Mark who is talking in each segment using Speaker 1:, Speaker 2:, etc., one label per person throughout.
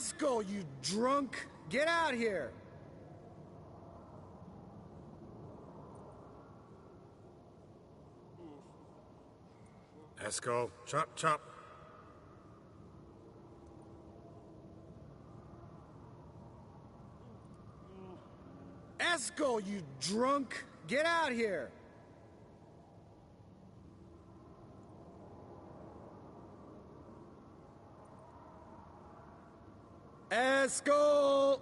Speaker 1: Esco, you drunk! Get out here!
Speaker 2: Esco, chop, chop.
Speaker 1: Esco, you drunk! Get out here! Esco!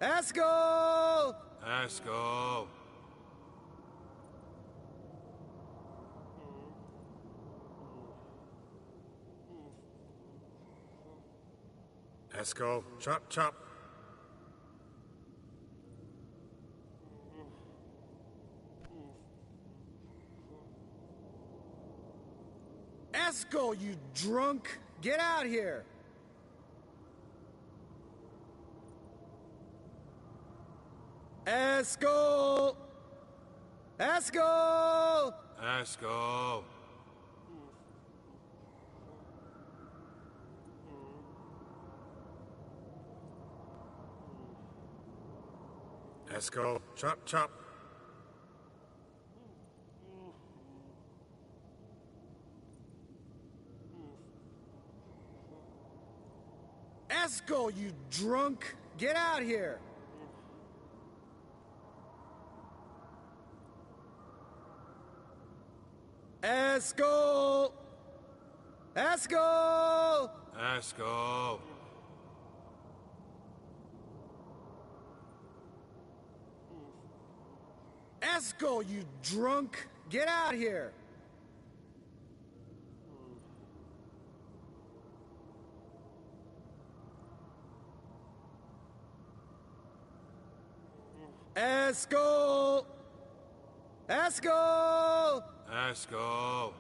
Speaker 1: Esco!
Speaker 2: Esco. Esco, chop, chop.
Speaker 1: Esco, you drunk! Get out here! Esco! Esco!
Speaker 2: Esco. Esco, chop, chop.
Speaker 1: Esco, you drunk! Get out here! Esco! Esco!
Speaker 2: Esco.
Speaker 1: Esco, you drunk! Get out here! Esco! Esco!
Speaker 2: Esco.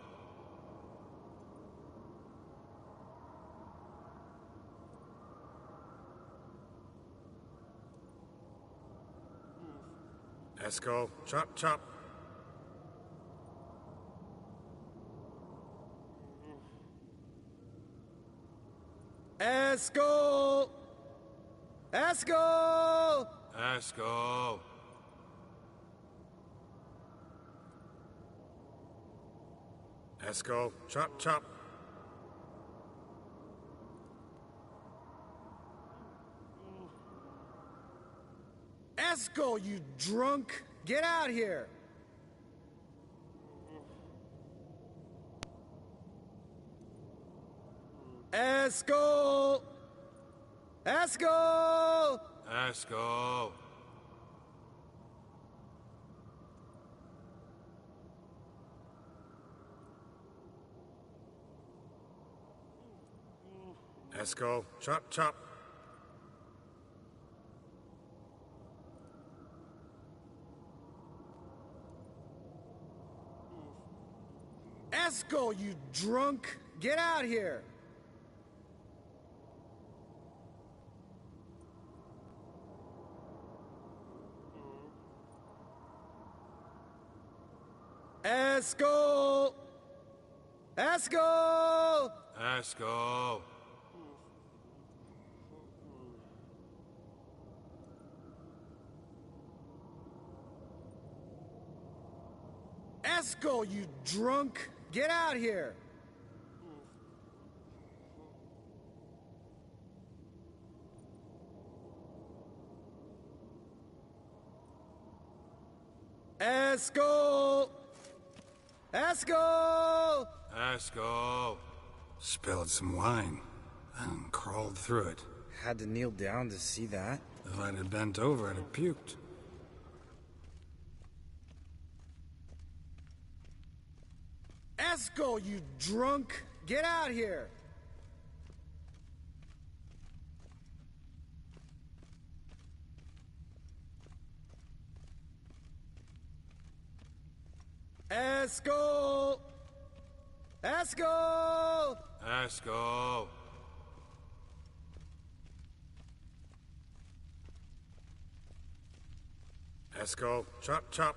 Speaker 2: Esco, chop, chop.
Speaker 1: Esco! Esco!
Speaker 2: Esco. Esco, chop, chop.
Speaker 1: Esco, you drunk! Get out here! Esco! Esco!
Speaker 2: Esco. Esco, chop, chop.
Speaker 1: Esco, you drunk! Get out here! Esco! Esco!
Speaker 2: Esco.
Speaker 1: Esco, you drunk! Get out here! Esco! Esco!
Speaker 2: Esco. Spilled some wine and crawled through it.
Speaker 3: Had to kneel down to see that.
Speaker 2: If I'd have bent over, I'd have puked.
Speaker 1: Esco, you drunk! Get out here! Esco! Esco!
Speaker 2: Esco. Esco, chop, chop.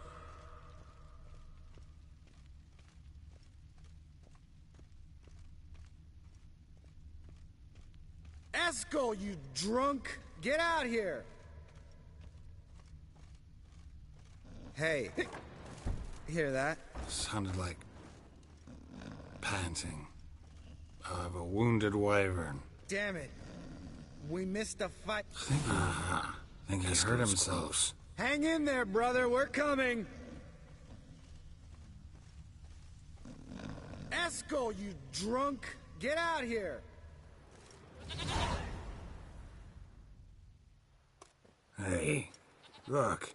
Speaker 1: Esco, you drunk! Get out here!
Speaker 3: Hey, hear that?
Speaker 2: Sounded like panting of a wounded wyvern.
Speaker 1: Damn it. We missed a fight.
Speaker 2: I think he hurt himself.
Speaker 1: Hang in there, brother. We're coming. Esco, you drunk! Get out here!
Speaker 2: Hey, look.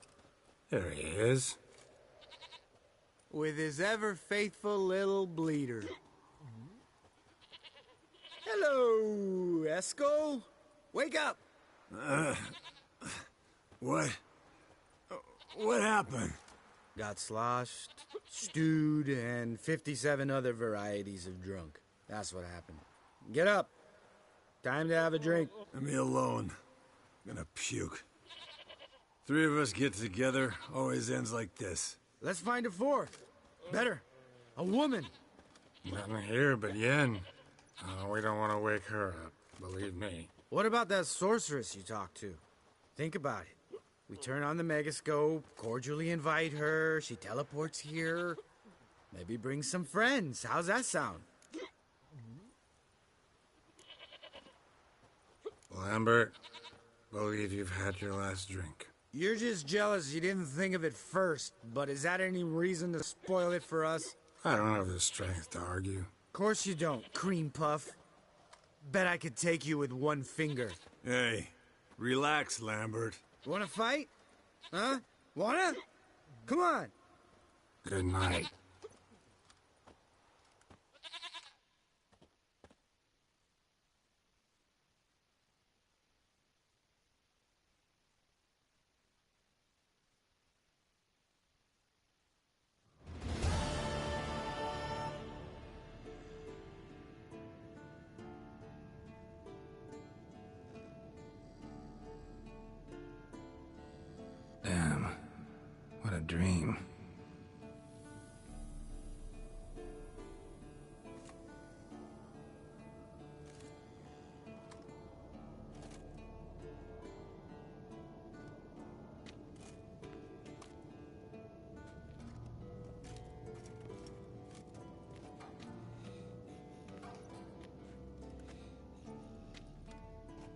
Speaker 2: There he is.
Speaker 1: With his ever-faithful little bleeder. Hello, Esco. Wake up!
Speaker 4: What? What happened?
Speaker 3: Got sloshed, stewed, and 57 other varieties of drunk. That's what happened. Get up. Time to have a drink.
Speaker 4: Leave me alone. I'm gonna puke. Three of us get together, always ends like this.
Speaker 1: Let's find a fourth. Better. A woman.
Speaker 2: Nothing here but Yen. We don't want to wake her up, believe me.
Speaker 3: What about that sorceress you talked to? Think about it. We turn on the megascope, cordially invite her, she teleports here. Maybe bring some friends. How's that sound?
Speaker 2: Lambert, believe you've had your last drink.
Speaker 1: You're just jealous you didn't think of it first, but is that any reason to spoil it for us?
Speaker 2: I don't have the strength to argue.
Speaker 1: Of course you don't, cream puff. Bet I could take you with one finger.
Speaker 4: Hey, relax, Lambert.
Speaker 1: Wanna fight? Huh? Wanna? Come on.
Speaker 2: Good night. Damn. What a dream.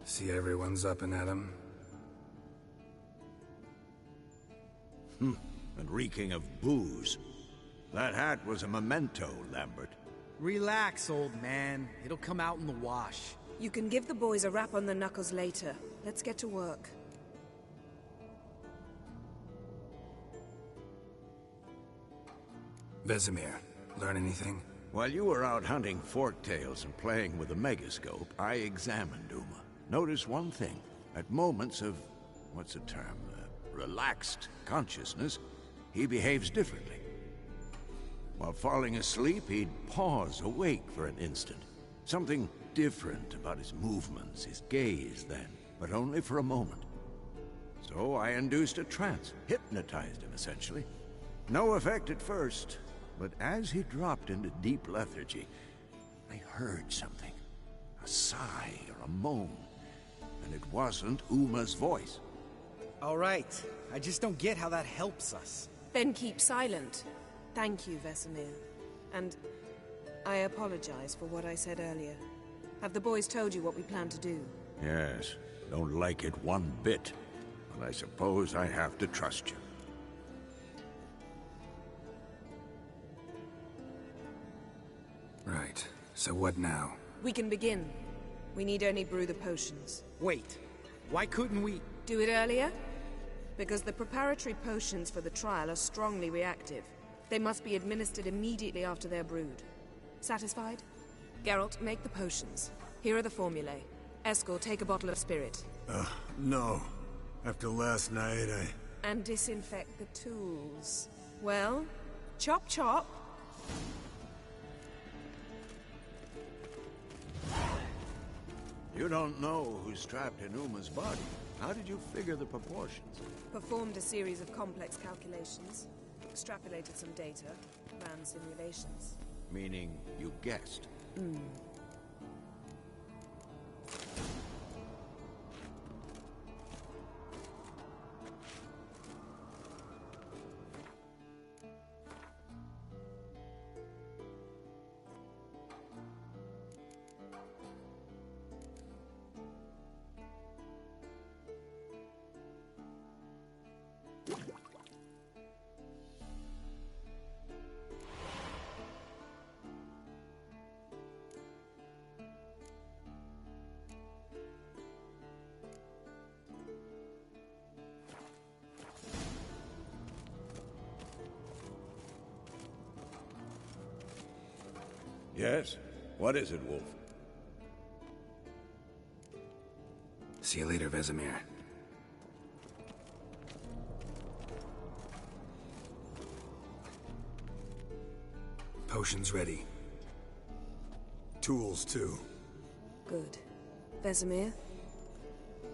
Speaker 2: See everyone's up and at 'em.
Speaker 5: And reeking of booze. That hat was a memento, Lambert.
Speaker 1: Relax, old man. It'll come out in the wash.
Speaker 6: You can give the boys a rap on the knuckles later. Let's get to work.
Speaker 2: Vesemir, learn anything?
Speaker 5: While you were out hunting forktails and playing with the megascope, I examined Uma. Notice one thing. At moments of, what's the term, relaxed consciousness, he behaves differently. While falling asleep, he'd pause awake for an instant. Something different about his movements, his gaze then, but only for a moment. So I induced a trance, hypnotized him essentially. No effect at first, but as he dropped into deep lethargy, I heard something. A sigh or a moan. And it wasn't Uma's voice.
Speaker 1: All right. I just don't get how that helps us.
Speaker 6: Then keep silent. Thank you, Vesemir. And I apologize for what I said earlier. Have the boys told you what we plan to do?
Speaker 5: Yes, don't like it one bit. But I suppose I have to trust you.
Speaker 2: Right. So what now?
Speaker 6: We can begin. We need only brew the potions.
Speaker 1: Wait. Why couldn't we...
Speaker 6: Do it earlier? Because the preparatory potions for the trial are strongly reactive. They must be administered immediately after they're brewed. Satisfied? Geralt, make the potions. Here are the formulae. Eskel, take a bottle of spirit.
Speaker 4: No. After last night,
Speaker 6: And disinfect the tools. Well, chop chop.
Speaker 5: You don't know who's trapped in Uma's body. How did you figure the proportions?
Speaker 6: Performed a series of complex calculations. Extrapolated some data. Ran simulations.
Speaker 5: Meaning, you guessed. Yes? What is it, Wolf?
Speaker 2: See you later, Vesemir. Potions ready.
Speaker 4: Tools, too.
Speaker 6: Good. Vesemir?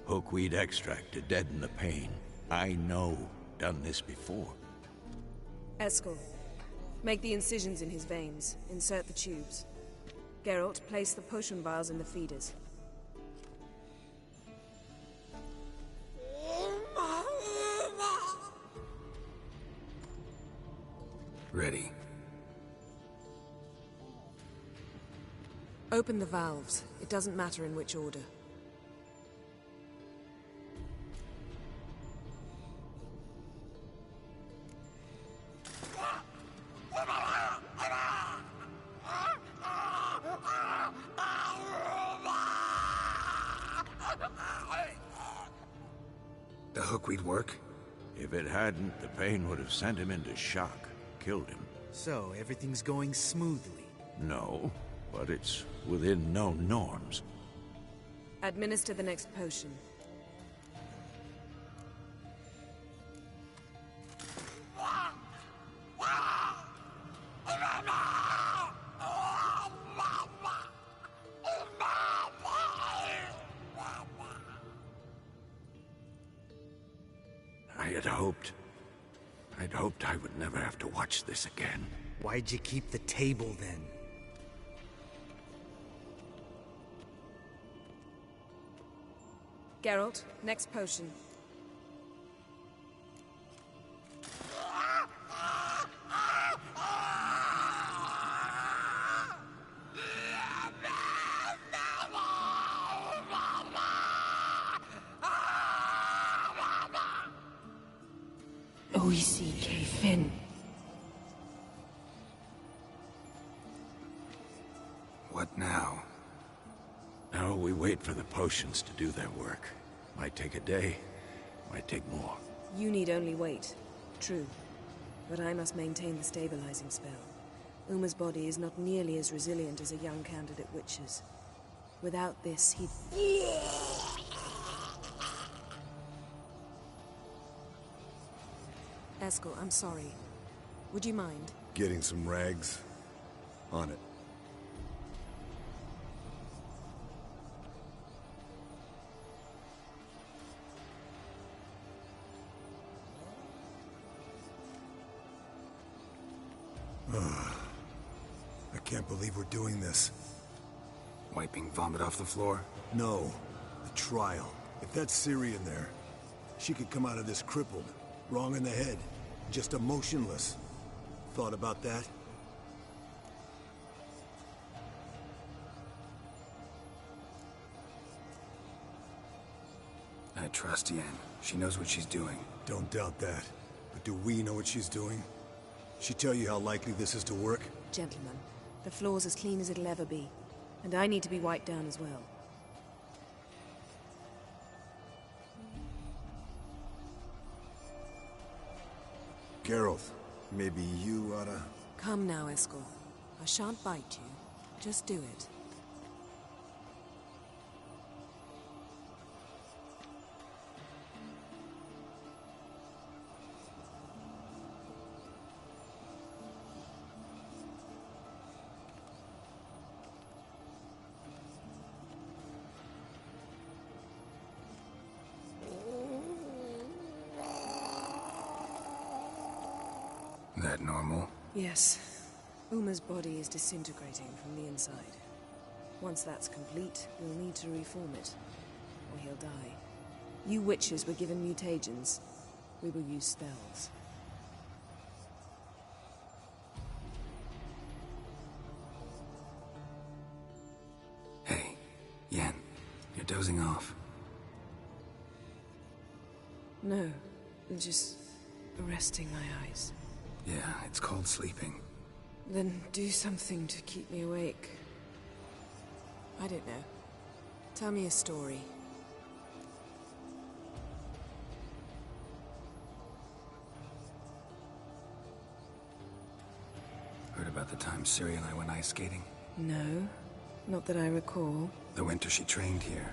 Speaker 5: Hookweed extract to deaden the pain. I know. Done this before.
Speaker 6: Eskel. Make the incisions in his veins. Insert the tubes. Geralt, place the potion vials in the feeders.
Speaker 2: Ready.
Speaker 6: Open the valves. It doesn't matter in which order.
Speaker 2: The hookweed work?
Speaker 5: If it hadn't, the pain would have sent him into shock. Killed him.
Speaker 3: So, everything's going smoothly.
Speaker 5: No, but it's within known norms.
Speaker 6: Administer the next potion.
Speaker 5: I'd hoped I would never have to watch this again.
Speaker 3: Why'd you keep the table then?
Speaker 6: Geralt, next potion. Fin.
Speaker 2: What now?
Speaker 5: Now we wait for the potions to do their work. Might take a day, might take more.
Speaker 6: You need only wait. True. But I must maintain the stabilizing spell. Uma's body is not nearly as resilient as a young candidate witch's. Without this, he'd... Eskel, I'm sorry. Would you mind?
Speaker 4: Getting some rags. On it. I can't believe we're doing this.
Speaker 2: Wiping vomit off the floor?
Speaker 4: No. The trial. If that's Ciri in there, she could come out of this crippled, wrong in the head, just emotionless. Thought about that?
Speaker 2: I trust Yen. She knows what she's doing.
Speaker 4: Don't doubt that. But do we know what she's doing? She tell you how likely this is to work?
Speaker 6: Gentlemen, the floor's as clean as it'll ever be. And I need to be wiped down as well.
Speaker 4: Geralt, maybe you oughta...
Speaker 6: Come now, Eskel. I shan't bite you. Just do it.
Speaker 2: That normal?
Speaker 6: Yes. Uma's body is disintegrating from the inside. Once that's complete, we'll need to reform it, or he'll die. You witches were given mutagens. We will use spells.
Speaker 2: Hey, Yen, you're dozing off.
Speaker 6: No, just resting my eyes.
Speaker 2: Yeah, it's called sleeping.
Speaker 6: Then do something to keep me awake. I don't know. Tell me a story.
Speaker 2: Heard about the time Ciri and I went ice skating?
Speaker 6: No, not that I recall.
Speaker 2: The winter she trained here.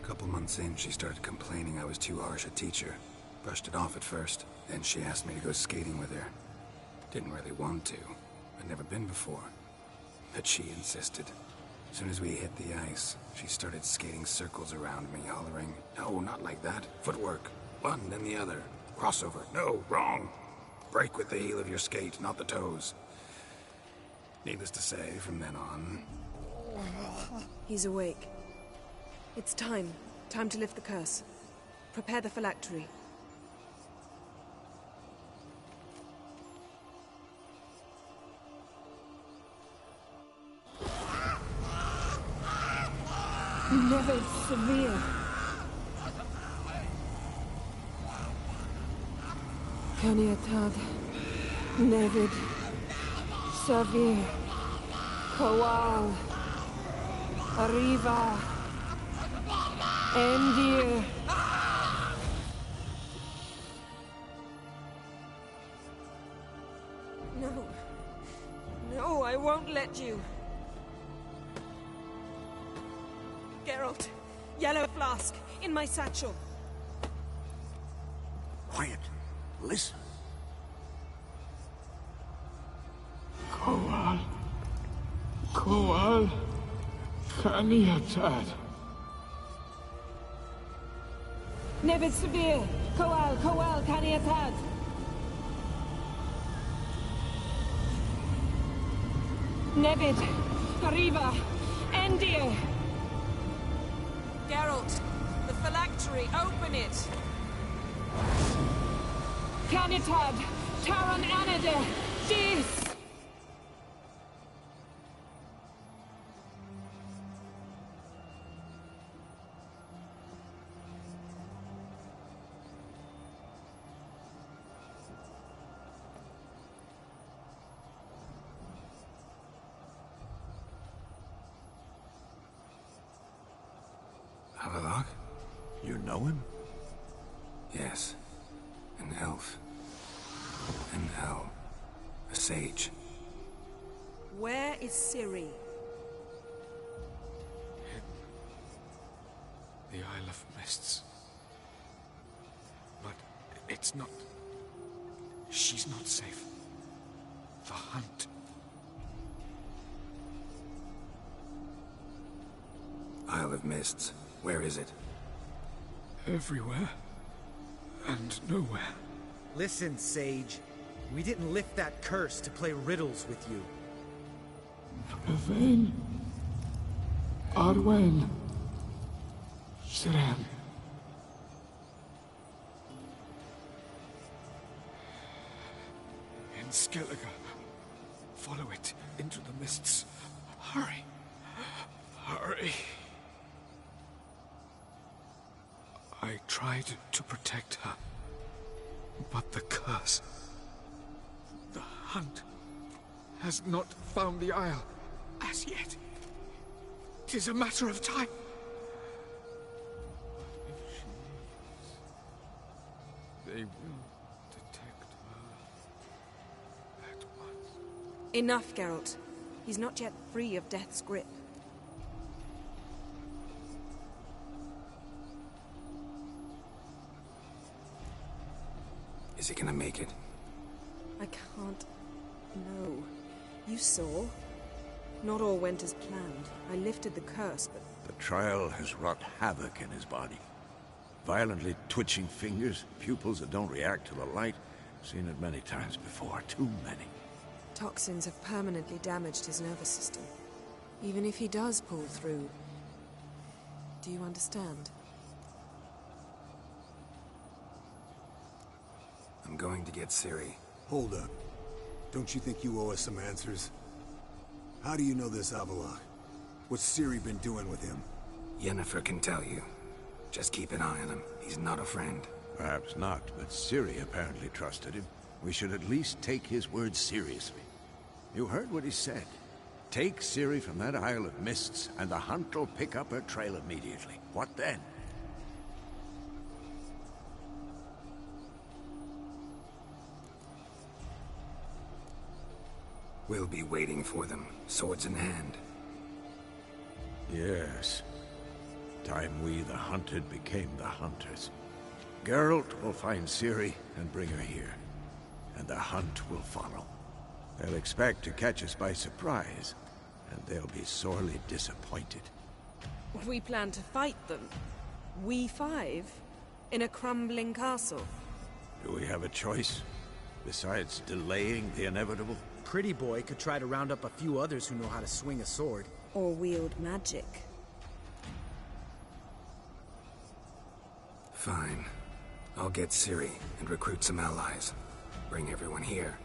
Speaker 2: A couple months in, she started complaining I was too harsh a teacher. Brushed it off at first. Then she asked me to go skating with her. Didn't really want to. I'd never been before. But she insisted. As soon as we hit the ice, she started skating circles around me, hollering, "No, not like that. Footwork. One, then the other. Crossover. No, wrong. Break with the heel of your skate, not the toes." Needless to say, from then on...
Speaker 6: He's awake. It's time. Time to lift the curse. Prepare the phylactery.
Speaker 7: Never severe. Caniatad, Nevid, Savir, Kowal, Arriva, Endir.
Speaker 6: No. No, I won't let you. Geralt, yellow flask, in my satchel.
Speaker 5: Quiet. Listen.
Speaker 8: Kowal. Kowal. Caniatad.
Speaker 7: Nevid Severe, Kowal, Kowal, Caniatad. Nevid, Arriva, Endir.
Speaker 6: Geralt, the phylactery, open it!
Speaker 7: Canitad, Taran Anade, Dis!
Speaker 2: Havelock?
Speaker 5: You know him?
Speaker 2: Yes. An elf. An elf. A sage.
Speaker 6: Where is Ciri?
Speaker 8: The Isle of Mists. But it's not... She's not safe. The hunt.
Speaker 2: Isle of Mists. Where is it?
Speaker 8: Everywhere. And nowhere.
Speaker 3: Listen, Sage. We didn't lift that curse to play riddles with you.
Speaker 8: Yvain. Arwen. Siren. In Skellige. Follow it into the mists. Hurry. Hurry. I tried to protect her, but the curse, the hunt, has not found the Isle as yet. 'Tis a matter of time. But if she leaves, they will detect her at once.
Speaker 6: Enough, Geralt. He's not yet free of death's grip.
Speaker 2: Is he gonna make it?
Speaker 6: I can't... No. You saw. Not all went as planned. I lifted the curse, but...
Speaker 5: The trial has wrought havoc in his body. Violently twitching fingers, pupils that don't react to the light. Seen it many times before, too many.
Speaker 6: Toxins have permanently damaged his nervous system. Even if he does pull through... Do you understand?
Speaker 2: I'm going to get Ciri.
Speaker 4: Hold up. Don't you think you owe us some answers? How do you know this Havelock? What's Ciri been doing with him?
Speaker 2: Yennefer can tell you. Just keep an eye on him. He's not a friend.
Speaker 5: Perhaps not, but Ciri apparently trusted him. We should at least take his words seriously. You heard what he said. Take Ciri from that Isle of Mists, and the hunt will pick up her trail immediately. What then?
Speaker 2: We'll be waiting for them, swords in hand.
Speaker 5: Yes. Time we, the hunted, became the hunters. Geralt will find Ciri and bring her here, and the hunt will follow. They'll expect to catch us by surprise, and they'll be sorely disappointed.
Speaker 6: We plan to fight them. We five? In a crumbling castle?
Speaker 5: Do we have a choice? Besides delaying the inevitable?
Speaker 3: Pretty Boy could try to round up a few others who know how to swing a sword.
Speaker 6: Or wield magic.
Speaker 2: Fine. I'll get Ciri and recruit some allies. Bring everyone here.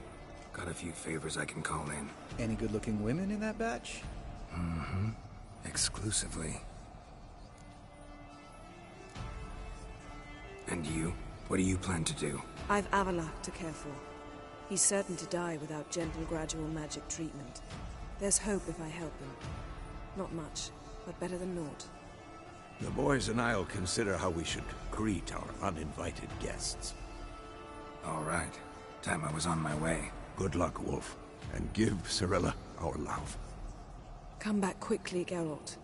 Speaker 2: Got a few favors I can call in.
Speaker 3: Any good-looking women in that batch?
Speaker 2: Mm-hmm. Exclusively. And you? What do you plan to do?
Speaker 6: I've Avalok to care for. He's certain to die without gentle, gradual magic treatment. There's hope if I help him. Not much, but better than naught.
Speaker 5: The boys and I'll consider how we should greet our uninvited guests.
Speaker 2: All right. Time I was on my way.
Speaker 5: Good luck, Wolf. And give Cirilla our love.
Speaker 6: Come back quickly, Geralt.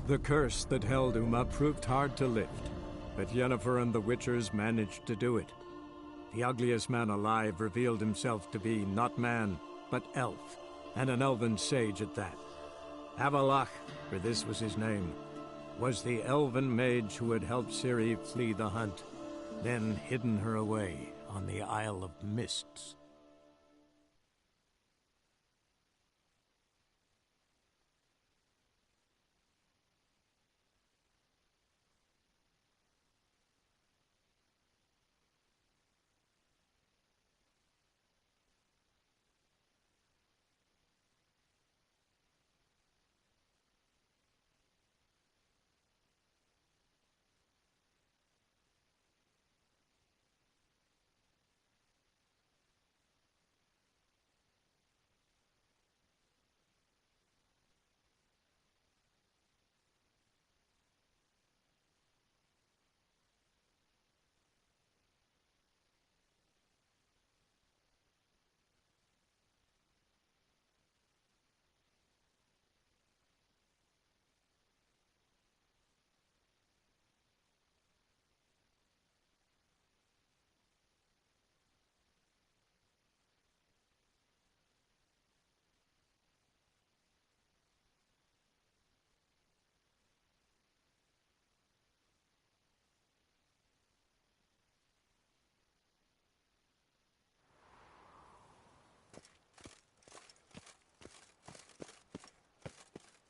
Speaker 9: The curse that held Uma proved hard to lift, but Yennefer and the Witchers managed to do it. The ugliest man alive revealed himself to be not man, but elf, and an elven sage at that. Avalok, for this was his name, was the elven mage who had helped Ciri flee the hunt, then hidden her away on the Isle of Mists.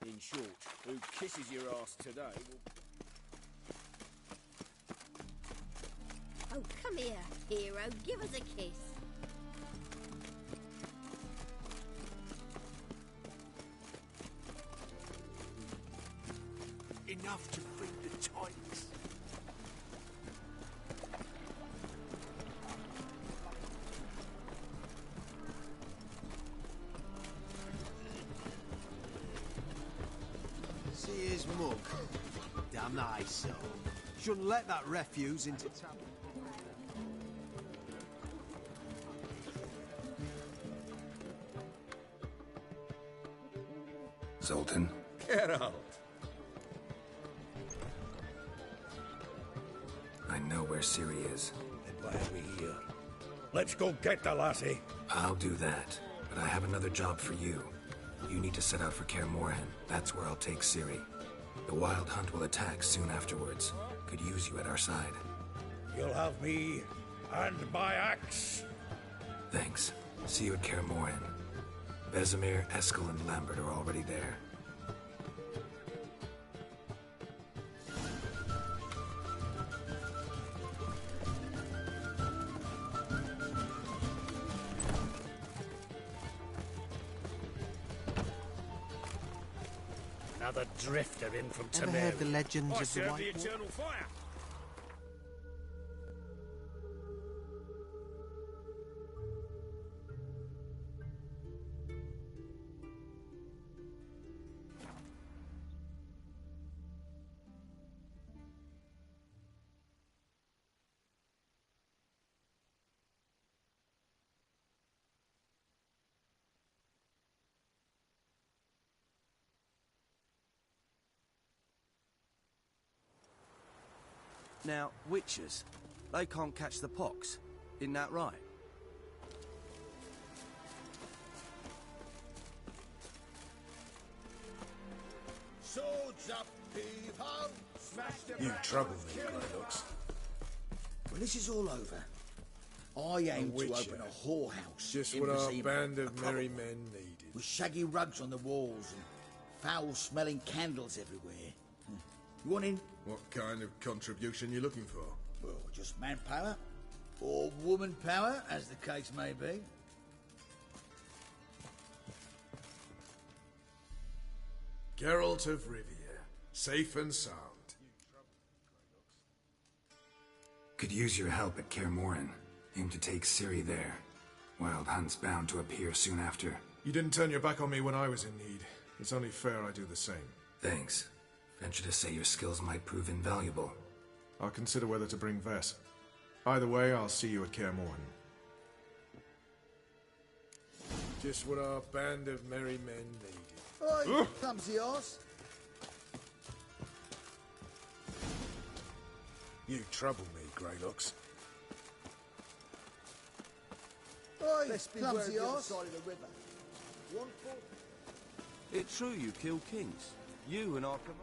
Speaker 10: In short, who kisses your ass today will...
Speaker 11: Oh, come here, hero. Give us a kiss.
Speaker 5: Enough to bring the tykes.
Speaker 12: See his mug. Damn nice soul. Shouldn't let that refuse into town.
Speaker 2: Zoltan?
Speaker 13: Get out!
Speaker 2: I know where Ciri is.
Speaker 13: Then why are we here? Let's go get the lassie.
Speaker 2: I'll do that, but I have another job for you. You need to set out for Kaer Morhen. That's where I'll take Ciri. The Wild Hunt will attack soon afterwards. Could use you at our side.
Speaker 13: You'll have me and my axe.
Speaker 2: Thanks. See you at Kaer Morhen. Vesemir, Eskel, and Lambert are already there.
Speaker 13: Another drifter in from
Speaker 12: Ever
Speaker 13: Temeria.
Speaker 12: heard the legends
Speaker 10: I
Speaker 12: of the
Speaker 10: serve the
Speaker 12: White Wolf?
Speaker 10: eternal fire.
Speaker 12: Now, witches, they can't catch the pox. Isn't that right?
Speaker 14: Swords up, heave-ho! Smash them.
Speaker 4: You trouble me, Greylocks.
Speaker 14: When this is all over, I aim to open a whorehouse.
Speaker 4: Just
Speaker 14: in
Speaker 4: what our
Speaker 14: Vizima.
Speaker 4: band of
Speaker 14: A
Speaker 4: merry
Speaker 14: proper one,
Speaker 4: men needed.
Speaker 14: with shaggy rugs on the walls and foul-smelling candles everywhere. You want in?
Speaker 4: What kind of contribution you looking for?
Speaker 14: Well, just manpower, or woman power, as the case may be.
Speaker 4: Geralt of Rivia, safe and sound.
Speaker 2: Could use your help at Kaer Morhen. Aim to take Ciri there. Wild Hunt's bound to appear soon after.
Speaker 4: You didn't turn your back on me when I was in need. It's only fair I do the same.
Speaker 2: Thanks. Venture to say your skills might prove invaluable.
Speaker 4: I'll consider whether to bring Vess. Either way, I'll see you at Kaer Morhen. Just what our band of merry men needed.
Speaker 14: Oi, clumsy horse.
Speaker 4: You trouble me, Greylocks.
Speaker 14: Oi,
Speaker 12: Best be
Speaker 14: clumsy
Speaker 12: wary of the
Speaker 14: horse.
Speaker 12: side
Speaker 14: of the river.
Speaker 12: It's true you kill kings. You and our command.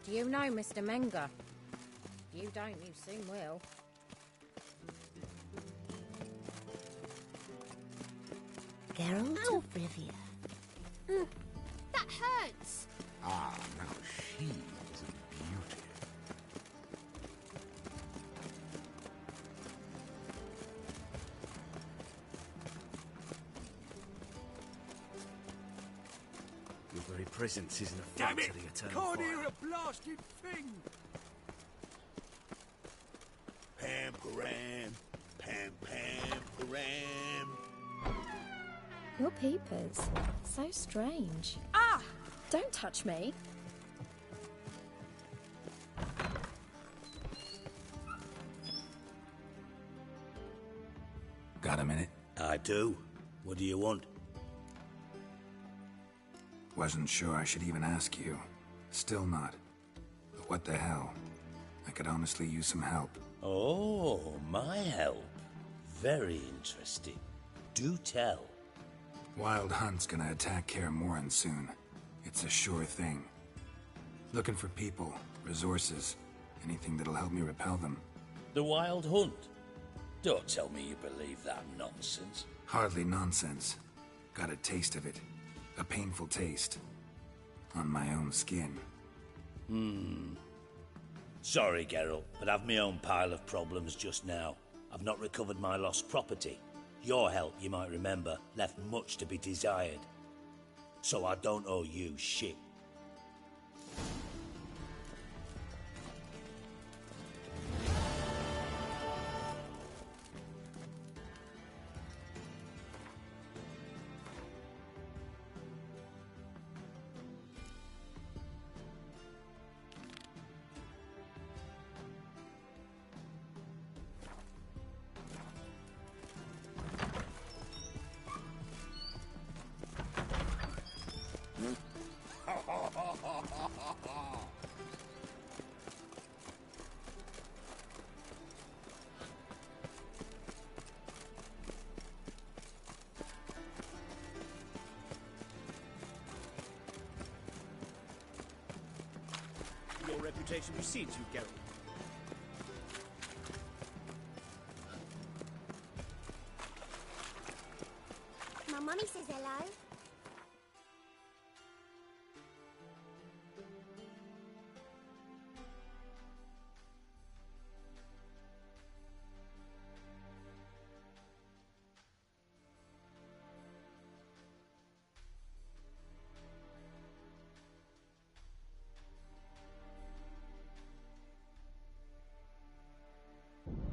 Speaker 15: Do you know Mr. Menger? If you don't, you soon will.
Speaker 11: Geralt of Rivia.
Speaker 16: That hurts.
Speaker 5: Ah, now she is a beauty.
Speaker 10: Your very presence isn't a
Speaker 12: Damn
Speaker 10: fight
Speaker 12: it!
Speaker 10: to the eternal
Speaker 12: Can't
Speaker 10: fire.
Speaker 12: hear a blasted thing!
Speaker 14: Pam param, pam pam param.
Speaker 17: Your peepers. So strange.
Speaker 6: Ah!
Speaker 17: Don't touch me.
Speaker 2: Got a minute?
Speaker 14: I do. What do you want?
Speaker 2: Wasn't sure I should even ask you. Still not. But what the hell? I could honestly use some help.
Speaker 14: Oh, my help. Very interesting. Do tell.
Speaker 2: Wild Hunt's gonna attack Kaer Morhen soon. It's a sure thing. Looking for people, resources, anything that'll help me repel them.
Speaker 14: The Wild Hunt? Don't tell me you believe that nonsense.
Speaker 2: Hardly nonsense. Got a taste of it. A painful taste. On my own skin.
Speaker 14: Sorry, Geralt, but I've my own pile of problems just now. I've not recovered my lost property. Your help, you might remember, left much to be desired. So I don't owe you shit.
Speaker 10: Your reputation precedes you, Geralt.
Speaker 16: My mummy says hello.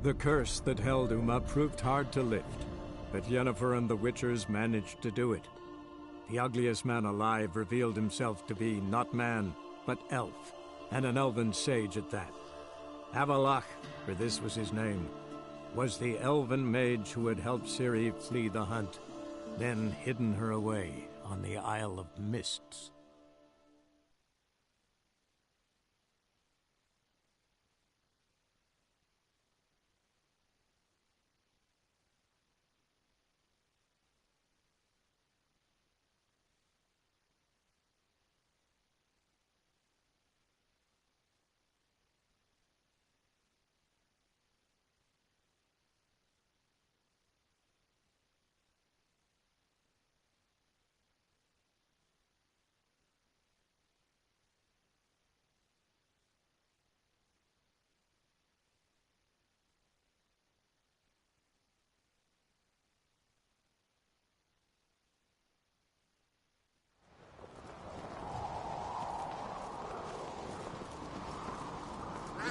Speaker 9: The curse that held Uma proved hard to lift, but Yennefer and the Witchers managed to do it. The ugliest man alive revealed himself to be not man, but elf, and an elven sage at that. Avalach, for this was his name, was the elven mage who had helped Ciri flee the hunt, then hidden her away on the Isle of Mists.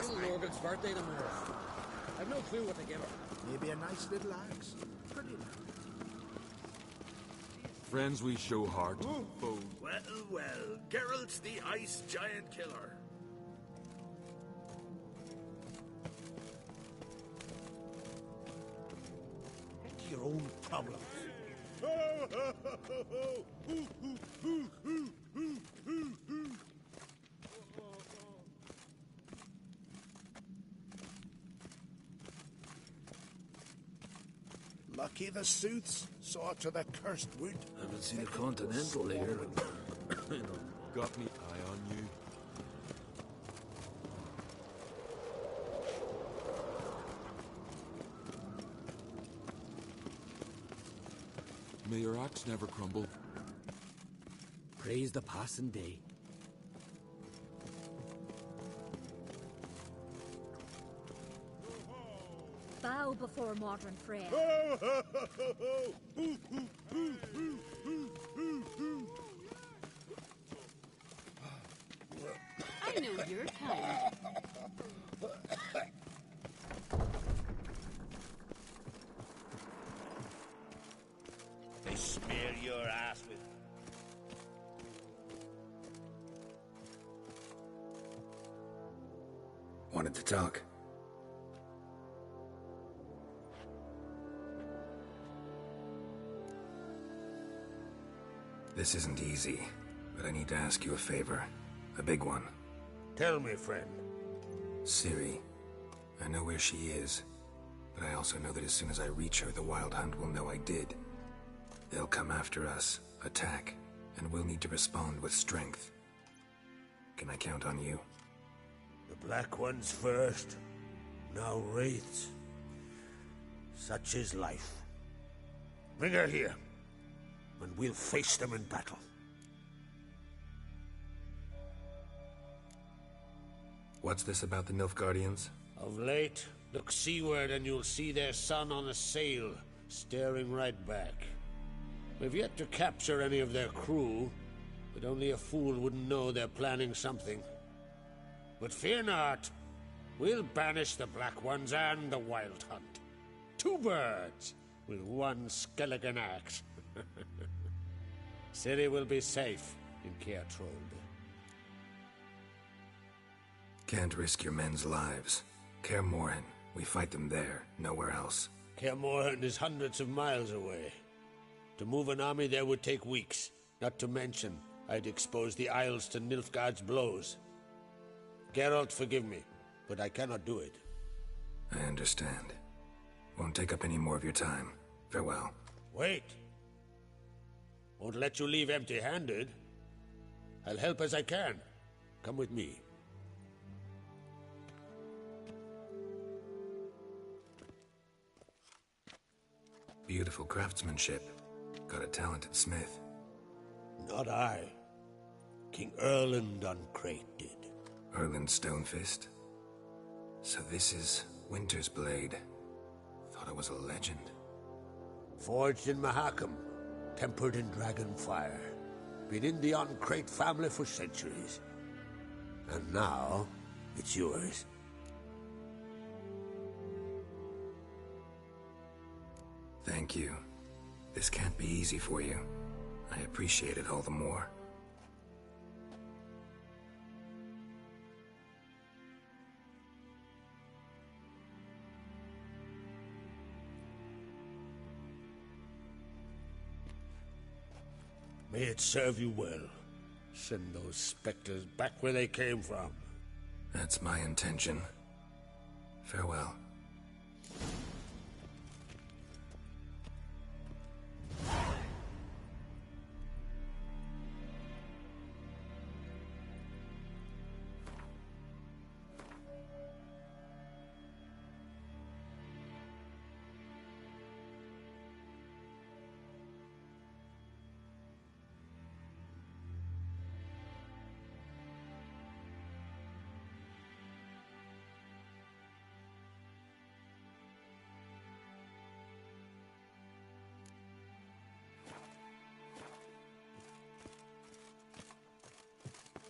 Speaker 10: Little Morgan's birthday tomorrow. I've no clue what to give her.
Speaker 12: Maybe a nice little axe. Pretty enough.
Speaker 8: Friends we show heart. Foes.
Speaker 13: Well, well, Geralt's the ice giant killer.
Speaker 14: Your own problems.
Speaker 12: Lucky the sooths saw to the cursed wood.
Speaker 10: Haven't seen a Continental here.
Speaker 8: Got me eye on you. May your axe never crumble.
Speaker 10: Praise the passing day.
Speaker 11: Bow before modern Freya.
Speaker 7: I know your kind.
Speaker 14: They smear your ass with...
Speaker 2: Wanted to talk. This isn't easy, but I need to ask you a favor. A big one.
Speaker 14: Tell me, friend.
Speaker 2: Ciri. I know where she is, but I also know that as soon as I reach her, the Wild Hunt will know I did. They'll come after us, attack, and we'll need to respond with strength. Can I count on you?
Speaker 14: The Black Ones first, now Wraiths. Such is life. Bring her here, and we'll face them in battle.
Speaker 2: What's this about the Nilfgaardians?
Speaker 14: Of late, look seaward and you'll see their sun on a sail, staring right back. We've yet to capture any of their crew, but only a fool wouldn't know they're planning something. But fear not, we'll banish the Black Ones and the Wild Hunt. 2 birds with 1 skeleton axe. Ciri will be safe in Kaer Trolde.
Speaker 2: Can't risk your men's lives. Kaer Morhen, we fight them there, nowhere else.
Speaker 14: Kaer Morhen is hundreds of miles away. To move an army there would take weeks, not to mention I'd expose the Isles to Nilfgaard's blows. Geralt, forgive me, but I cannot do it.
Speaker 2: I understand. Won't take up any more of your time. Farewell.
Speaker 14: Wait. Won't let you leave empty-handed. I'll help as I can. Come with me.
Speaker 2: Beautiful craftsmanship. Got a talented smith.
Speaker 14: Not I. King Erland on Crate did.
Speaker 2: Erland Stonefist? So this is Winter's Blade. Thought it was a legend.
Speaker 14: Forged in Mahakam, tempered in dragon fire. Been in the on-Crate family for centuries. And now, it's yours.
Speaker 2: Thank you. This can't be easy for you. I appreciate it all the more.
Speaker 14: May it serve you well. Send those specters back where they came from.
Speaker 2: That's my intention. Farewell.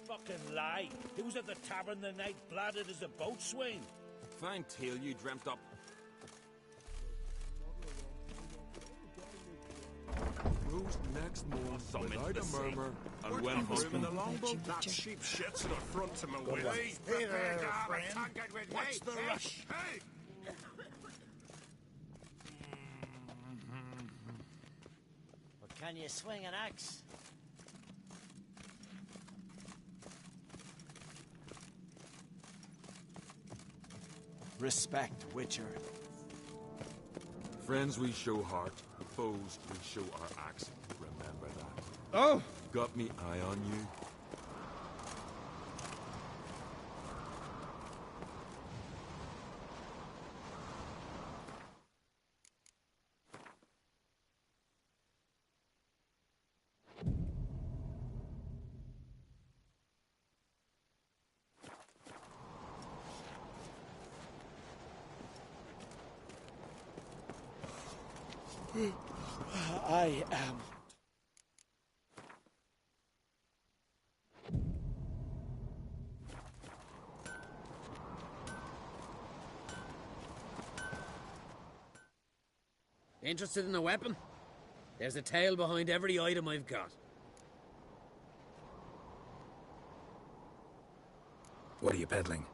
Speaker 18: Fucking lie. He was at the tavern the night, bladdered as a boatswain.
Speaker 19: Fine tale you dreamt up.
Speaker 8: Rose next morn without a murmur and went home.
Speaker 4: The longboat, that sheep shits in the front to my way.
Speaker 13: Hey there, friend. What's the rush?
Speaker 4: Hey!
Speaker 10: But can you swing an axe?
Speaker 12: Respect, Witcher.
Speaker 8: Friends we show heart, foes we show our axe. Remember that.
Speaker 3: Oh!
Speaker 8: Got me eye on you.
Speaker 10: I am.
Speaker 20: Interested in a weapon? There's a tale behind every item I've got.
Speaker 2: What are you peddling?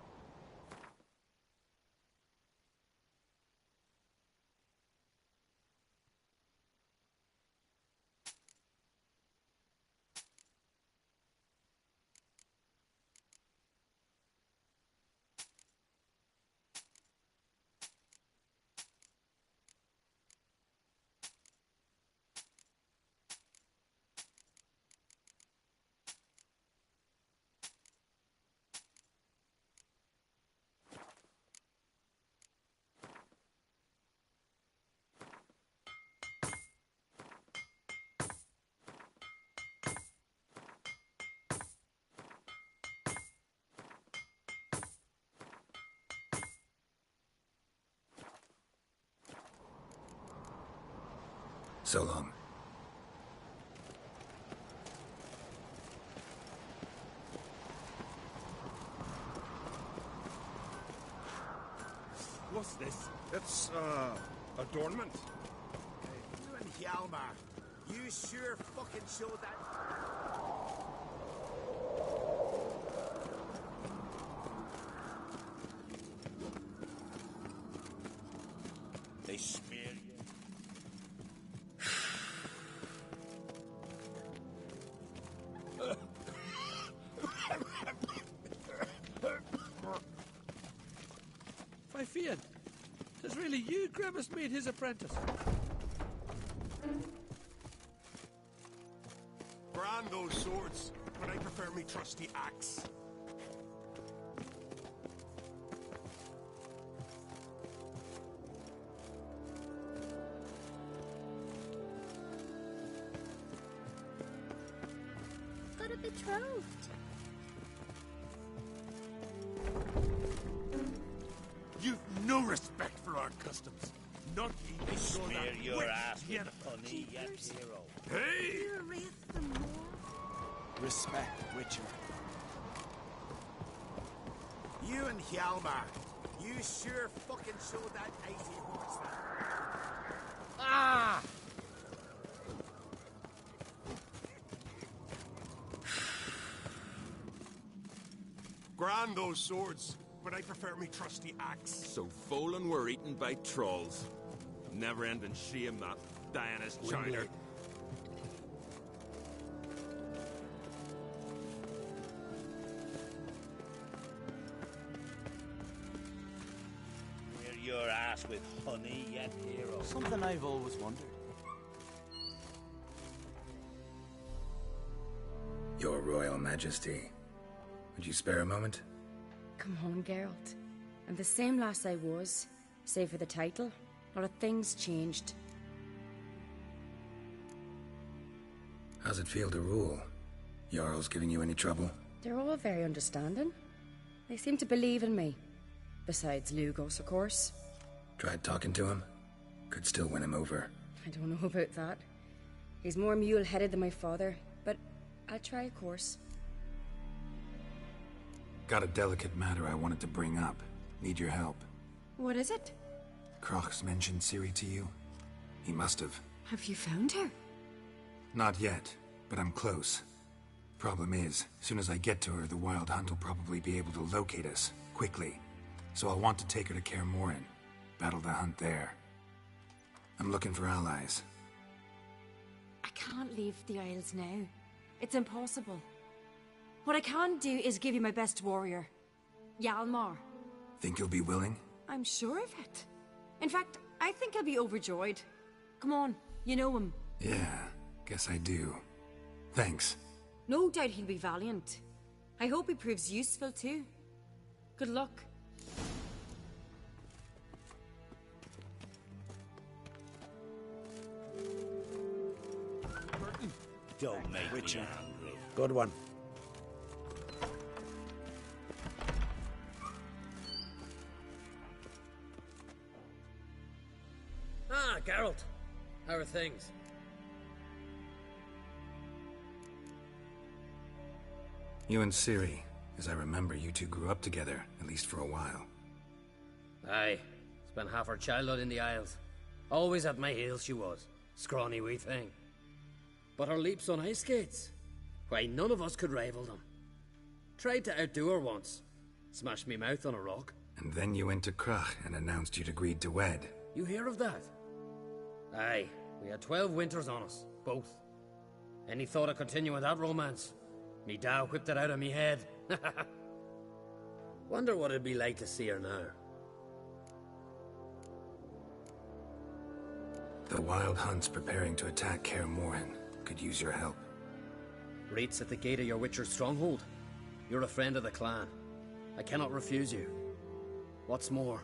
Speaker 2: So long.
Speaker 19: What's this? It's, adornment.
Speaker 12: You and Hjalmar, you sure fucking showed that.
Speaker 14: They smear you.
Speaker 10: Fifian, it's really you Grimace made his apprentice.
Speaker 19: Brand those swords, but I prefer me trusty axe.
Speaker 11: Got a betrothed.
Speaker 19: You've no respect for our customs. Not even
Speaker 14: They
Speaker 19: so
Speaker 14: smear
Speaker 19: that
Speaker 14: your
Speaker 19: witch
Speaker 14: ass with
Speaker 19: Yennefer.
Speaker 14: honey, yet hero.
Speaker 19: Hey!
Speaker 12: Respect, Witcher. You and Hjalmar, you sure fucking showed that 80 horse that.
Speaker 20: Ah!
Speaker 19: Grand those swords, but I prefer me trusty axe. So Volan were eaten by trolls. Never-ending shame that, Diana's China.
Speaker 14: Smear your ass with honey, yet hero.
Speaker 12: Something I've always wondered.
Speaker 2: Your Royal Majesty. Would you spare a moment?
Speaker 15: Come on, Geralt. I'm the same lass I was, save for the title. A lot of things changed.
Speaker 2: How's it feel to rule? Jarl's giving you any trouble?
Speaker 15: They're all very understanding. They seem to believe in me. Besides Lugos, of course.
Speaker 2: Tried talking to him? Could still win him over.
Speaker 15: I don't know about that. He's more mule-headed than my father, but I'll try, of course.
Speaker 2: Got a delicate matter I wanted to bring up. Need your help.
Speaker 15: What is it?
Speaker 2: Kroch's mentioned Ciri to you? He must have.
Speaker 15: Have you found her?
Speaker 2: Not yet, but I'm close. Problem is, soon as I get to her, the Wild Hunt will probably be able to locate us, quickly. So I'll want to take her to Kaer Morhen. Battle the hunt there. I'm looking for allies.
Speaker 15: I can't leave the Isles now. It's impossible. What I can do is give you my best warrior, Hjalmar.
Speaker 2: Think you'll be willing?
Speaker 15: I'm sure of it. In fact, I think I'll be overjoyed. Come on, you know him.
Speaker 2: Yeah, guess I do. Thanks.
Speaker 15: No doubt he'll be valiant. I hope he proves useful too. Good luck.
Speaker 14: Don't make
Speaker 12: Witcher.
Speaker 14: me angry.
Speaker 10: Good one.
Speaker 20: Ah, Geralt. How are things?
Speaker 2: You and Ciri, as I remember, you two grew up together, at least for a while.
Speaker 20: Aye. Spent half her childhood in the Isles. Always at my heels she was. Scrawny wee thing. But her leaps on ice skates, why, none of us could rival them. Tried to outdo her once. Smashed me mouth on a rock.
Speaker 2: And then you went to Krach and announced you'd agreed to wed.
Speaker 20: You hear of that? Aye. We had 12 winters on us, both. Any thought of continuing that romance? Me Dow whipped it out of me head. Wonder what it'd be like to see her now.
Speaker 2: The Wild Hunt's preparing to attack Kaer Morhen. Could use your help.
Speaker 20: Raid's at the gate of your Witcher's stronghold. You're a friend of the clan. I cannot refuse you. What's more,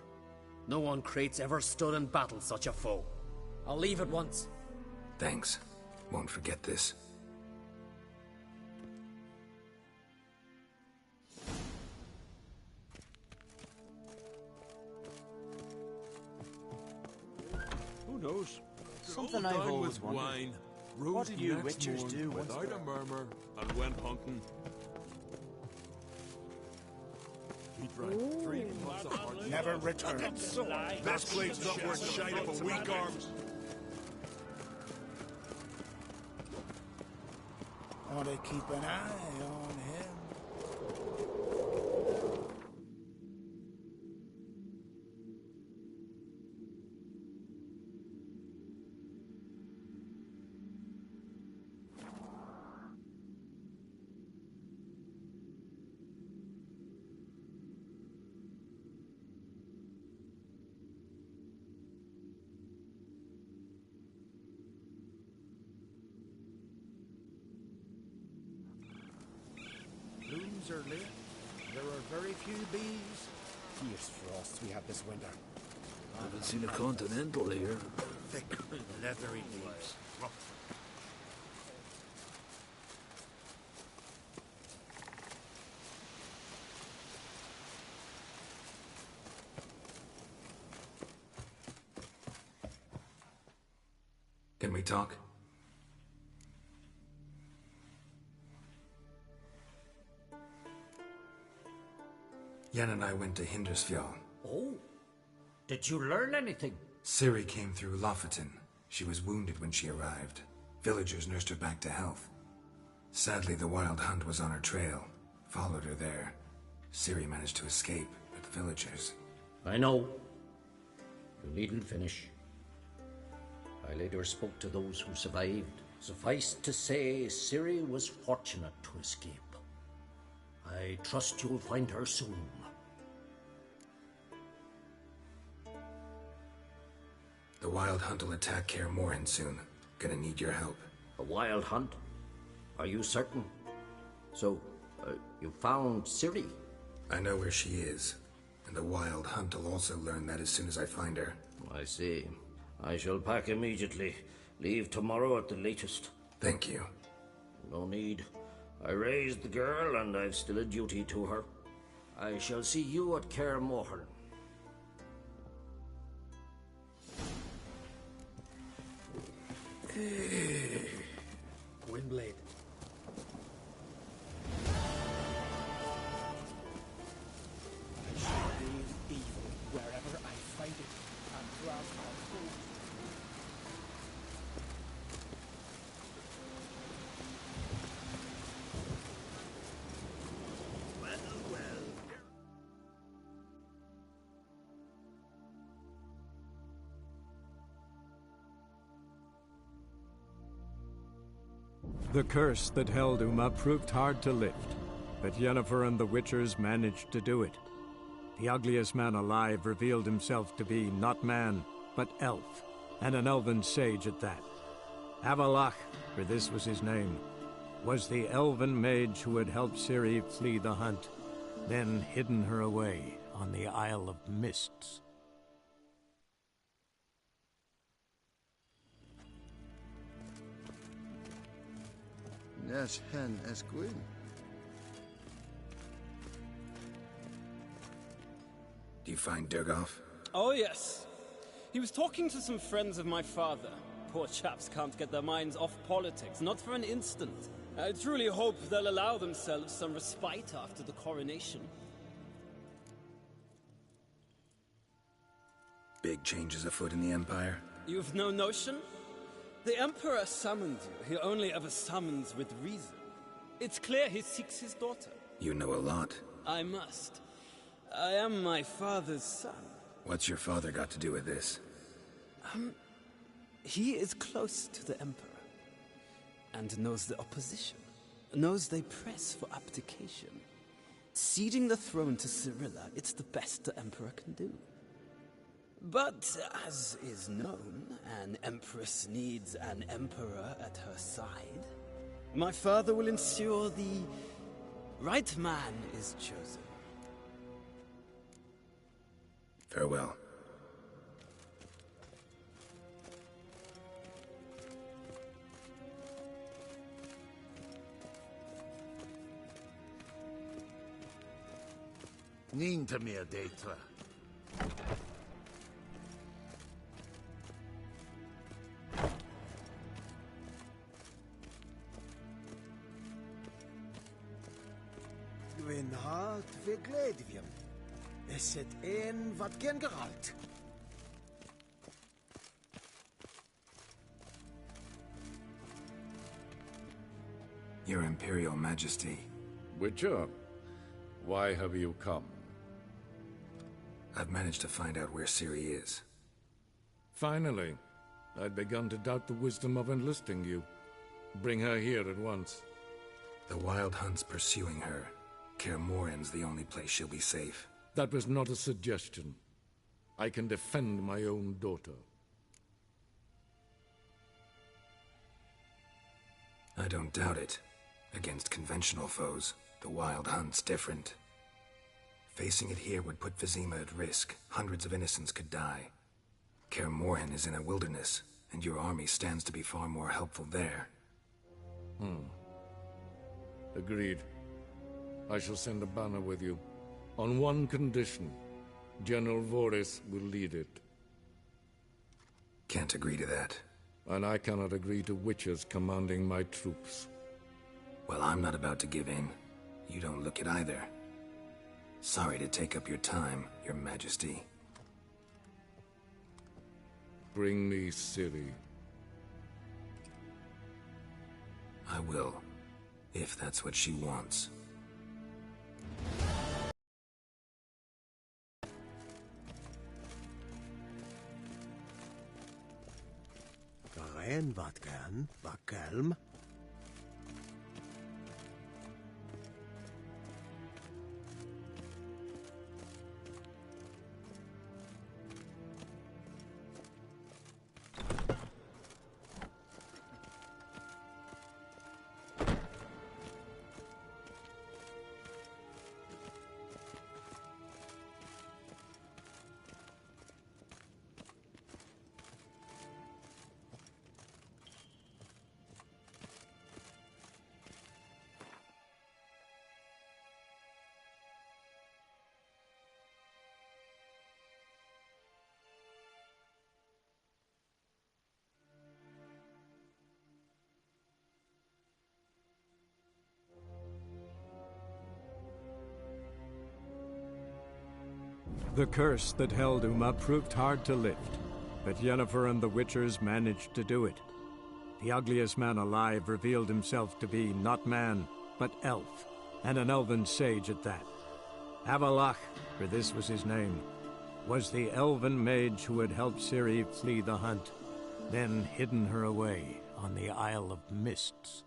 Speaker 20: no one Crate's ever stood in battle such a foe. I'll leave at once.
Speaker 2: Thanks. Won't forget this.
Speaker 21: Who knows?
Speaker 22: Something I've always wondered.
Speaker 19: Wine,
Speaker 22: What did you
Speaker 19: next
Speaker 22: Witchers
Speaker 19: morn
Speaker 22: do once
Speaker 19: without a murmur and went hunting?
Speaker 12: He drank 3 months of hard. Never returned.
Speaker 4: This blade's not worth the shine of a weak arms.
Speaker 12: Want to keep an eye on him. Blooms are lit. There are very few bees. Fierce frosts we had this winter.
Speaker 21: Haven't seen a continental here.
Speaker 12: Thick, leathery leaves.
Speaker 2: Can we talk? Yen and I went to Hindersfjall.
Speaker 18: Oh? Did you learn anything?
Speaker 2: Ciri came through Lofoten. She was wounded when she arrived. Villagers nursed her back to health. Sadly, the Wild Hunt was on her trail. Followed her there. Ciri managed to escape, but the villagers...
Speaker 18: I know. You needn't finish. I later spoke to those who survived. Suffice to say, Ciri was fortunate to escape. I trust you'll find her soon.
Speaker 2: The Wild Hunt will attack Kaer Morhen soon. Gonna need your help.
Speaker 18: A wild hunt? Are you certain? So, you found Ciri?
Speaker 2: I know where she is. And the Wild Hunt will also learn that as soon as I find her.
Speaker 18: I see. I shall pack immediately. Leave tomorrow at the latest.
Speaker 2: Thank you.
Speaker 18: No need. I raised the girl, and I've still a duty to her. I shall see you at Kaer Morhen.
Speaker 20: Windblade.
Speaker 12: I shall deal evil wherever I find it, and grab my food.
Speaker 9: The curse that held Uma proved hard to lift, but Yennefer and the Witchers managed to do it. The ugliest man alive revealed himself to be not man, but elf, and an elven sage at that. Avalach, for this was his name, was the elven mage who had helped Ciri flee the hunt, then hidden her away on the Isle of Mists.
Speaker 23: Yes, hen es Gwyn.
Speaker 2: Do you find Durgoff?
Speaker 24: Oh, yes. He was talking to some friends of my father.
Speaker 1: poor chaps can't get their minds off politics, not for an instant. I truly hope they'll allow themselves some respite after the coronation.
Speaker 2: Big changes afoot in the Empire?
Speaker 1: You've no notion? The Emperor summoned you. He only ever summons with reason. It's clear he seeks his daughter.
Speaker 2: You know a lot.
Speaker 1: I must. I am my father's son.
Speaker 2: What's your father got to do with this?
Speaker 1: He is close to the Emperor. And knows the opposition. Knows they press for abdication. Ceding the throne to Cyrilla, it's the best the Emperor can do. But, as is known, an empress needs an emperor at her side. My father will ensure the right man is chosen.
Speaker 2: Farewell.
Speaker 12: Niente meer deitra. Gwyn hart fe gledfion. Is het een wat gen geralt?
Speaker 2: Your Imperial Majesty.
Speaker 5: Witcher, why have you come?
Speaker 2: I've managed to find out where Ciri is.
Speaker 5: Finally. I'd begun to doubt the wisdom of enlisting you. Bring her here at once.
Speaker 2: The Wild Hunt's pursuing her. Kaer Morhen's the only place she'll be safe.
Speaker 5: That was not a suggestion. I can defend my own daughter.
Speaker 2: I don't doubt it. Against conventional foes, the Wild Hunt's different. Facing it here would put Vizima at risk. Hundreds of innocents could die. Kaer Morhen is in a wilderness, and your army stands to be far more helpful there.
Speaker 5: Agreed. I shall send a banner with you. On one condition. General Voris will lead it.
Speaker 2: Can't agree to that.
Speaker 5: And I cannot agree to witches commanding my troops.
Speaker 2: Well, I'm not about to give in. You don't look it either. Sorry to take up your time, Your Majesty.
Speaker 5: Bring me Ciri.
Speaker 2: I will, if that's what she wants.
Speaker 12: Karen wat kan, Bakelm.
Speaker 9: The curse that held Uma proved hard to lift, but Yennefer and the Witchers managed to do it. The ugliest man alive revealed himself to be not man, but elf, and an elven sage at that. Avalach, for this was his name, was the elven mage who had helped Ciri flee the hunt, then hidden her away on the Isle of Mists.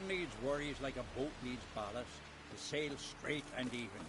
Speaker 6: needs worries like a boat needs ballast, to sail straight and even.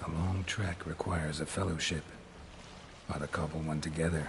Speaker 2: A long trek requires a fellowship. Ought to cobble one together.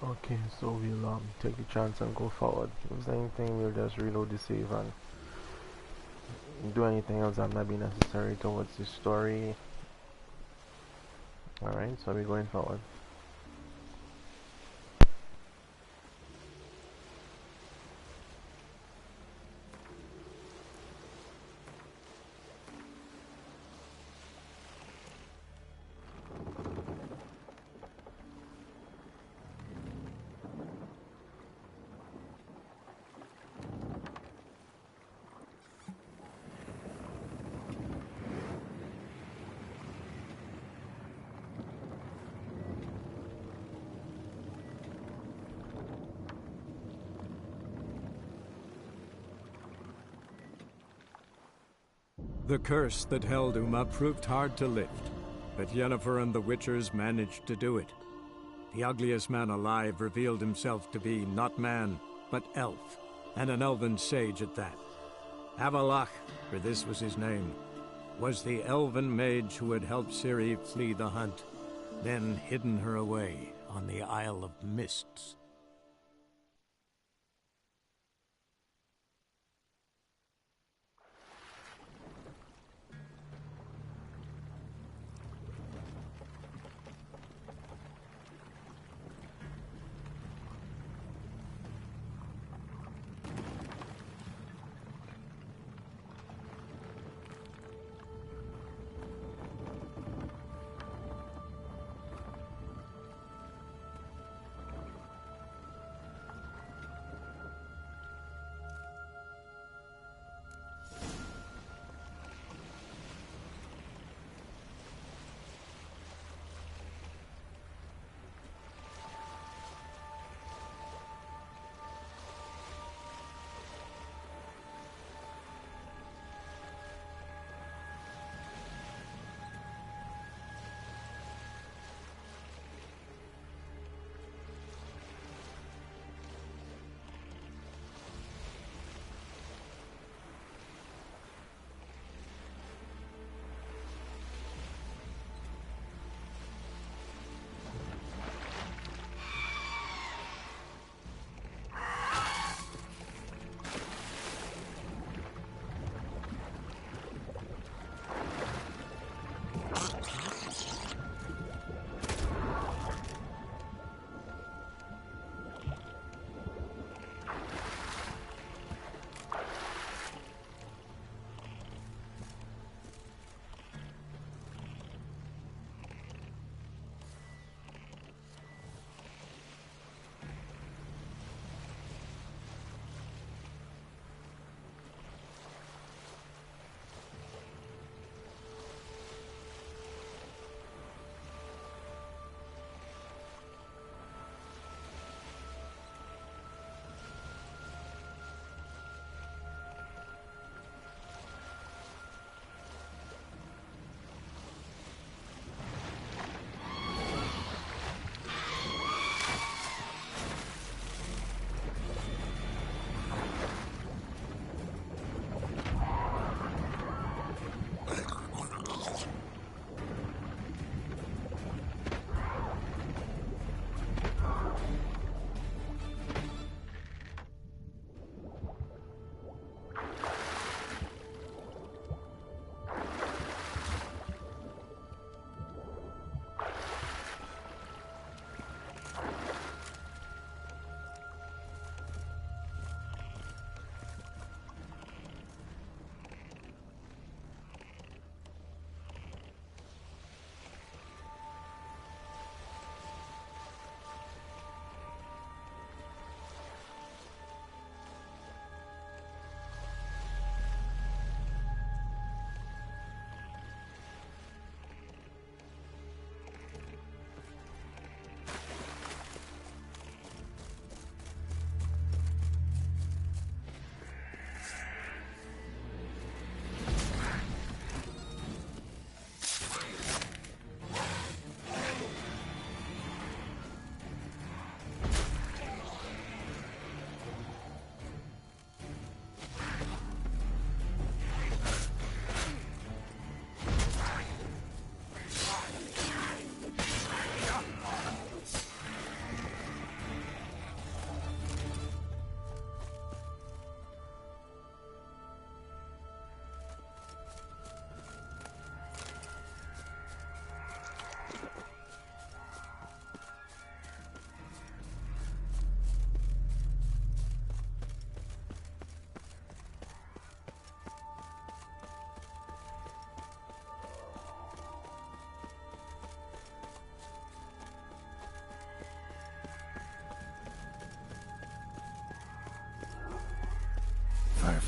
Speaker 16: Okay, so we'll take the chance and go forward. If there's anything, we'll just reload the save and do anything else that might be necessary towards the story. Alright, so we're going forward.
Speaker 9: The curse that held Uma proved hard to lift, but Yennefer and the Witchers managed to do it. The ugliest man alive revealed himself to be not man, but elf, and an elven sage at that. Avalach, for this was his name, was the elven mage who had helped Ciri flee the hunt, then hidden her away on the Isle of Mists.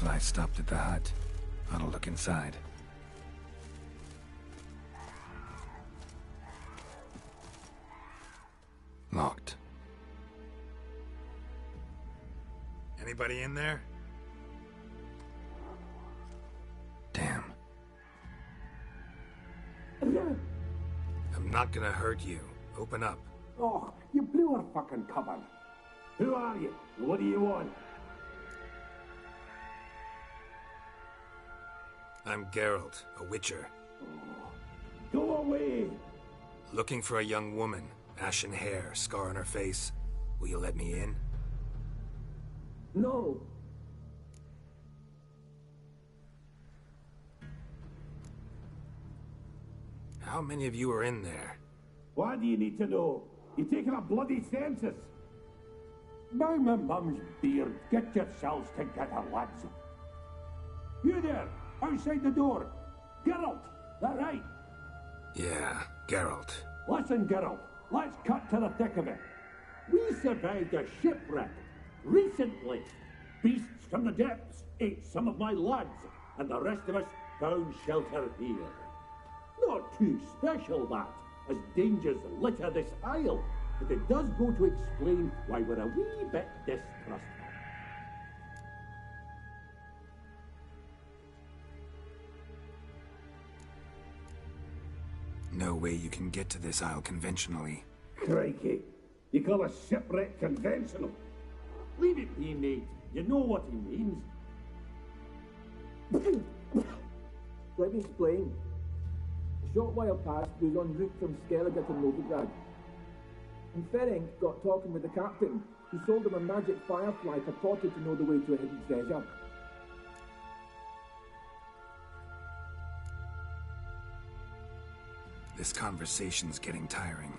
Speaker 2: Firefly stopped at the hut. I'll look inside. Locked.
Speaker 3: Anybody in there?
Speaker 2: Damn. I'm not gonna hurt you. Open up.
Speaker 7: Oh, you blew our fucking cover. Who are you? What do you want?
Speaker 2: I'm Geralt, a witcher.
Speaker 7: Go away!
Speaker 2: Looking for a young woman. Ashen hair, scar on her face. Will you let me in?
Speaker 7: No.
Speaker 2: How many of you are in there?
Speaker 7: Why do you need to know? You're taking a bloody census. By my mum's beard, get yourselves together, lads. You there, outside the door. Geralt, that right?
Speaker 2: Yeah, Geralt.
Speaker 7: Listen, Geralt, let's cut to the thick of it. We survived a shipwreck recently. Beasts from the depths ate some of my lads, and the rest of us found shelter here. Not too special, that, as dangers litter this isle, but it does go to explain why we're a wee bit distrustful.
Speaker 2: No way you can get to this isle conventionally.
Speaker 7: Crikey, you call a shipwreck conventional? Leave it be, mate. You know what he means.
Speaker 13: Let me explain. A short while past, we was en route from Skellige to Novigrad. And Ferenc got talking with the captain, who sold him a magic firefly purported to know the way to a hidden treasure.
Speaker 2: This conversation's getting tiring.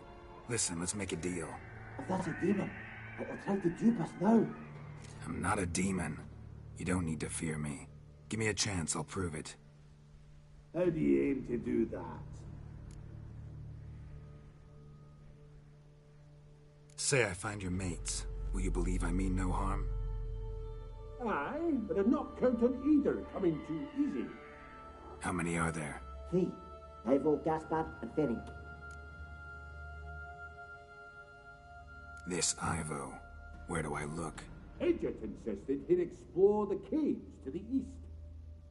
Speaker 2: Listen, let's make a deal.
Speaker 13: If that's a demon, it will try to dupe us now.
Speaker 2: I'm not a demon. You don't need to fear me. Give me a chance, I'll prove it.
Speaker 7: How do you aim to do that?
Speaker 2: Say I find your mates. Will you believe I mean no harm?
Speaker 7: Aye, but I'd not count on either coming too easy.
Speaker 2: How many are there?
Speaker 13: 3. Ivo, Gaspard, and Ferenc.
Speaker 2: This Ivo. Where do I look?
Speaker 7: Edget insisted he'd explore the caves to the east.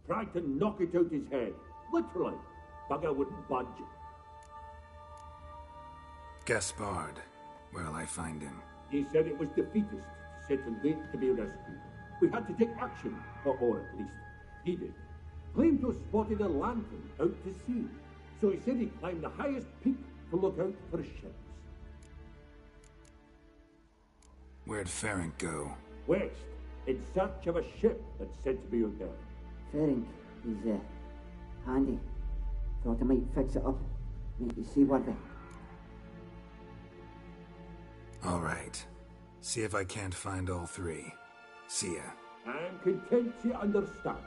Speaker 7: Tried to knock it out his head. Literally. Bugger wouldn't budge.
Speaker 2: Gaspard. Where'll I find him?
Speaker 7: He said it was defeatist, set and wait to be rescued. We had to take action, or at least he did. Claimed to have spotted a lantern out to sea, so he said he'd climb the highest peak to look out for ships.
Speaker 2: Where'd Ferenc go?
Speaker 7: West, in search of a ship that's said to be out there.
Speaker 13: Ferenc, he's handy. Thought I might fix it up, make you seaworthy.
Speaker 2: All right. See if I can't find all 3. See ya.
Speaker 7: I'm content you understand.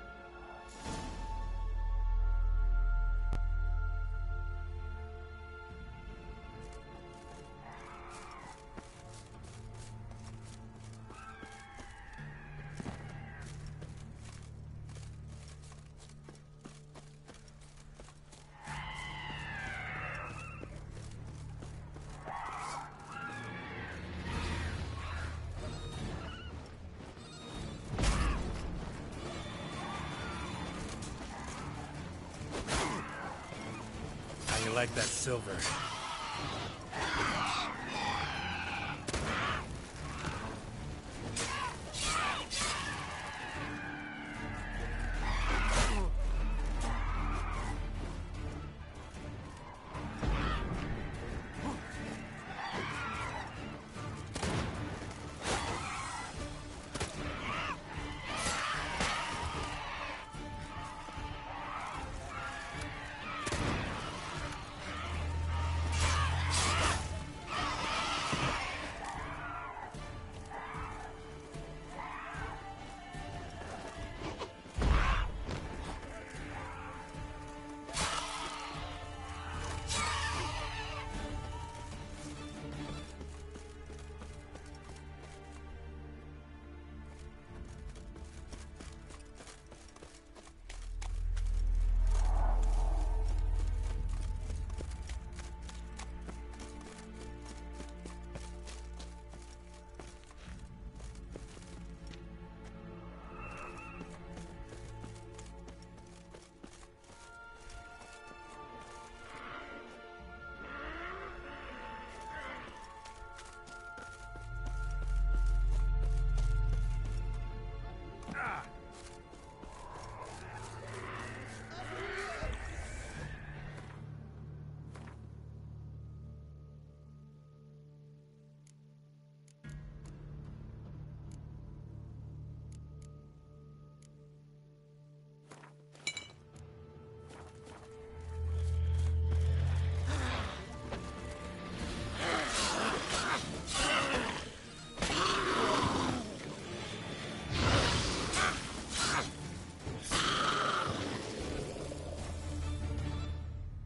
Speaker 3: How you like that silver?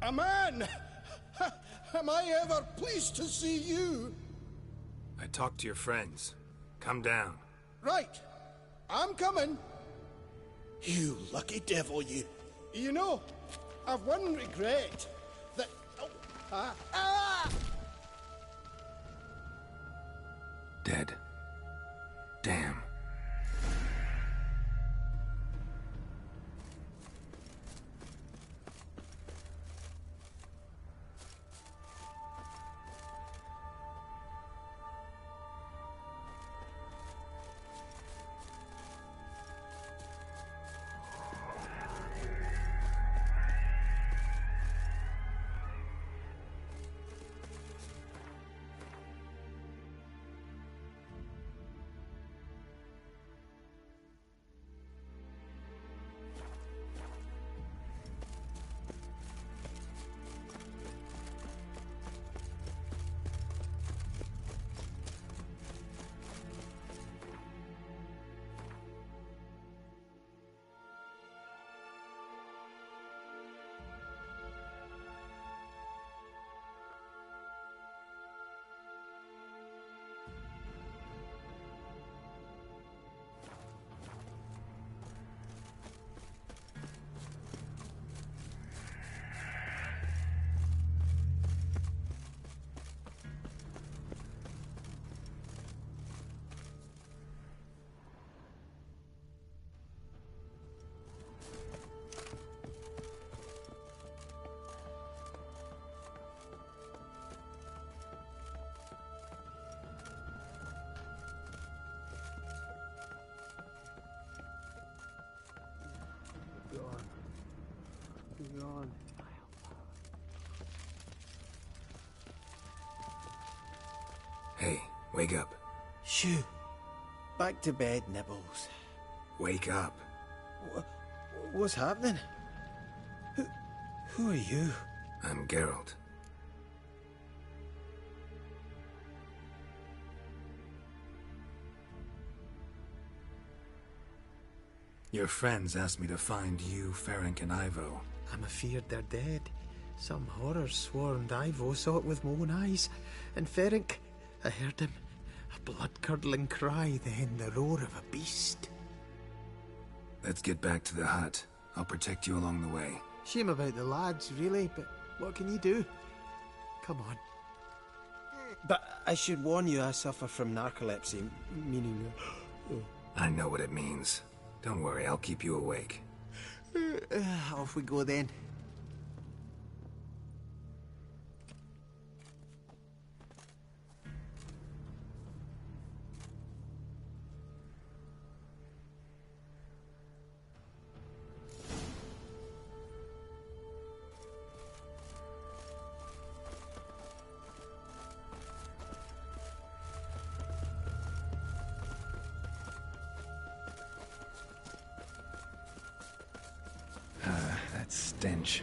Speaker 8: A man! Am I ever pleased to see you?
Speaker 2: I talked to your friends. Come down.
Speaker 8: Right. I'm coming. You lucky devil, you. You know, I've one regret. That... Oh,
Speaker 2: Dead. Damn.
Speaker 23: Gone.
Speaker 2: Hey, wake up.
Speaker 8: Shoo. Back to bed, Nibbles.
Speaker 2: Wake up.
Speaker 8: What's happening? Who are you?
Speaker 2: I'm Geralt. Your friends asked me to find you, Ferenc, and Ivo.
Speaker 8: I'm afeard they're dead. Some horror swarmed Ivo, saw it with my own eyes. And Ferenc, I heard him. A blood-curdling cry, then the roar of a beast.
Speaker 2: Let's get back to the hut. I'll protect you along the way.
Speaker 8: Shame about the lads, really, but what can you do? Come on. But I should warn you, I suffer from narcolepsy, meaning...
Speaker 2: I know what it means. Don't worry, I'll keep you awake.
Speaker 8: Off we go then.
Speaker 2: That stench.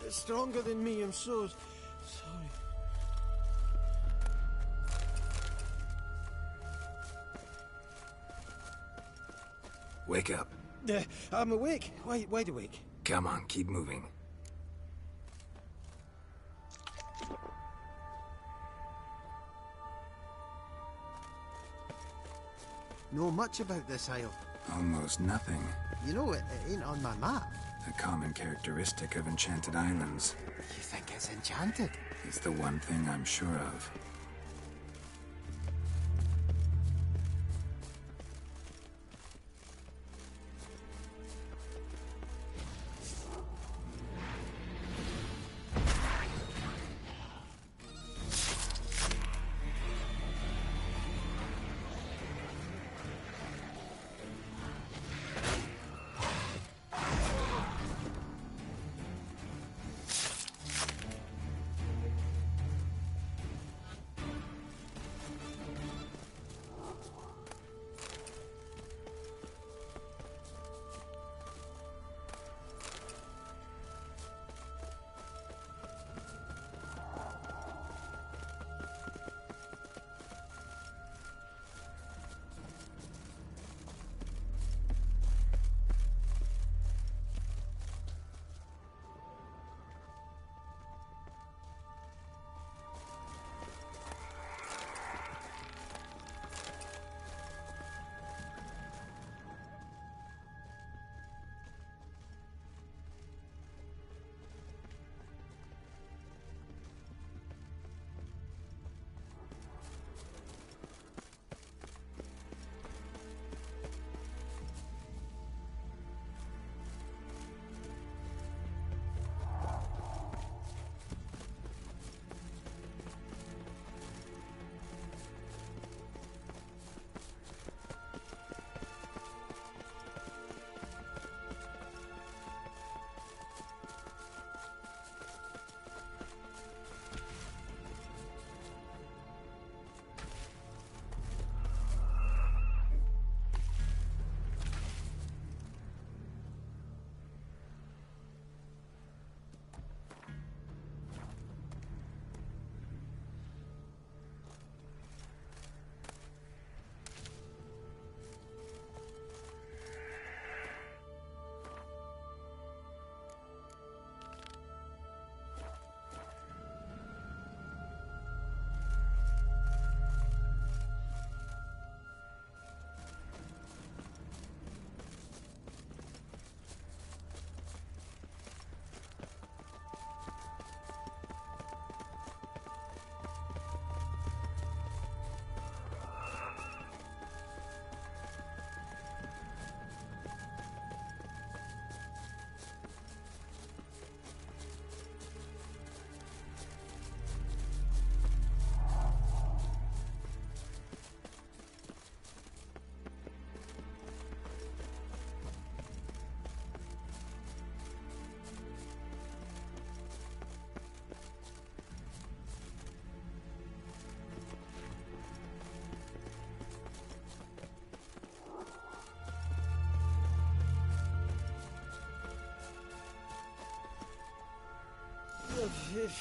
Speaker 8: It's stronger than me, I'm so sorry.
Speaker 2: Wake up.
Speaker 8: I'm awake. Wide awake.
Speaker 2: Come on, keep moving.
Speaker 8: Know much about this isle?
Speaker 2: Almost nothing.
Speaker 8: You know, it ain't on my map.
Speaker 2: A common characteristic of enchanted islands.
Speaker 8: You think it's enchanted?
Speaker 2: It's the one thing I'm sure of.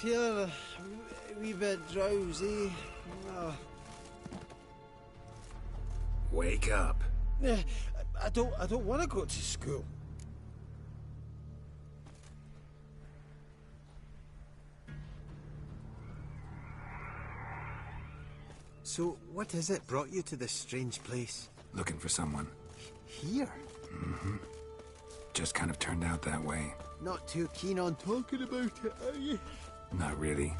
Speaker 8: Feeling a wee bit drowsy.
Speaker 2: Wake up.
Speaker 8: I don't want to go to school. So, what is it brought you to this strange place?
Speaker 2: Looking for someone.
Speaker 8: Here?
Speaker 2: Mm-hmm. Just kind of turned out that way.
Speaker 8: Not too keen on talking about it, are you?
Speaker 2: Not really.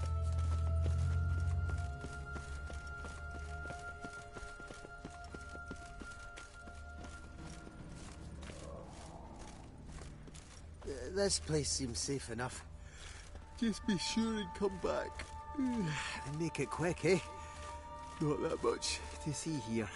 Speaker 8: This place seems safe enough. Just be sure and come back. And make it quick, eh? Not that much to see here.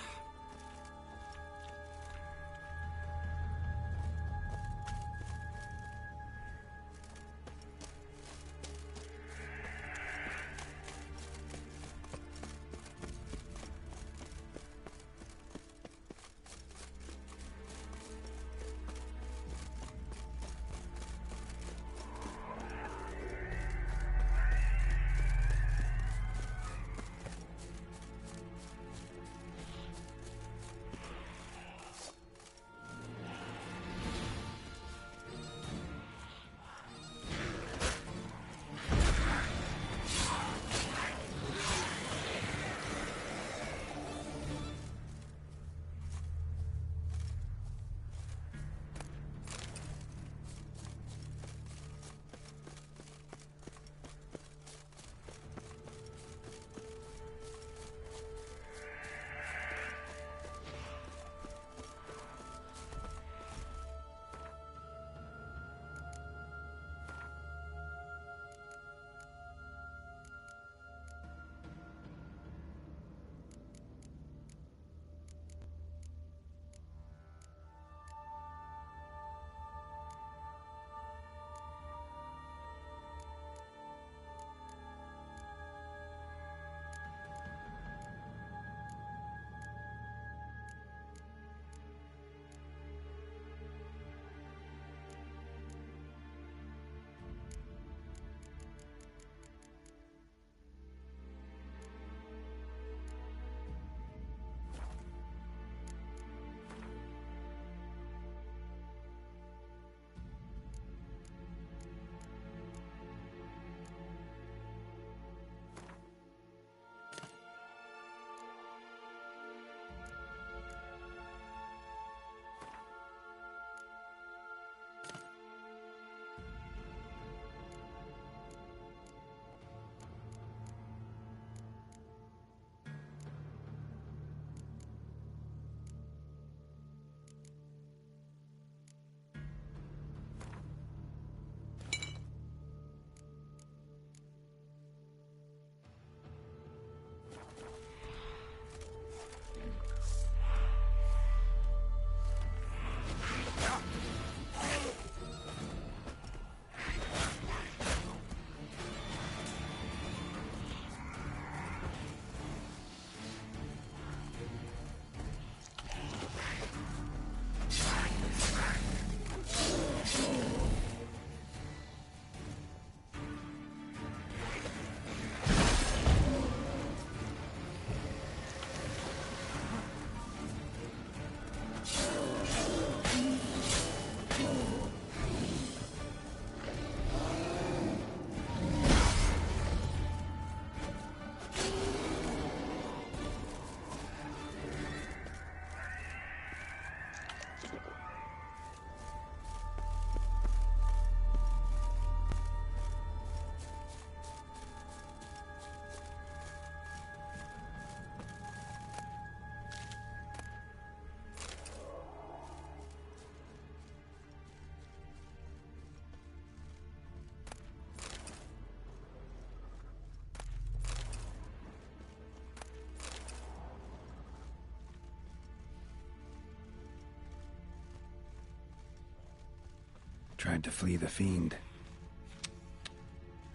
Speaker 2: Tried to flee the fiend.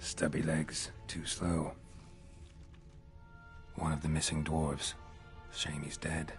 Speaker 2: Stubby legs, too slow. One of the missing dwarves. Shame he's dead.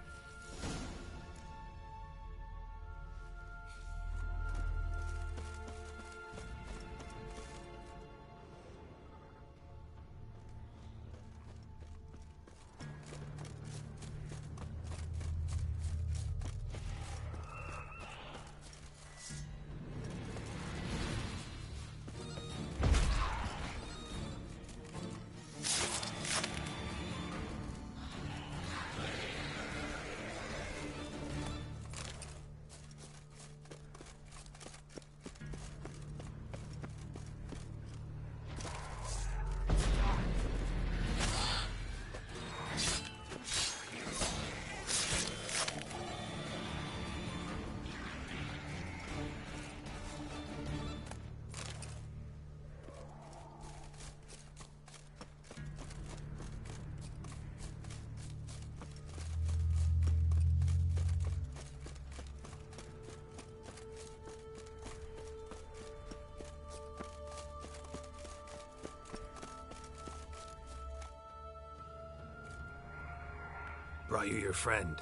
Speaker 2: Brought you your friend.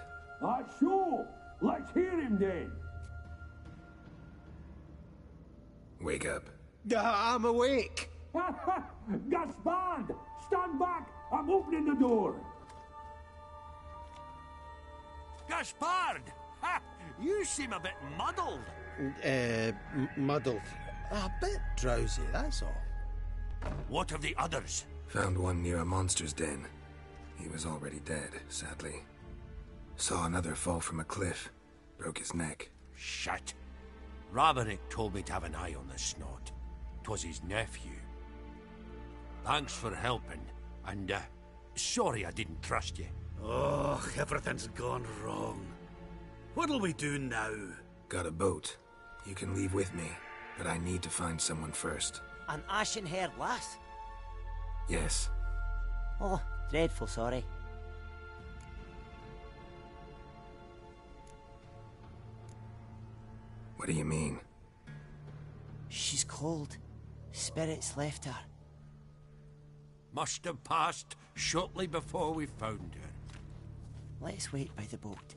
Speaker 7: Sure. Let's hear him then.
Speaker 2: Wake up.
Speaker 8: I'm awake.
Speaker 7: Gaspard! Stand back! I'm opening the door.
Speaker 12: Gaspard! Ha! You seem a bit muddled.
Speaker 8: Muddled. A bit drowsy, that's all.
Speaker 12: What of the others?
Speaker 2: Found one near a monster's den. He was already dead, sadly. Saw another fall from a cliff. Broke his neck.
Speaker 12: Shit. Roderick told me to have an eye on the snot. 'Twas his nephew. Thanks for helping, and, sorry I didn't trust you.
Speaker 22: Oh, everything's gone wrong. What'll we do now?
Speaker 2: Got a boat. You can leave with me, but I need to find someone first.
Speaker 11: An ashen-haired lass?
Speaker 2: Yes.
Speaker 11: Oh, dreadful sorry.
Speaker 2: What do you mean?
Speaker 11: She's cold. Spirits left her.
Speaker 12: Must have passed shortly before we found her.
Speaker 11: Let's wait by the boat.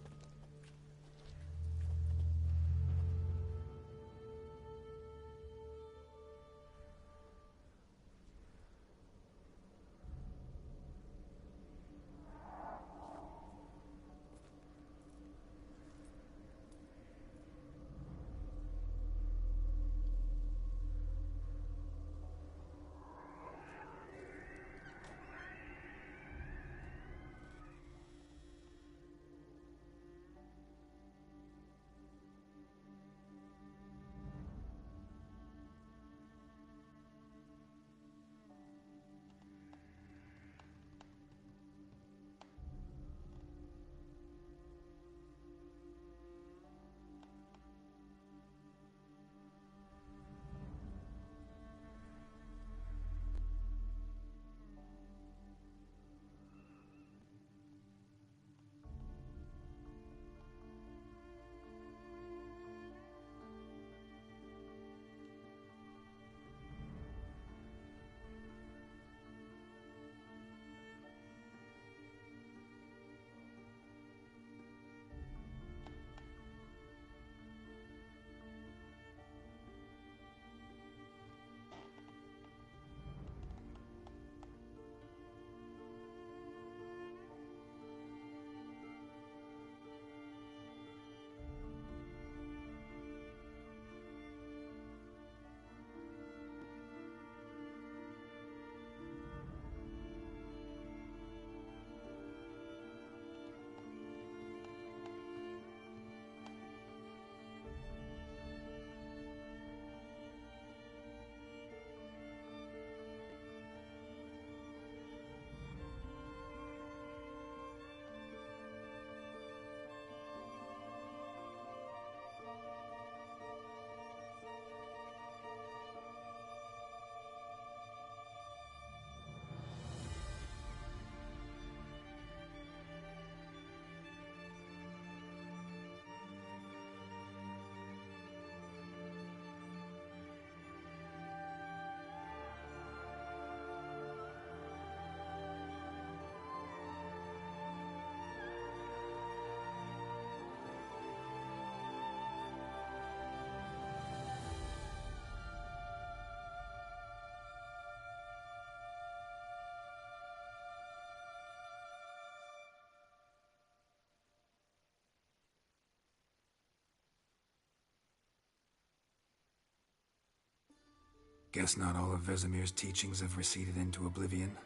Speaker 2: Guess not all of Vesemir's teachings have receded into oblivion.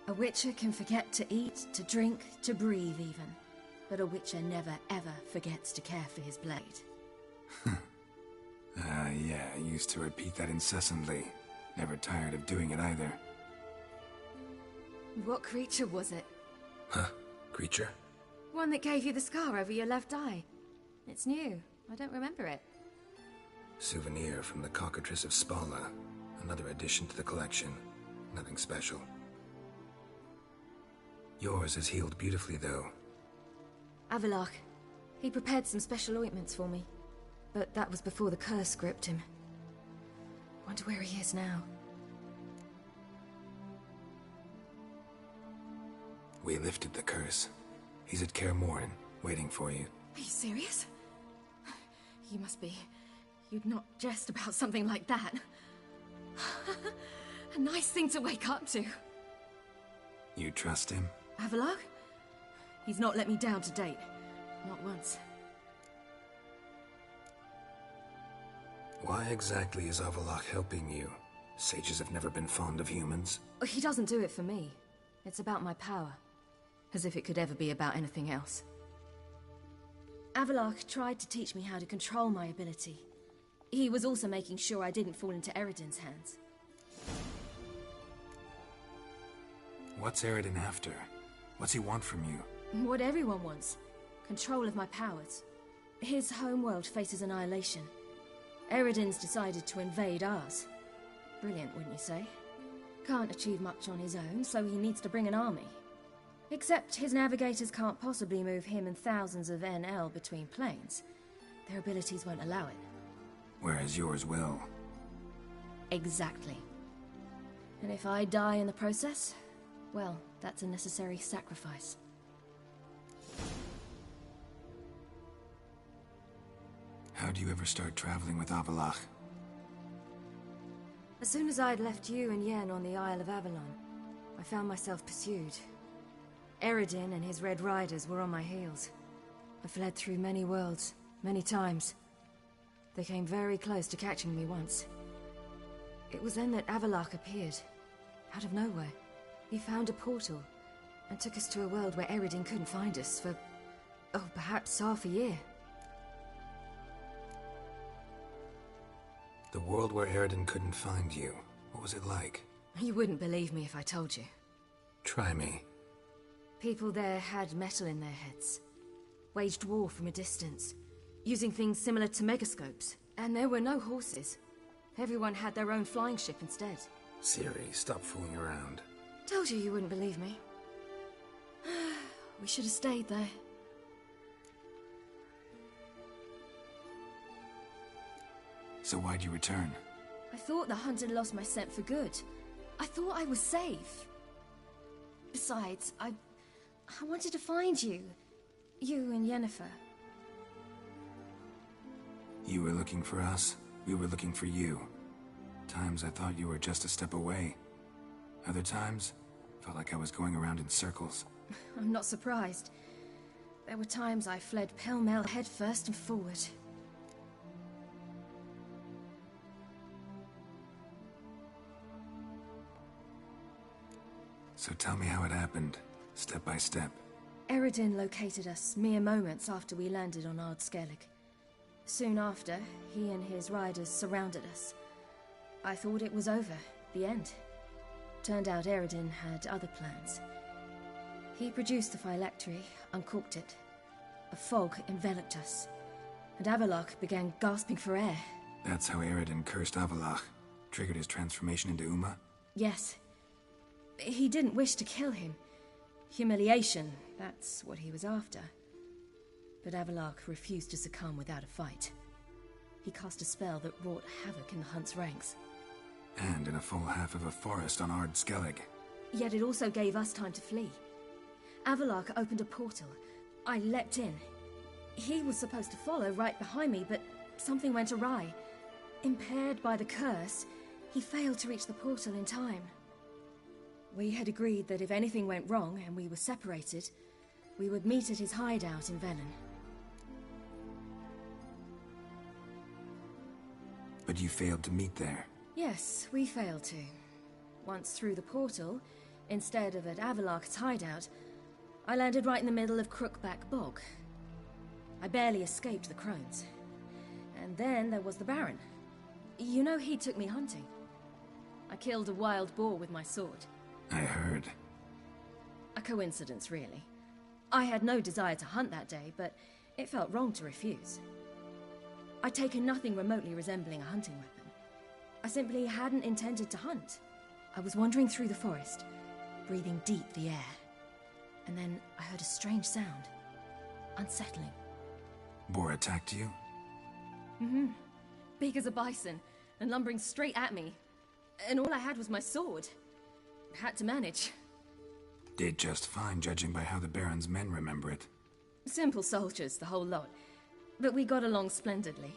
Speaker 15: A witcher can forget to eat, to drink, to breathe even. But a witcher never ever forgets to care for his blade.
Speaker 2: Yeah, I used to repeat that incessantly. Never tired of doing it either.
Speaker 15: What creature was it?
Speaker 2: Huh? Creature?
Speaker 15: One that gave you the scar over your left eye. It's new. I don't remember it.
Speaker 2: Souvenir from the Cockatrice of Spala. Another addition to the collection. Nothing special. Yours is healed beautifully, though.
Speaker 15: Avalok. He prepared some special ointments for me. But that was before the curse gripped him. Wonder where he is now.
Speaker 2: We lifted the curse. He's at Kaer Morhen, waiting for you.
Speaker 15: Are you serious? You must be. You'd not jest about something like that. A nice thing to wake up to.
Speaker 2: You trust him?
Speaker 15: Avallac'h? He's not let me down to date. Not once.
Speaker 2: Why exactly is Avallac'h helping you? Sages have never been fond of humans.
Speaker 15: He doesn't do it for me. It's about my power. As if it could ever be about anything else. Avallac'h tried to teach me how to control my ability. He was also making sure I didn't fall into Eredin's hands.
Speaker 2: What's Eredin after? What's he want from you?
Speaker 15: What everyone wants. Control of my powers. His homeworld faces annihilation. Eredin's decided to invade ours. Brilliant, wouldn't you say? Can't achieve much on his own, so he needs to bring an army. Except his navigators can't possibly move him and thousands of NL between planes. Their abilities won't allow it.
Speaker 2: Whereas yours will.
Speaker 15: Exactly. And if I die in the process, well, that's a necessary sacrifice.
Speaker 2: How do you ever start traveling with Avallac'h?
Speaker 15: As soon as I'd left you and Yen on the Isle of Avalon, I found myself pursued. Eredin and his Red Riders were on my heels. I fled through many worlds, many times. They came very close to catching me once. It was then that Avallac'h appeared, out of nowhere. He found a portal, and took us to a world where Eredin couldn't find us for, oh, perhaps half a year.
Speaker 2: The world where Eredin couldn't find you. What was it like?
Speaker 15: You wouldn't believe me if I told you.
Speaker 2: Try me.
Speaker 15: People there had metal in their heads. Waged war from a distance, using things similar to megascopes. And there were no horses. Everyone had their own flying ship instead.
Speaker 2: Ciri, stop fooling around.
Speaker 15: Told you wouldn't believe me. We should have stayed there.
Speaker 2: So why'd you return?
Speaker 15: I thought the hunt had lost my scent for good. I thought I was safe. Besides, I wanted to find you. You and Yennefer.
Speaker 2: You were looking for us. We were looking for you. Times I thought you were just a step away. Other times, felt like I was going around in circles.
Speaker 15: I'm not surprised. There were times I fled pell-mell head first and forward.
Speaker 2: So tell me how it happened, step by step.
Speaker 15: Eredin located us mere moments after we landed on Ard Skellig. Soon after, he and his riders surrounded us. I thought it was over, the end. Turned out Eredin had other plans. He produced the phylactery, uncorked it. A fog enveloped us, and Avallac'h began gasping for air.
Speaker 2: That's how Eredin cursed Avallac'h. Triggered his transformation into Uma?
Speaker 15: Yes. He didn't wish to kill him. Humiliation, that's what he was after. But Avallac'h refused to succumb without a fight. He cast a spell that wrought havoc in the hunt's ranks.
Speaker 2: And in a full half of a forest on Ard Skellig.
Speaker 15: Yet it also gave us time to flee. Avallac'h opened a portal. I leapt in. He was supposed to follow right behind me, but something went awry. Impaired by the curse, he failed to reach the portal in time. We had agreed that if anything went wrong and we were separated, we would meet at his hideout in Velen.
Speaker 2: But you failed to meet there.
Speaker 15: Yes, we failed to. Once through the portal, instead of at Avallac'h's hideout, I landed right in the middle of Crookback Bog. I barely escaped the crones. And then there was the Baron. You know, he took me hunting. I killed a wild boar with my sword.
Speaker 2: I heard.
Speaker 15: A coincidence, really. I had no desire to hunt that day, but it felt wrong to refuse. I'd taken nothing remotely resembling a hunting weapon. I simply hadn't intended to hunt. I was wandering through the forest, breathing deep the air. And then I heard a strange sound. Unsettling.
Speaker 2: Boar attacked you?
Speaker 15: Mm-hmm. Big as a bison, and lumbering straight at me. And all I had was my sword. Had to manage.
Speaker 2: Did just fine, judging by how the Baron's men remember it.
Speaker 15: Simple soldiers, the whole lot. But we got along splendidly.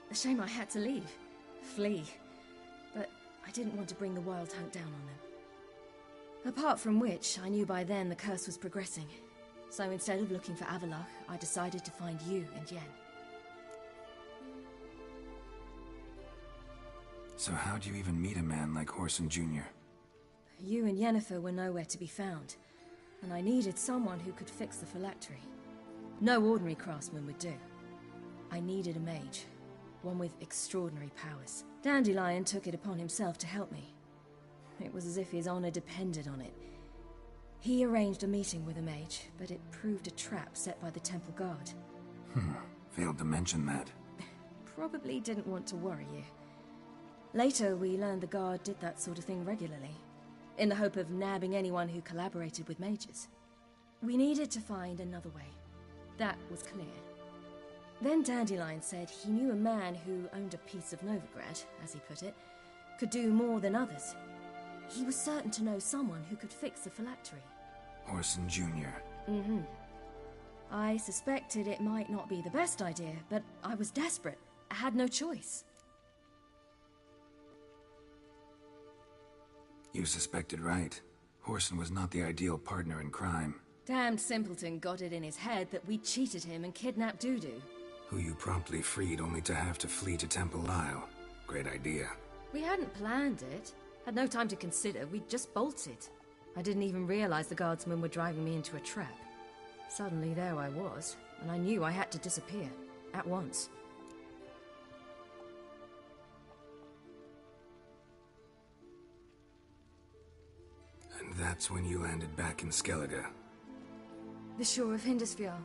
Speaker 15: A shame I had to leave. Flee. But I didn't want to bring the Wild Hunt down on them. Apart from which, I knew by then the curse was progressing. So instead of looking for Avallac'h, I decided to find you and Yen.
Speaker 2: So how'd you even meet a man like Whoreson Jr.?
Speaker 15: You and Yennefer were nowhere to be found, and I needed someone who could fix the phylactery. No ordinary craftsman would do. I needed a mage, one with extraordinary powers. Dandelion took it upon himself to help me. It was as if his honor depended on it. He arranged a meeting with a mage, but it proved a trap set by the temple guard.
Speaker 2: Failed to mention that.
Speaker 15: Probably didn't want to worry you. Later, we learned the guard did that sort of thing regularly, in the hope of nabbing anyone who collaborated with mages. We needed to find another way. That was clear. Then Dandelion said he knew a man who owned a piece of Novigrad, as he put it, could do more than others. He was certain to know someone who could fix the phylactery.
Speaker 2: Whoreson Jr.
Speaker 15: Mm-hmm. I suspected it might not be the best idea, but I was desperate. I had no choice.
Speaker 2: You suspected right. Whoreson was not the ideal partner in crime.
Speaker 15: Damned simpleton got it in his head that we cheated him and kidnapped Dudu.
Speaker 2: Who you promptly freed only to have to flee to Temple Isle. Great idea.
Speaker 15: We hadn't planned it. Had no time to consider. We just bolted. I didn't even realize the guardsmen were driving me into a trap. Suddenly there I was, and I knew I had to disappear. At once.
Speaker 2: And that's when you landed back in Skellige.
Speaker 15: The shore of Hindisfjall.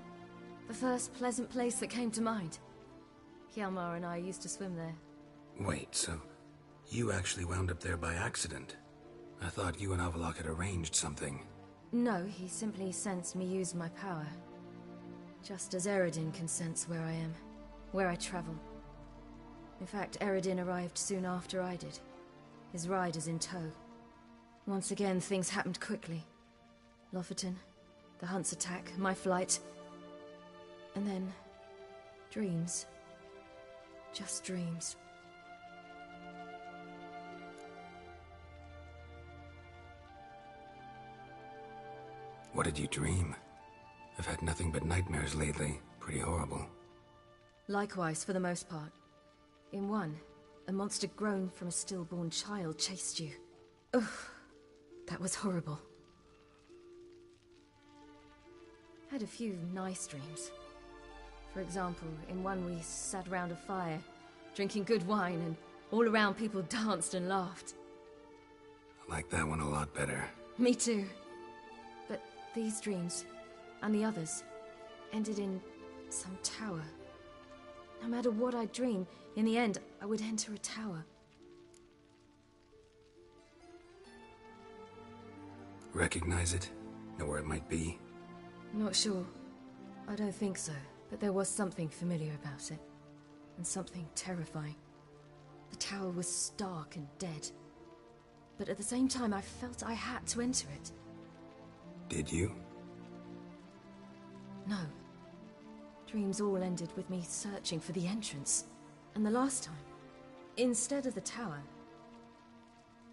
Speaker 15: The first pleasant place that came to mind. Hjalmar and I used to swim there.
Speaker 2: Wait, so you actually wound up there by accident? I thought you and Avallac'h had arranged something.
Speaker 15: No, he simply sensed me use my power. Just as Eredin can sense where I am, where I travel. In fact, Eredin arrived soon after I did. His riders in tow. Once again, things happened quickly. Lofoten, the Hunt's attack, my flight. And then, dreams. Just dreams.
Speaker 2: What did you dream? I've had nothing but nightmares lately. Pretty horrible.
Speaker 15: Likewise, for the most part. In one, a monster grown from a stillborn child chased you. Ugh, that was horrible. Had a few nice dreams. For example, in one we sat around a fire, drinking good wine, and all around people danced and laughed.
Speaker 2: I like that one a lot better.
Speaker 15: Me too. But these dreams, and the others, ended in some tower. No matter what I dream, in the end, I would enter a tower.
Speaker 2: Recognize it? Know where it might be?
Speaker 15: Not sure. I don't think so, but there was something familiar about it. And something terrifying. The tower was stark and dead. But at the same time, I felt I had to enter it.
Speaker 2: Did you?
Speaker 15: No. Dreams all ended with me searching for the entrance. And the last time, instead of the tower,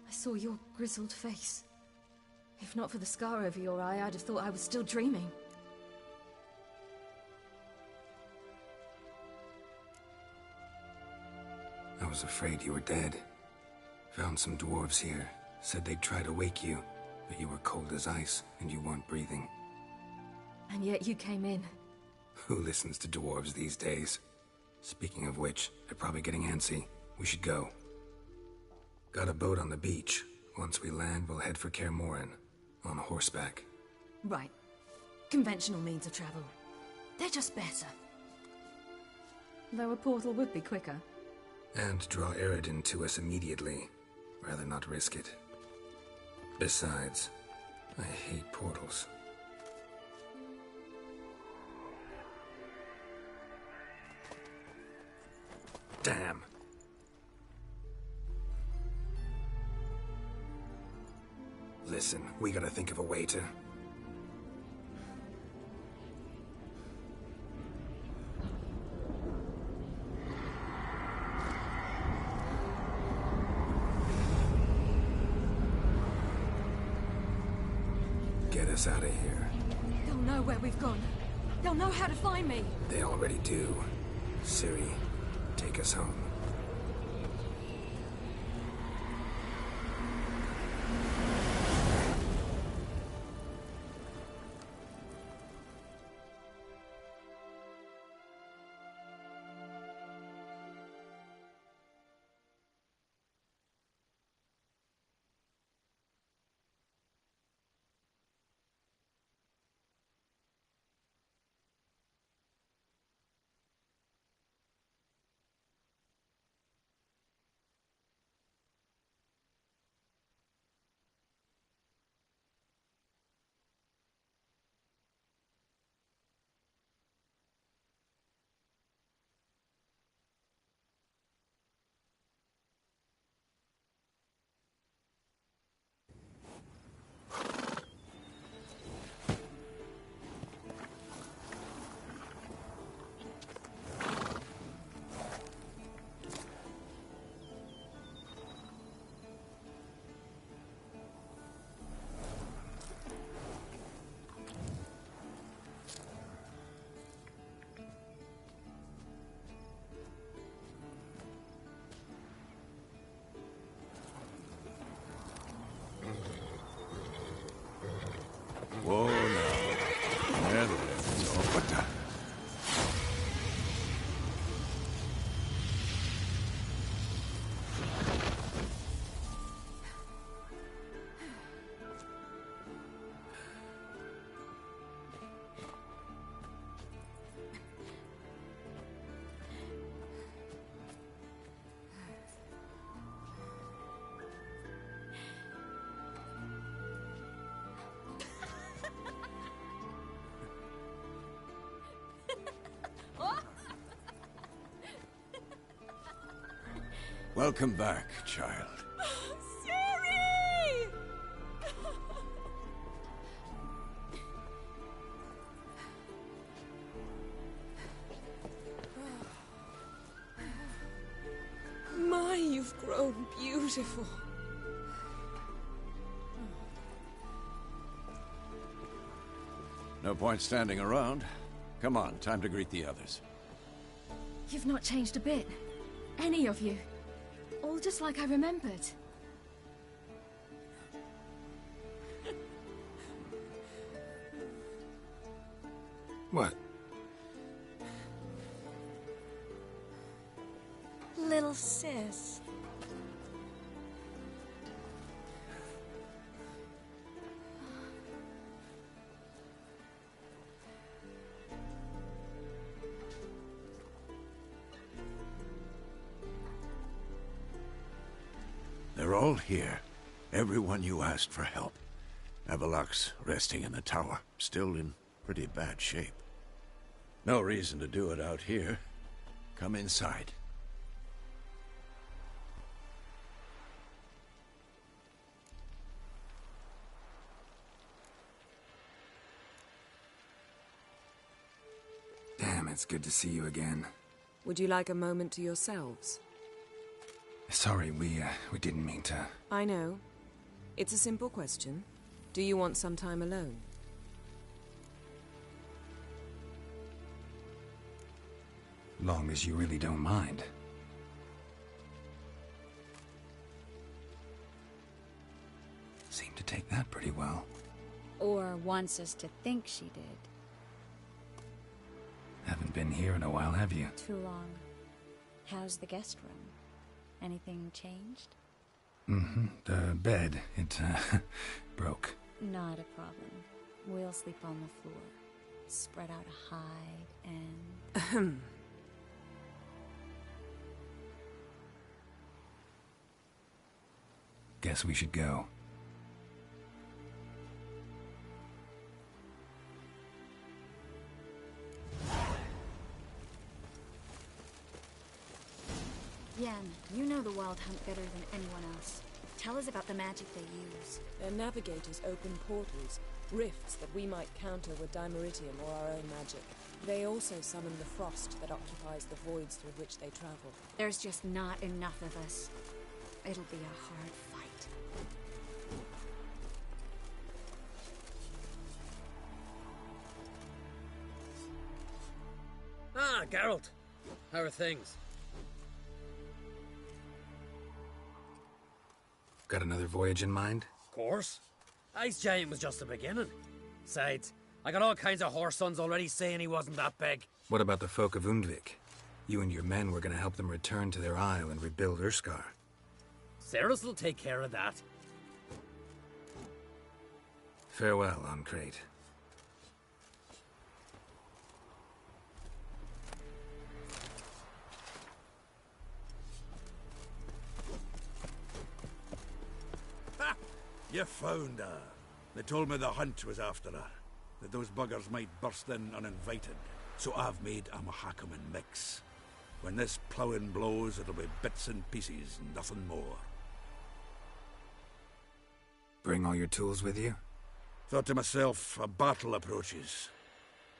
Speaker 15: I saw your grizzled face. If not for the scar over your eye, I'd have thought I was still dreaming.
Speaker 2: I was afraid you were dead. Found some dwarves here. Said they'd try to wake you, but you were cold as ice and you weren't breathing.
Speaker 15: And yet you came in.
Speaker 2: Who listens to dwarves these days? Speaking of which, they're probably getting antsy. We should go. Got a boat on the beach. Once we land, we'll head for Kaer Morhen. On horseback.
Speaker 15: Right. Conventional means of travel. They're just better. Though a portal would be quicker.
Speaker 2: And draw Eredin to us immediately. Rather not risk it. Besides, I hate portals. Damn. Listen, we gotta think of a way to... Get us out of here.
Speaker 15: They'll know where we've gone. They'll know how to find me.
Speaker 2: They already do. Ciri, take us home.
Speaker 4: Whoa, now. There, so what the... Welcome back, child.
Speaker 15: Ciri!
Speaker 10: My, you've grown beautiful.
Speaker 4: No point standing around. Come on, time to greet the others.
Speaker 15: You've not changed a bit. Any of you. All just like I remembered.
Speaker 2: What?
Speaker 10: Little sis.
Speaker 4: They're all here. Everyone you asked for help. Avalok's resting in the tower, still in pretty bad shape. No reason to do it out here. Come inside.
Speaker 2: Damn, it's good to see you again.
Speaker 10: Would you like a moment to yourselves?
Speaker 2: Sorry, we didn't mean to...
Speaker 10: I know. It's a simple question. Do you want some time alone?
Speaker 2: Long as you really don't mind. Seemed to take that pretty well.
Speaker 14: Or wants us to think she did.
Speaker 2: Haven't been here in a while, have you?
Speaker 14: Too long. How's the guest room? Anything changed?
Speaker 2: Mm-hmm. The bed, it, broke.
Speaker 14: Not a problem. We'll sleep on the floor. Spread out a hide and...
Speaker 10: Ahem.
Speaker 2: Guess we should go.
Speaker 14: Yen, you know the Wild Hunt better than anyone else. Tell us about the magic they use.
Speaker 10: Their navigators open portals, rifts that we might counter with dimeritium or our own magic. They also summon the frost that occupies the voids through which they travel.
Speaker 14: There's just not enough of us. It'll be a hard fight.
Speaker 20: Ah, Geralt. How are things?
Speaker 2: Got another voyage in mind?
Speaker 20: Of course. Ice Giant was just the beginning. Besides, I got all kinds of horse sons already saying he wasn't that big.
Speaker 2: What about the folk of Undvik? You and your men were gonna help them return to their isle and rebuild Urskar.
Speaker 20: Ceres will take care of that.
Speaker 2: Farewell, Ancrate.
Speaker 22: Ha! You found her. They told me the hunt was after her. That those buggers might burst in uninvited. So I've made a Mahakaman mix. When this ploughing blows, it'll be bits and pieces, nothing more.
Speaker 2: Bring all your tools with you?
Speaker 22: Thought to myself, a battle approaches.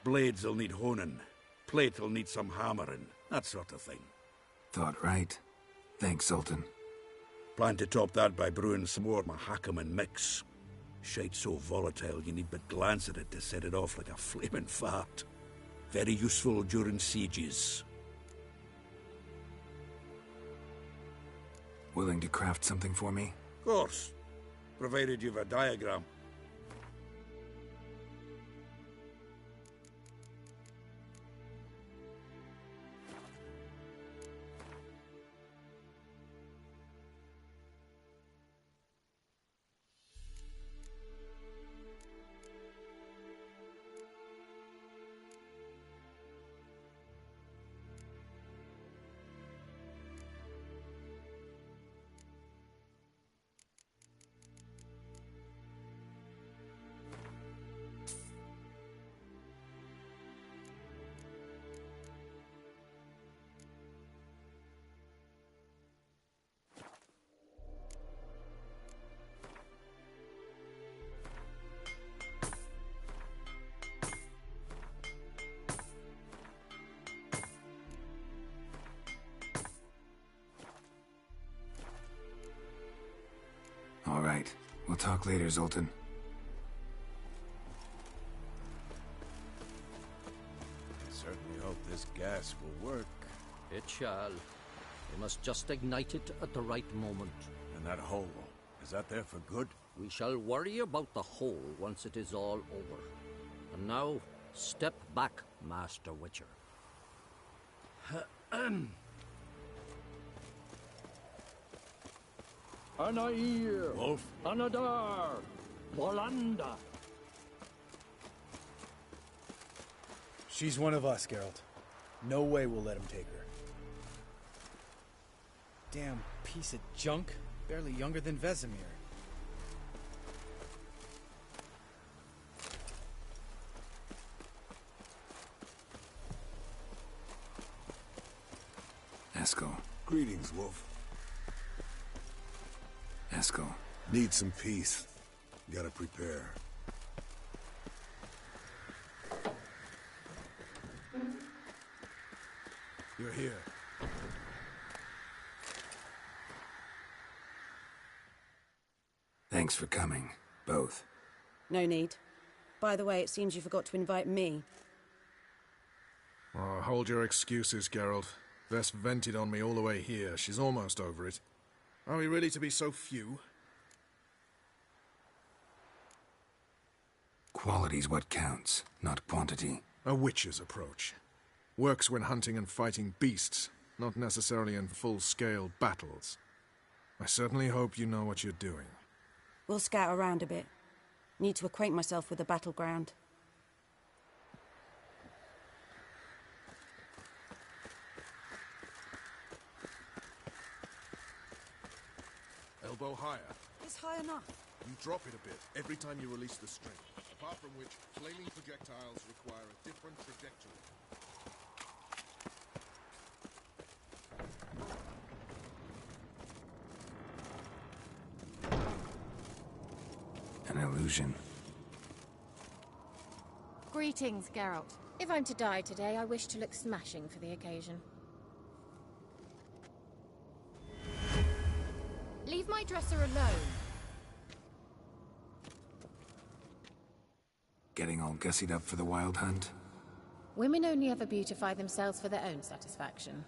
Speaker 22: Blades will need honing. Plate will need some hammering. That sort of thing.
Speaker 2: Thought right. Thanks, Sultan.
Speaker 22: Plan to top that by brewing some more Mahakaman mix. Shite so volatile you need but glance at it to set it off like a flaming fart. Very useful during sieges.
Speaker 2: Willing to craft something for me?
Speaker 22: Of course. Provided you've a diagram.
Speaker 2: All right. We'll talk later, Zoltan.
Speaker 4: I certainly hope this gas will work.
Speaker 18: It shall. We must just ignite it at the right moment.
Speaker 4: And that hole, is that there for good?
Speaker 18: We shall worry about the hole once it is all over. And now, step back, Master Witcher.
Speaker 7: Anair!
Speaker 22: Wolf?
Speaker 7: Anadar! Volanda!
Speaker 17: She's one of us, Geralt. No way we'll let him take her. Damn piece of junk. Barely younger than Vesemir.
Speaker 2: Eskel.
Speaker 23: Greetings, Wolf.
Speaker 2: Eskel.
Speaker 23: Need some peace. Gotta prepare.
Speaker 4: You're here.
Speaker 2: Thanks for coming, both.
Speaker 19: No need. By the way, it seems you forgot to invite me.
Speaker 21: Oh, hold your excuses, Geralt. Vess vented on me all the way here. She's almost over it. Are we really to be so few?
Speaker 2: Quality's what counts, not quantity.
Speaker 21: A witcher's approach. Works when hunting and fighting beasts, not necessarily in full-scale battles. I certainly hope you know what you're doing.
Speaker 19: We'll scout around a bit. Need to acquaint myself with the battleground.
Speaker 21: Elbow higher.
Speaker 19: It's high enough.
Speaker 21: You drop it a bit every time you release the string. Apart from which, flaming projectiles require a different trajectory.
Speaker 2: illusion.
Speaker 1: Greetings, Geralt. If I'm to die today, I wish to look smashing for the occasion. Leave my dresser alone.
Speaker 2: Getting all gussied up for the wild hunt?
Speaker 1: Women only ever beautify themselves for their own satisfaction.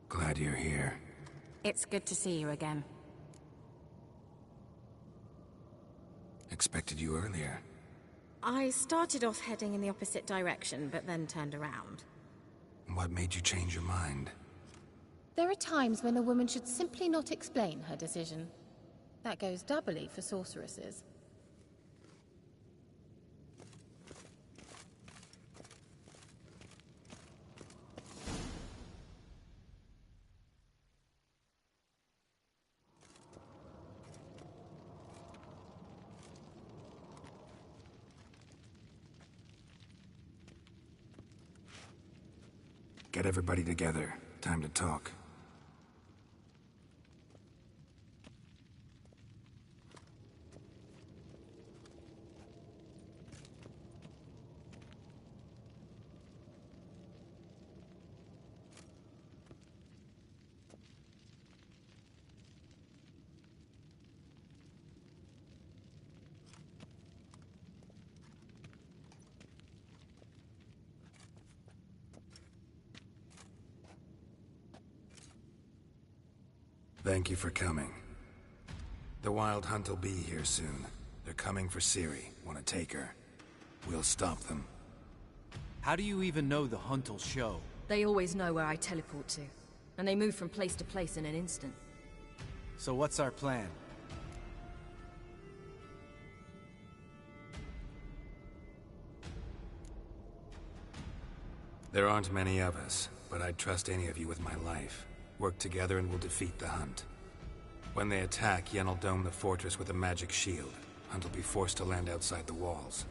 Speaker 2: Glad you're here.
Speaker 1: It's good to see you again.
Speaker 2: Expected you earlier.
Speaker 1: I started off heading in the opposite direction, but then turned around.
Speaker 2: What made you change your mind?
Speaker 1: There are times when a woman should simply not explain her decision. That goes doubly for sorceresses.
Speaker 2: Get everybody together. Time to talk. Thank you for coming. The Wild Hunt will be here soon. They're coming for Ciri. Want to take her. We'll stop them.
Speaker 17: How do you even know the hunt will show?
Speaker 15: They always know where I teleport to. And they move from place to place in an instant.
Speaker 17: So what's our plan?
Speaker 2: There aren't many of us, but I'd trust any of you with my life. Work together and we'll defeat the Hunt. When they attack, Yen'll dome the fortress with a magic shield. Hunt will be forced to land outside the walls.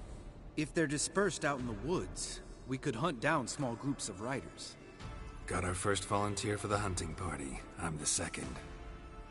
Speaker 17: If they're dispersed out in the woods, we could hunt down small groups of riders.
Speaker 2: Got our first volunteer for the hunting party. I'm the second.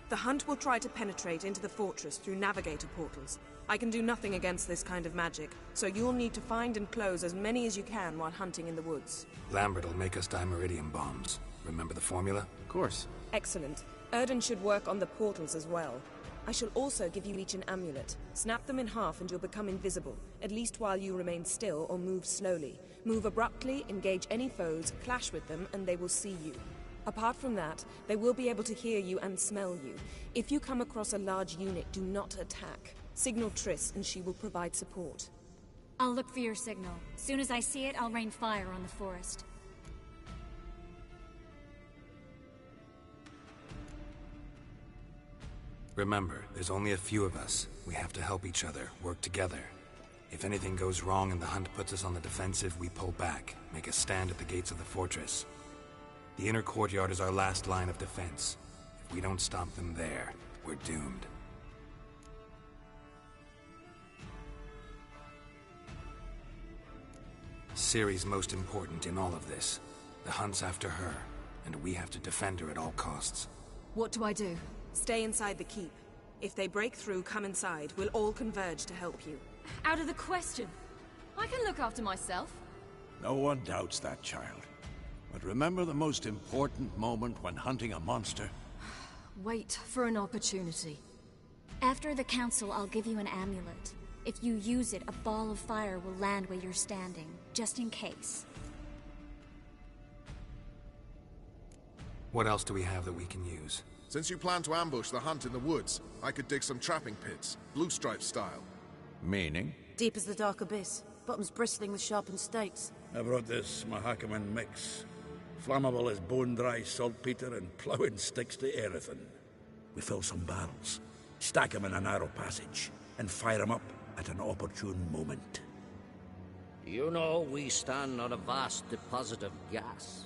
Speaker 10: The Hunt will try to penetrate into the fortress through navigator portals. I can do nothing against this kind of magic, so you'll need to find and close as many as you can while hunting in the woods.
Speaker 2: Lambert will make us dimeridium bombs. Remember the formula?
Speaker 17: Of course.
Speaker 10: Excellent. Erden should work on the portals as well. I shall also give you each an amulet. Snap them in half and you'll become invisible, at least while you remain still or move slowly. Move abruptly, engage any foes, clash with them, and they will see you. Apart from that, they will be able to hear you and smell you. If you come across a large unit, do not attack. Signal Triss and she will provide support.
Speaker 5: I'll look for your signal. Soon as I see it, I'll rain fire on the forest.
Speaker 2: Remember, there's only a few of us. We have to help each other, work together. If anything goes wrong and the Hunt puts us on the defensive, we pull back, make a stand at the gates of the fortress. The inner courtyard is our last line of defense. If we don't stop them there, we're doomed. Ciri's most important in all of this. The Hunt's after her, and we have to defend her at all costs.
Speaker 15: What do I do?
Speaker 10: Stay inside the keep. If they break through, come inside. We'll all converge to help you.
Speaker 15: Out of the question. I can look after myself.
Speaker 4: No one doubts that, child. But remember the most important moment when hunting a monster?
Speaker 15: Wait for an opportunity.
Speaker 5: After the council, I'll give you an amulet. If you use it, a ball of fire will land where you're standing, just in case.
Speaker 2: What else do we have that we can use?
Speaker 21: Since you plan to ambush the Hunt in the woods, I could dig some trapping pits, blue stripe style.
Speaker 4: Meaning?
Speaker 19: Deep as the dark abyss, bottoms bristling with sharpened stakes.
Speaker 22: I brought this Mahakaman mix. Flammable as bone-dry saltpeter and ploughing sticks to everything. We fill some barrels, stack them in a narrow passage, and fire them up at an opportune moment.
Speaker 18: You know, we stand on a vast deposit of gas.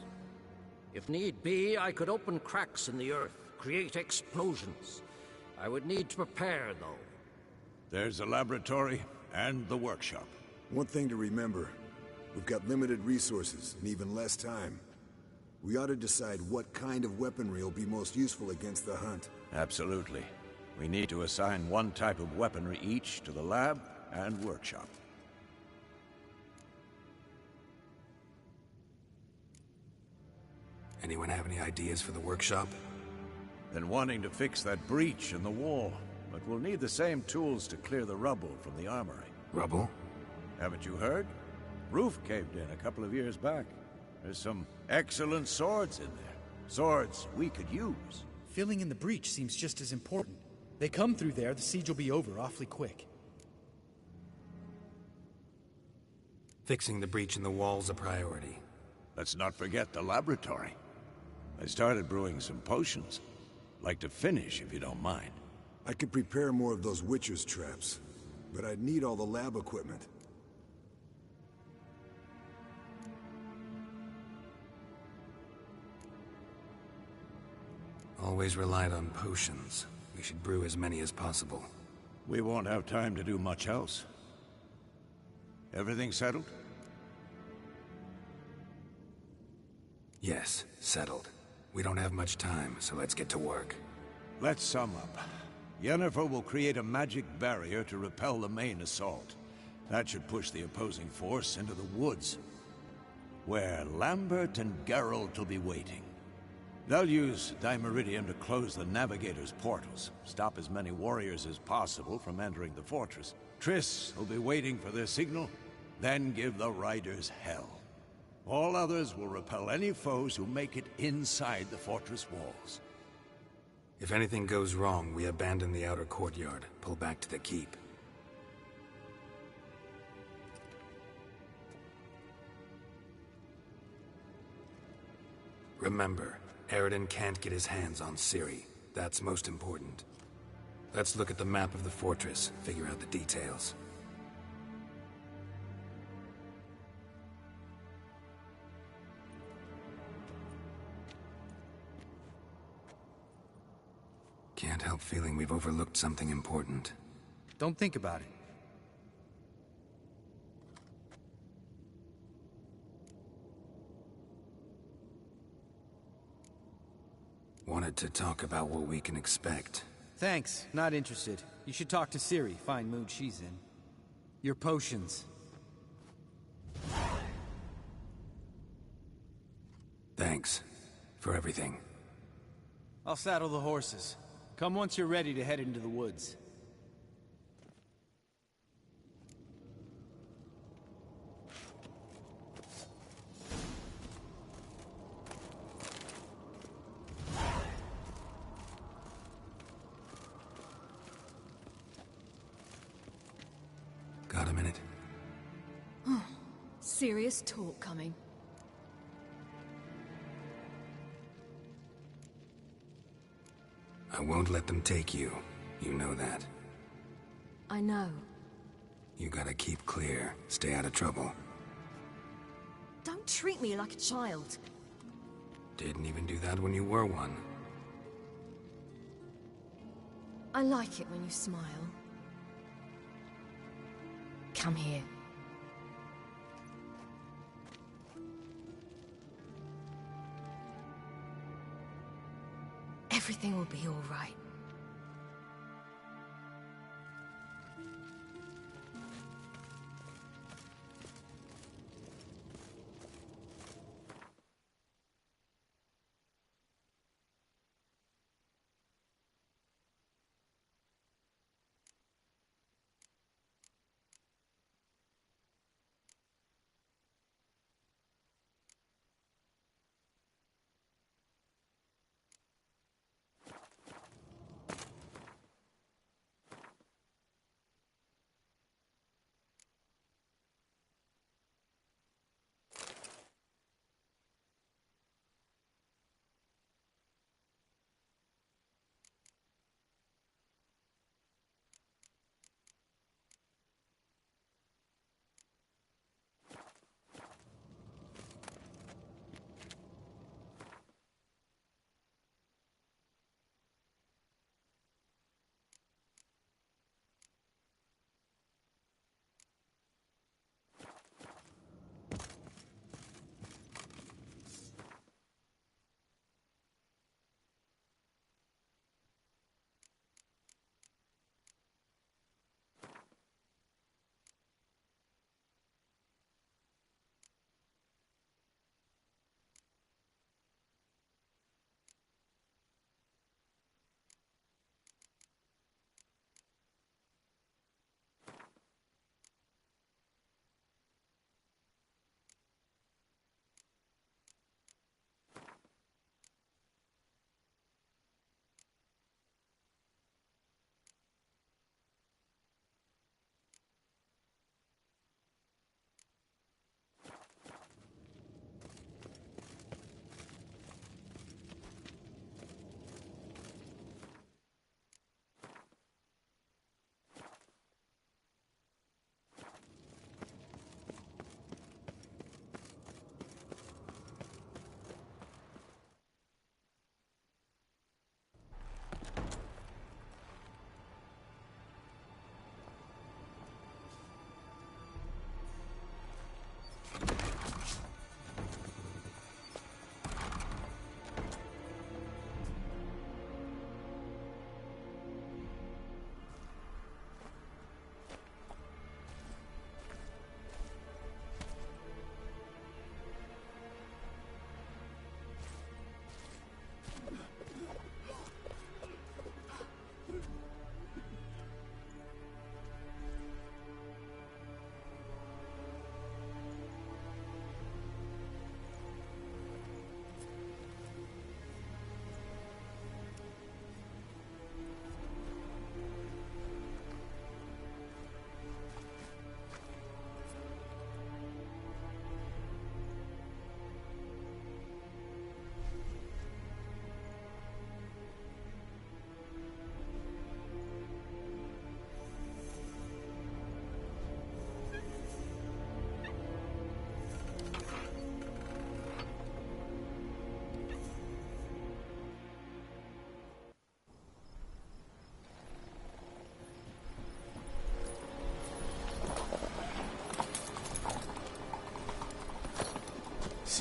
Speaker 18: If need be, I could open cracks in the earth, create explosions. I would need to prepare, though.
Speaker 4: There's a laboratory and the workshop.
Speaker 23: One thing to remember, we've got limited resources and even less time. We ought to decide what kind of weaponry will be most useful against the Hunt.
Speaker 4: Absolutely. We need to assign one type of weaponry each to the lab and workshop.
Speaker 2: Anyone have any ideas for the workshop?
Speaker 4: Been wanting to fix that breach in the wall, but we'll need the same tools to clear the rubble from the armory.
Speaker 2: Rubble?
Speaker 4: Haven't you heard? Roof caved in a couple of years back. There's some excellent swords in there. Swords we could use.
Speaker 17: Filling in the breach seems just as important. They come through there, the siege will be over awfully quick.
Speaker 2: Fixing the breach in the wall's a priority.
Speaker 4: Let's not forget the laboratory. I started brewing some potions. Like to finish, if you don't mind.
Speaker 23: I could prepare more of those Witcher's traps, but I'd need all the lab equipment.
Speaker 2: Always relied on potions. We should brew as many as possible.
Speaker 4: We won't have time to do much else. Everything settled?
Speaker 2: Yes, settled. We don't have much time, so let's get to work.
Speaker 4: Let's sum up. Yennefer will create a magic barrier to repel the main assault. That should push the opposing force into the woods, where Lambert and Geralt will be waiting. They'll use Dimeridium to close the Navigator's portals, stop as many warriors as possible from entering the fortress. Triss will be waiting for their signal, then give the riders hell. All others will repel any foes who make it inside the fortress walls.
Speaker 2: If anything goes wrong, we abandon the outer courtyard, pull back to the keep. Remember, Aridin can't get his hands on Ciri. That's most important. Let's look at the map of the fortress, figure out the details. Can't help feeling we've overlooked something important.
Speaker 3: Don't think about it.
Speaker 2: Wanted to talk about what we can expect.
Speaker 3: Thanks, not interested. You should talk to Ciri, fine mood she's in. Your potions.
Speaker 2: Thanks for everything.
Speaker 3: I'll saddle the horses. Come once you're ready to head into the woods.
Speaker 2: Got a minute?
Speaker 15: Serious talk coming.
Speaker 2: I won't let them take you. You know that.
Speaker 15: I know.
Speaker 2: You gotta keep clear. Stay out of trouble.
Speaker 15: Don't treat me like a child.
Speaker 2: Didn't even do that when you were one.
Speaker 15: I like it when you smile. Come here. Everything will be all right.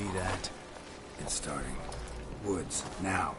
Speaker 17: see that.
Speaker 2: It's starting. Woods, now.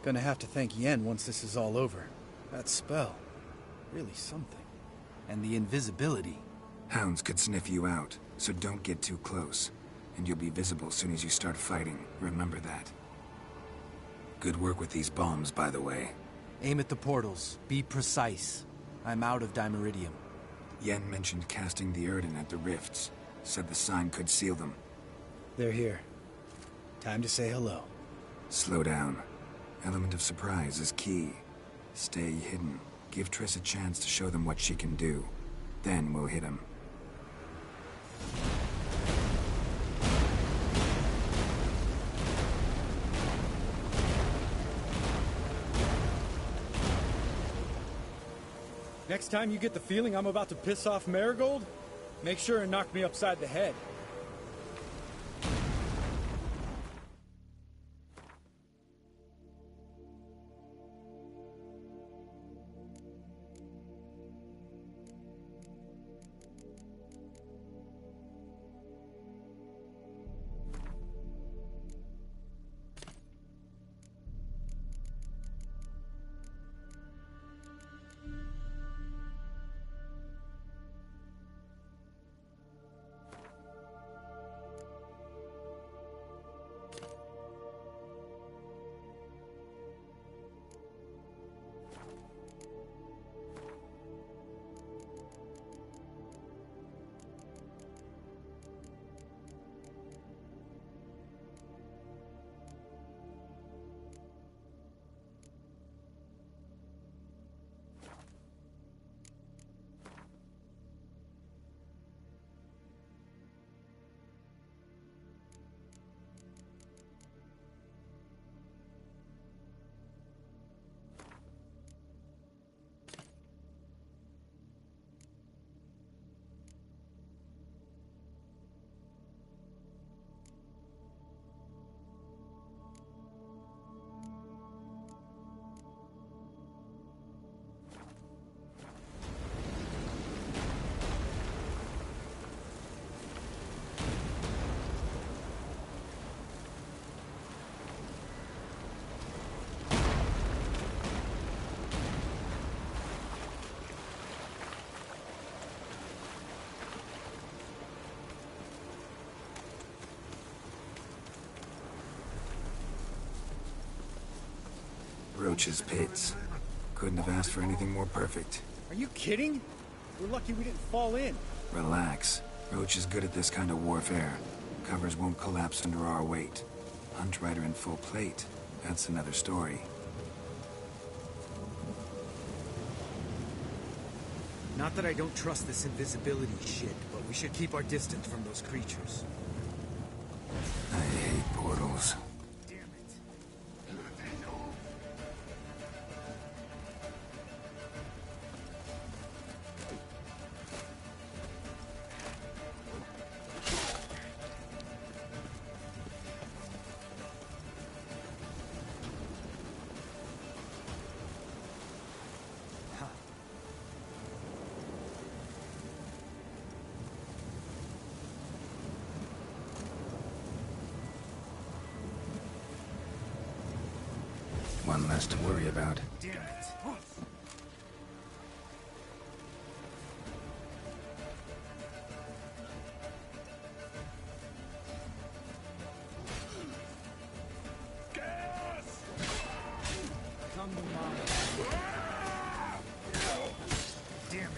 Speaker 17: Gonna have to thank Yen once this is all over. That spell, really something. And the invisibility.
Speaker 2: Hounds could sniff you out, so don't get too close. And you'll be visible as soon as you start fighting. Remember that. Good work with these bombs, by the way.
Speaker 17: Aim at the portals. Be precise. I'm out of dimeridium.
Speaker 2: Yen mentioned casting the Erden at the rifts. Said the sign could seal them.
Speaker 17: They're here. Time to say hello.
Speaker 2: Slow down. Element of surprise is key. Stay hidden. Give Triss a chance to show them what she can do. Then we'll hit him.
Speaker 17: Next time you get the feeling I'm about to piss off Marigold, make sure and knock me upside the head.
Speaker 2: Roach's pits. Couldn't have asked for anything more perfect.
Speaker 17: Are you kidding? We're lucky we didn't fall in.
Speaker 2: Relax. Roach is good at this kind of warfare. Covers won't collapse under our weight. Hunt Rider in full plate. That's another story.
Speaker 3: Not that I don't trust this invisibility shit, but we should keep our distance from those creatures.
Speaker 2: I hate portals. One less to worry about.
Speaker 3: Damn it. Come to mama. Damn it.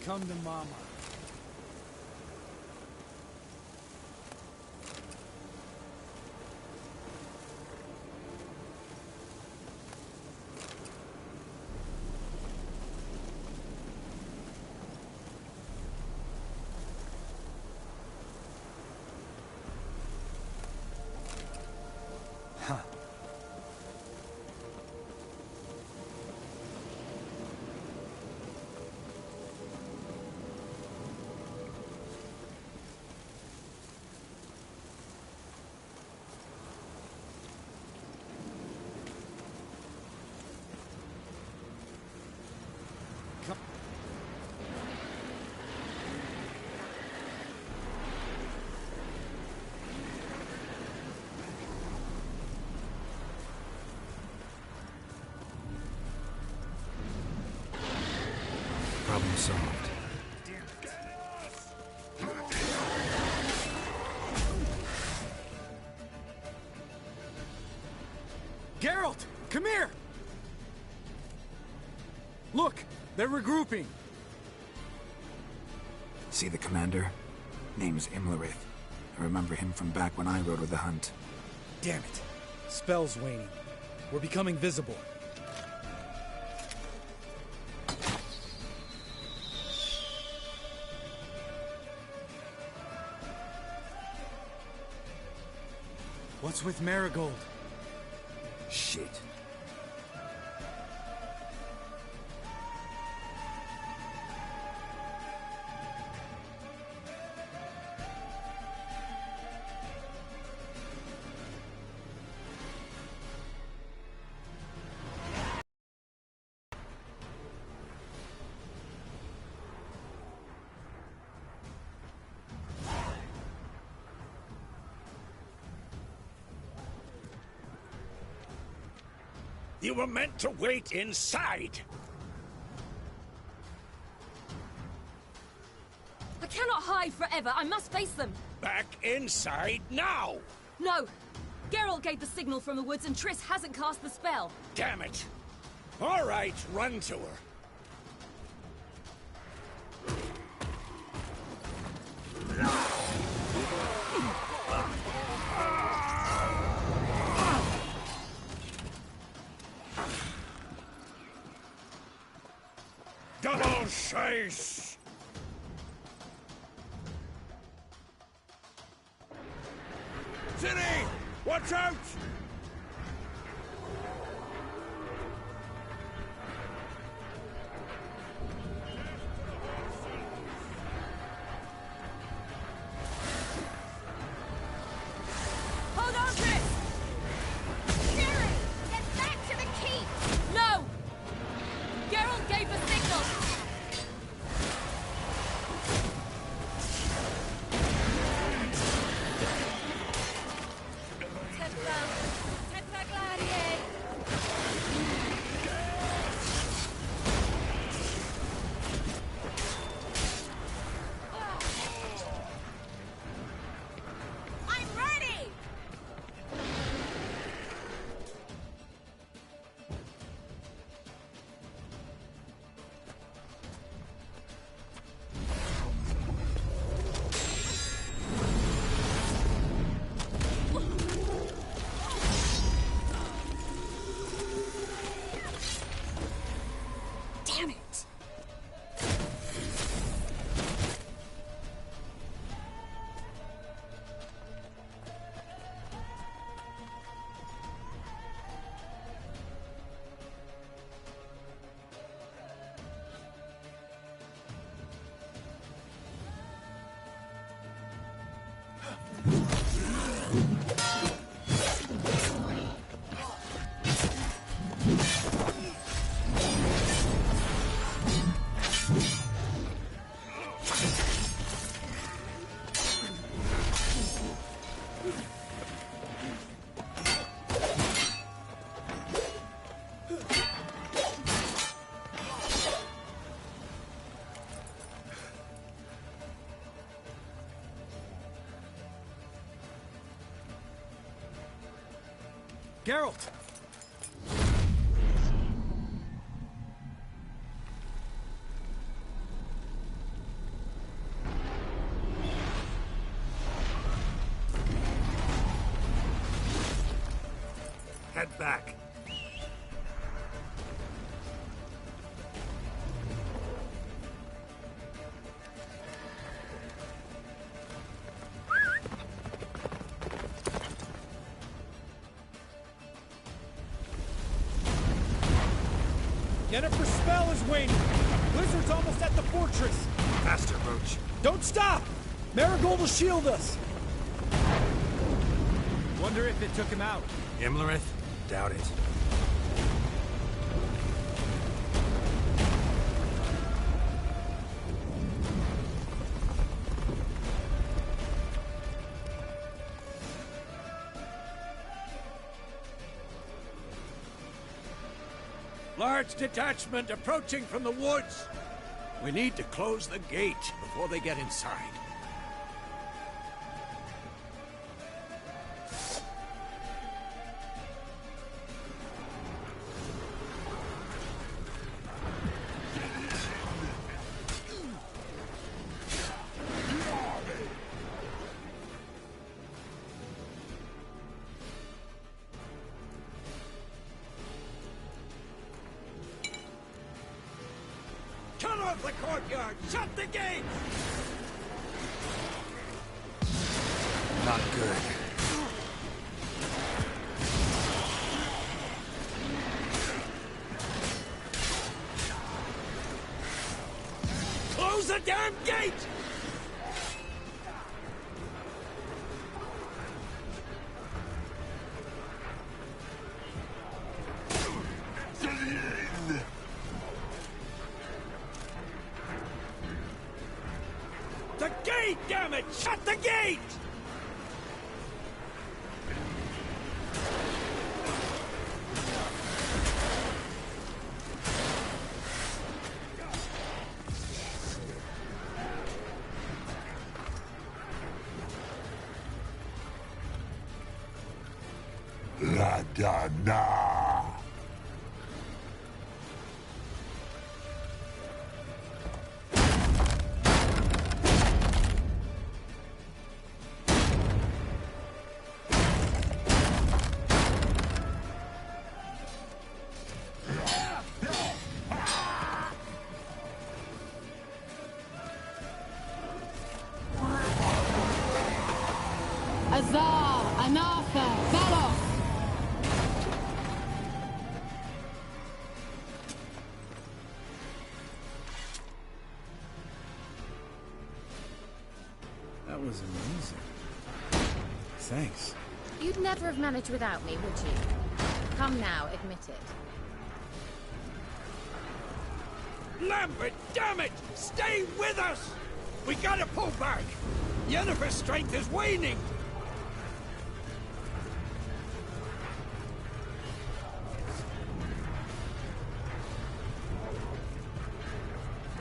Speaker 3: Come to mama. Huh.
Speaker 2: Problem solved.
Speaker 3: Geralt, come here! Look, they're regrouping.
Speaker 2: See the commander? Name's Imlerith. I remember him from back when I rode with the hunt.
Speaker 17: Damn it. Spell's waning. We're becoming visible. What's with Marigold?
Speaker 2: Shit.
Speaker 22: You were meant to wait inside!
Speaker 15: I cannot hide forever. I must face them.
Speaker 22: Back inside now!
Speaker 15: No! Geralt gave the signal from the woods and Triss hasn't cast the spell.
Speaker 22: Damn it! All right, run to her. Double chase! City! Watch out!
Speaker 15: Hold on, Triss! Ciri! Get back to the keep! No! Geralt gave the signal! Head round.
Speaker 17: Geralt!
Speaker 12: Head back.
Speaker 17: Jennifer's spell is waning. Blizzard's almost at the fortress.
Speaker 2: Faster, Roach.
Speaker 17: Don't stop! Marigold will shield us. Wonder if it took him out.
Speaker 2: Imlerith? Doubt it.
Speaker 22: Large detachment approaching from the woods. We need to close the gate before they get inside. Cut off the courtyard! Shut the gate!
Speaker 2: Not good.
Speaker 22: Close the damn gate! The gate, damn it! Shut the gate!
Speaker 6: La Dana!
Speaker 1: Azar, Anatha, Veloth!
Speaker 17: That was amazing. Thanks.
Speaker 1: You'd never have managed without me, would you? Come now, admit it.
Speaker 22: Lambert, damn it! Stay with us! We gotta pull back! Yennefer's strength is waning!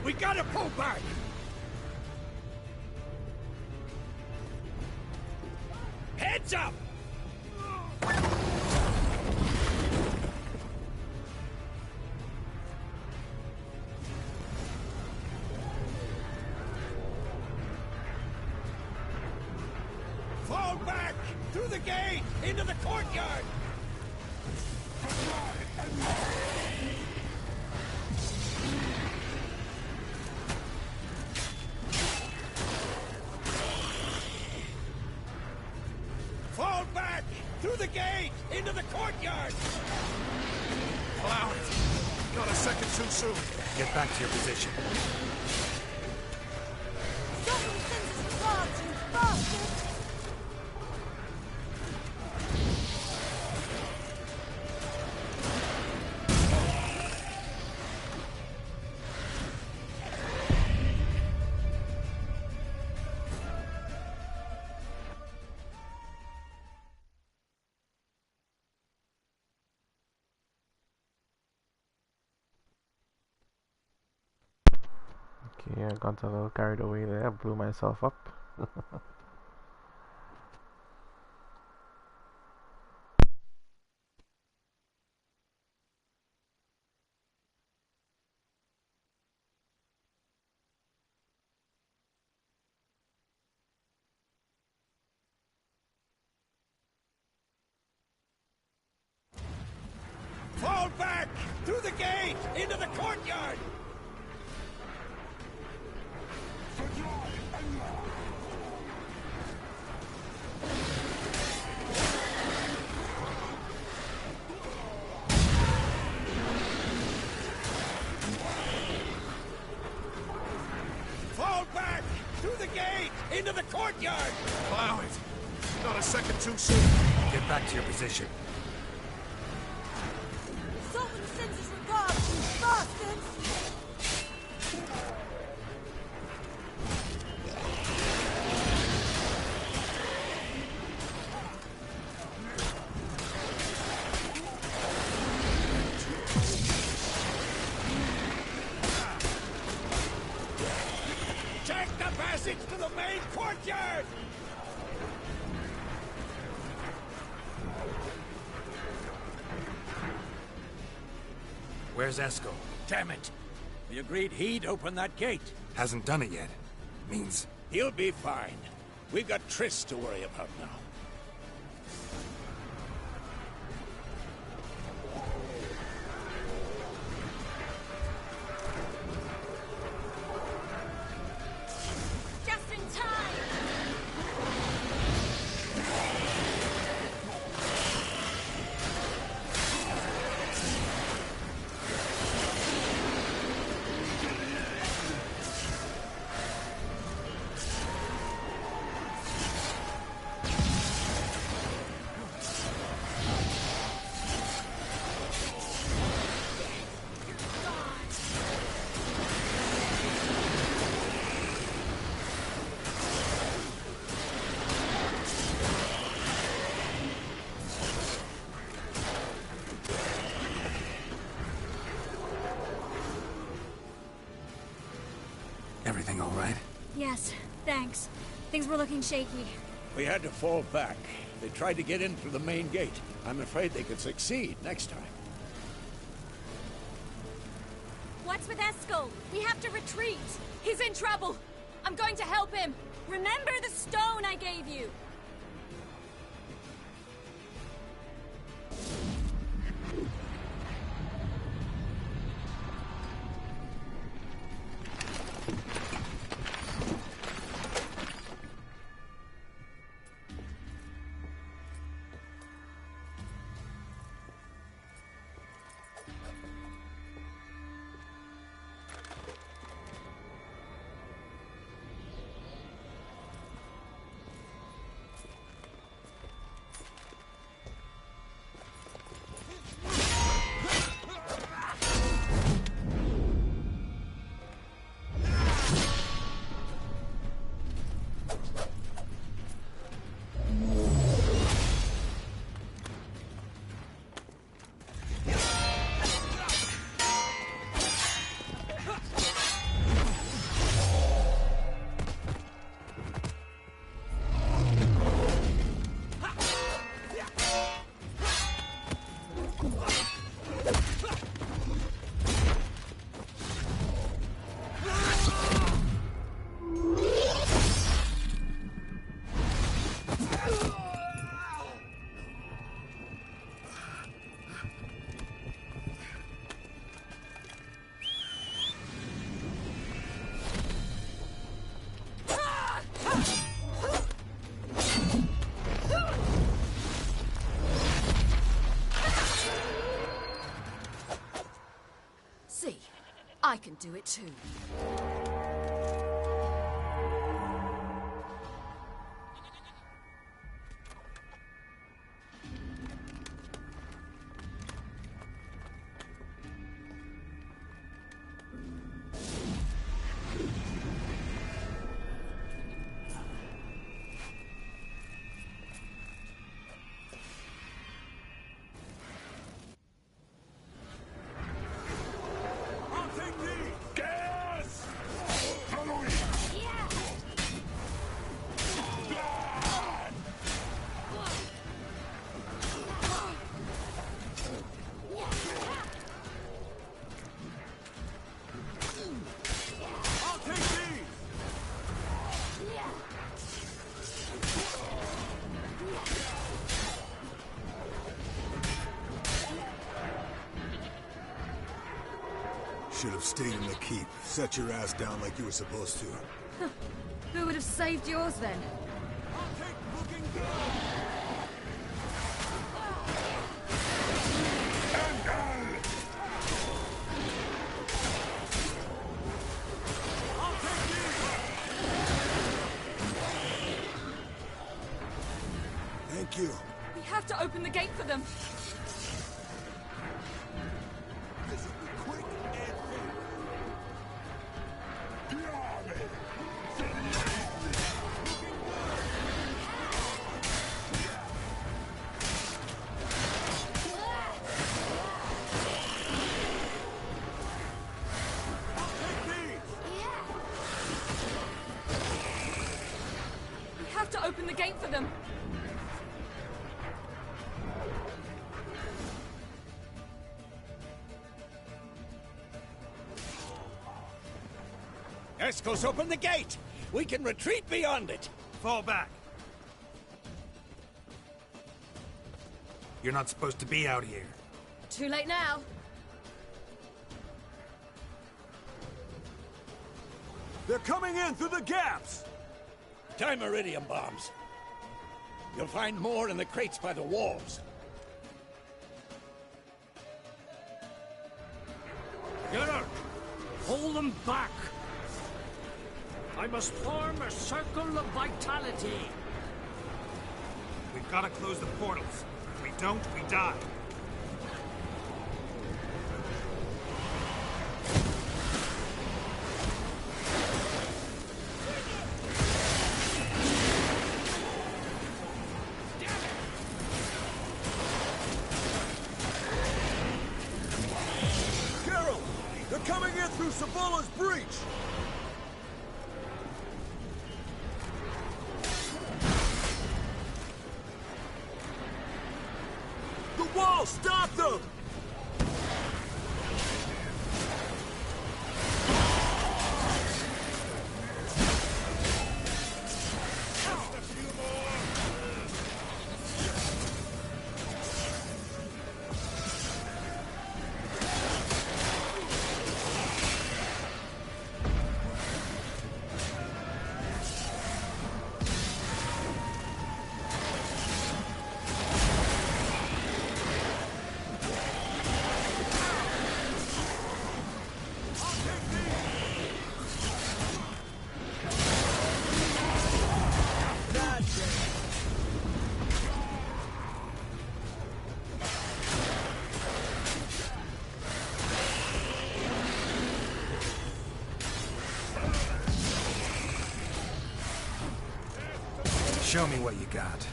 Speaker 22: We gotta pull back! Heads up! Fall back! Through the gate! Into the courtyard! Fall back! Through the gate! Into the courtyard!
Speaker 21: Allow it. Not a second too soon.
Speaker 2: Get back to your position.
Speaker 9: I got a little carried away there. I blew myself up.
Speaker 22: Fall back! Through the gate! Into the courtyard! Fall back! Through the gate! Into the courtyard!
Speaker 21: Allow it! Not a second too soon!
Speaker 12: Get back to your position.
Speaker 13: Someone sends his regards, you bastards!
Speaker 22: Check the passage to the main courtyard!
Speaker 12: Where's Esco?
Speaker 22: Damn it! We agreed he'd open that gate.
Speaker 2: Hasn't done it yet. Means...
Speaker 22: He'll be fine. We've got Triss to worry about now.
Speaker 13: Just in time!
Speaker 2: Everything all right?
Speaker 5: Yes, thanks. Things were looking shaky.
Speaker 22: We had to fall back. They tried to get in through the main gate. I'm afraid they could succeed next time.
Speaker 13: What's with Esco? We have to retreat. He's in trouble. I'm going to help him. Remember the stone I gave you. See, I can do it too.
Speaker 23: Should have stayed in the keep. Set your ass down like you were supposed to.
Speaker 15: Who would have saved yours then?
Speaker 23: Thank you.
Speaker 13: We have to open the gate for them. We have to open the gate for them.
Speaker 22: Escos, open the gate! We can retreat beyond it!
Speaker 8: Fall back. You're not supposed to be out here.
Speaker 13: Too late now.
Speaker 22: They're coming in through the gaps! Time iridium bombs. You'll find more in the crates by the walls.
Speaker 11: Get her! Hold them back! I must form a circle of vitality.
Speaker 8: We've got to close the portals. If we don't, we die.
Speaker 22: Carol! They're coming in through Sabola's breach! The wall! Stop them!
Speaker 8: Show me what you got.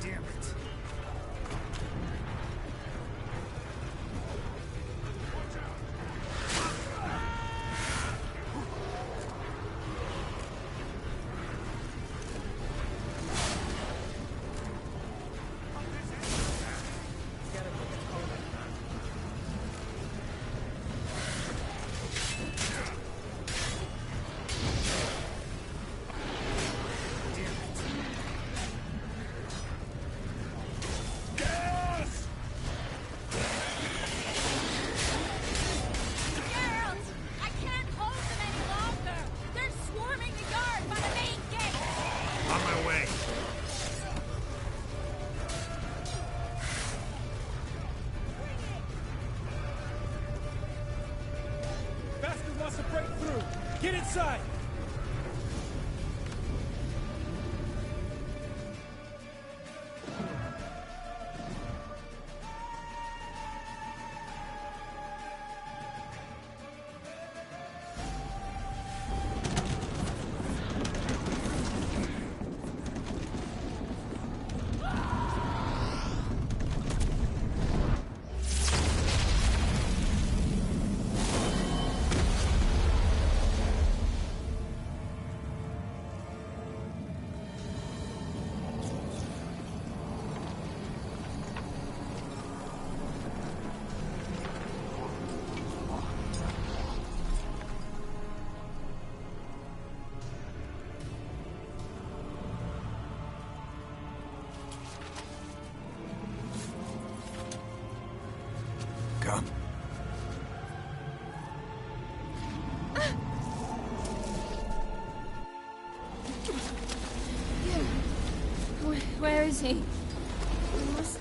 Speaker 8: Damn it.
Speaker 11: Get inside!
Speaker 4: Come.
Speaker 13: Where is he? We must...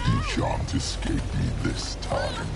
Speaker 6: You shan't escape me this time.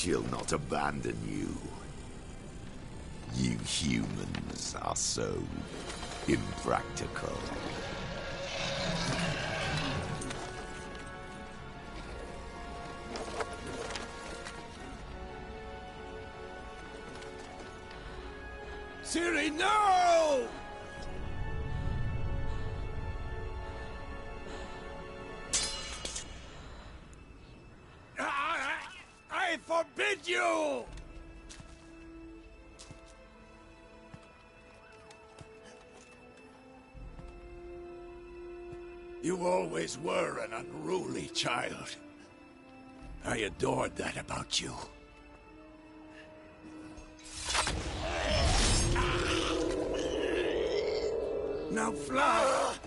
Speaker 14: She'll not abandon you. You humans are so impractical.
Speaker 22: Ciri, no! I forbid you!
Speaker 4: You always were an unruly child. I adored that about you. Now fly!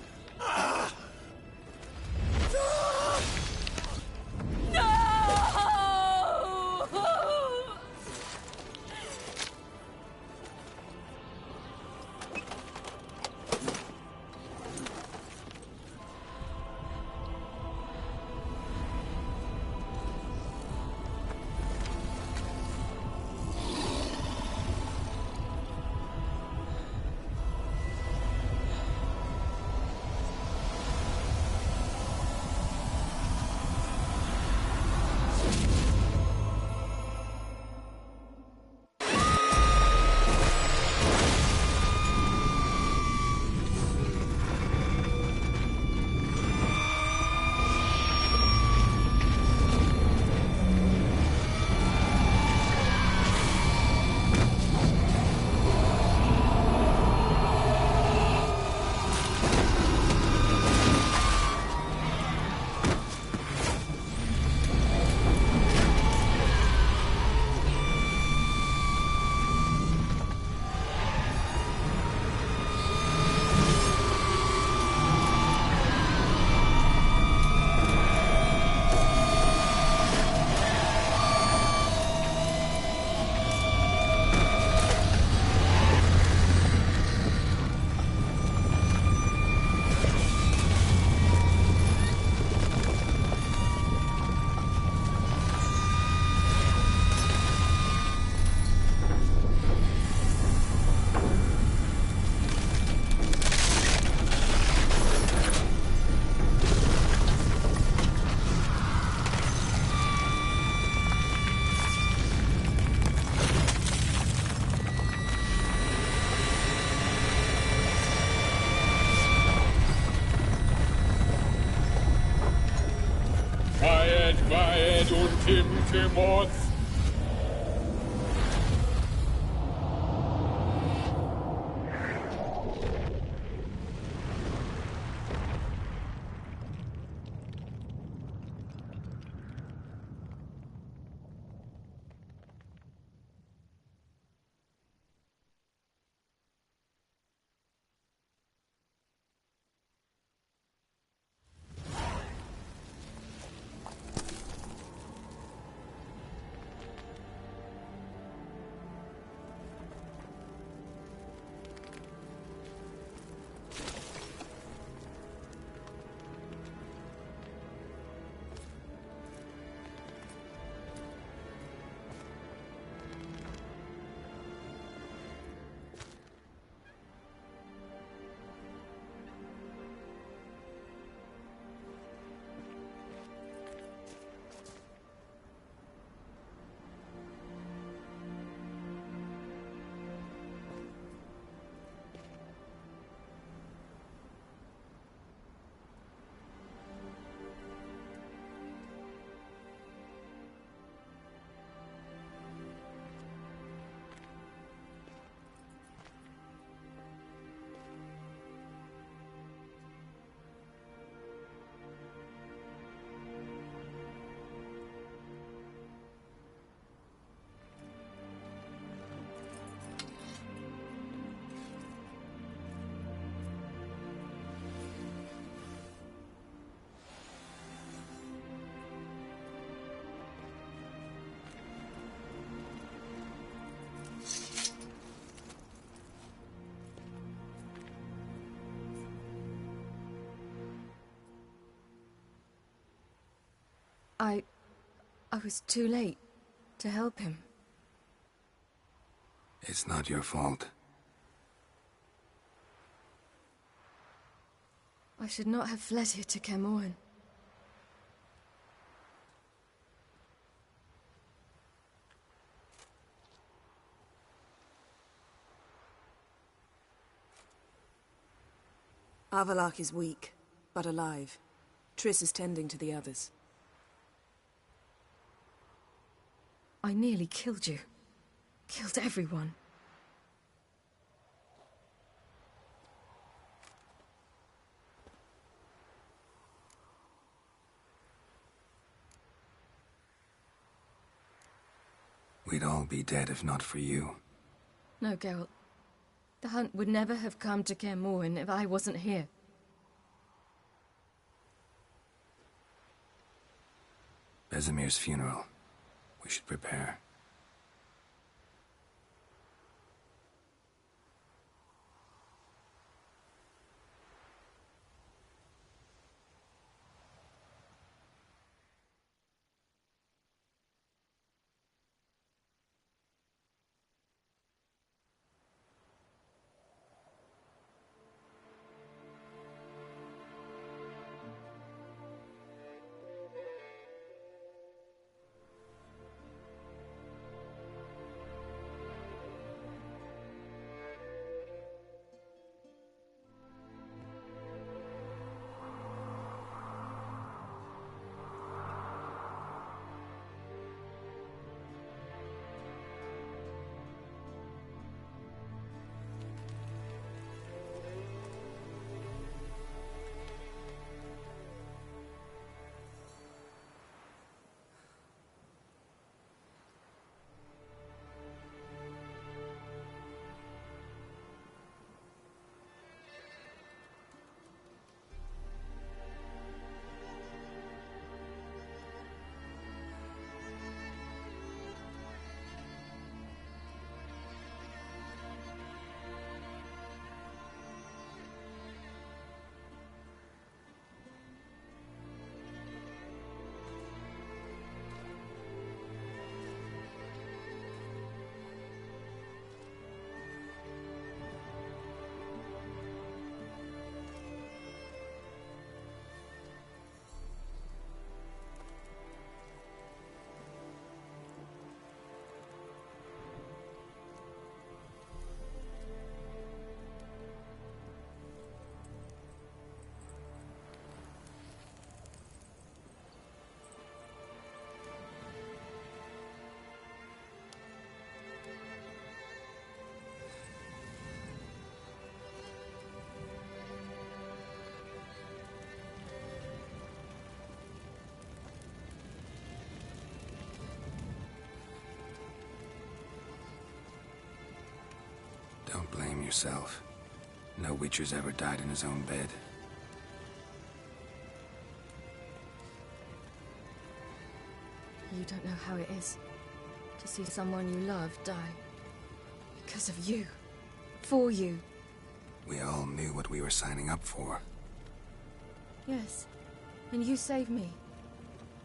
Speaker 16: Wahed und Timtimoth.
Speaker 15: I was too late to help him.
Speaker 2: It's not your fault.
Speaker 15: I should not have fled here to Camoin.
Speaker 7: Avallac'h is weak, but alive. Triss is tending to the others.
Speaker 15: I nearly killed you. Killed everyone.
Speaker 2: We'd all be dead if not for you.
Speaker 15: No, Geralt. The hunt would never have come to Kaer Morhen if I wasn't here.
Speaker 2: Besemir's funeral. We should prepare. Don't blame yourself. No Witcher's ever died in his own bed.
Speaker 15: You don't know how it is to see someone you love die. Because of you. For you.
Speaker 2: We all knew what we were signing up for.
Speaker 15: Yes. And you saved me.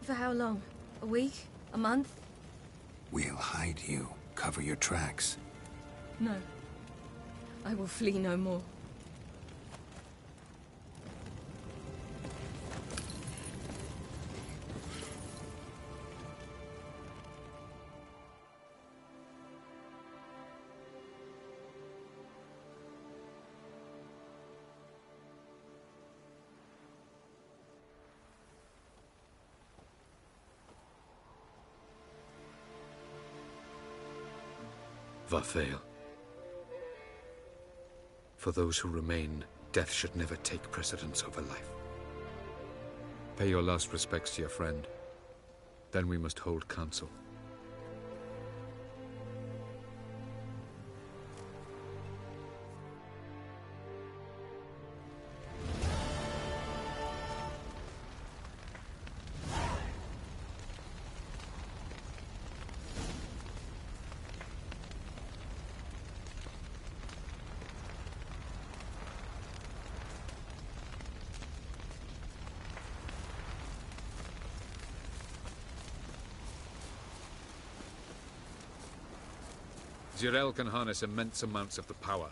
Speaker 15: For how long? A week? A month?
Speaker 2: We'll hide you. Cover your tracks.
Speaker 15: No. I will flee no more.
Speaker 10: Vafael. For those who remain, death should never take precedence over life. Pay your last respects to your friend. Then we must hold council. Zirel can harness immense amounts of the power.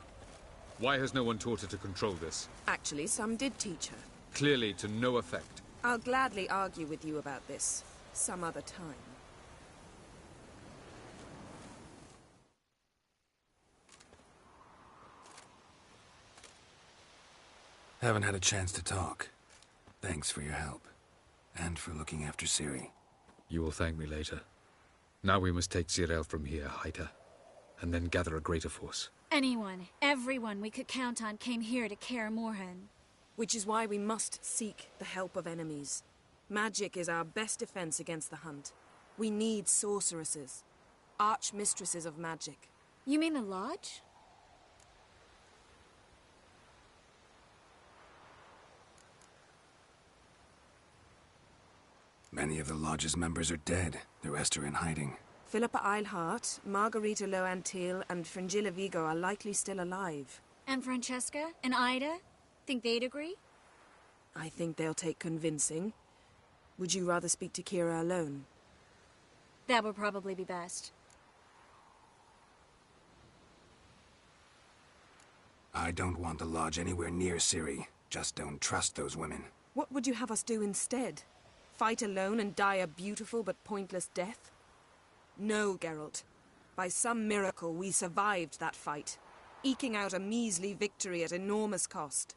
Speaker 10: Why has no one taught her to control this?
Speaker 7: Actually, some did teach her.
Speaker 10: Clearly to no effect.
Speaker 7: I'll gladly argue with you about this some other time.
Speaker 2: Haven't had a chance to talk. Thanks for your help. And for looking after Ciri.
Speaker 10: You will thank me later. Now we must take Zirel from here, hide her, and then gather a greater force.
Speaker 5: Anyone, everyone we could count on came here to Kaer Morhen.
Speaker 7: Which is why we must seek the help of enemies. Magic is our best defense against the hunt. We need sorceresses. Archmistresses of magic.
Speaker 5: You mean the Lodge?
Speaker 2: Many of the Lodge's members are dead. The rest are in hiding.
Speaker 7: Philippa Eilhart, Margarita Loantil, and Fringilla Vigo are likely still alive.
Speaker 5: And Francesca? And Ida? Think they'd agree?
Speaker 7: I think they'll take convincing. Would you rather speak to Kira alone?
Speaker 5: That would probably be best.
Speaker 2: I don't want the Lodge anywhere near Ciri. Just don't trust those women.
Speaker 7: What would you have us do instead? Fight alone and die a beautiful but pointless death? No, Geralt. By some miracle, we survived that fight, eking out a measly victory at enormous cost.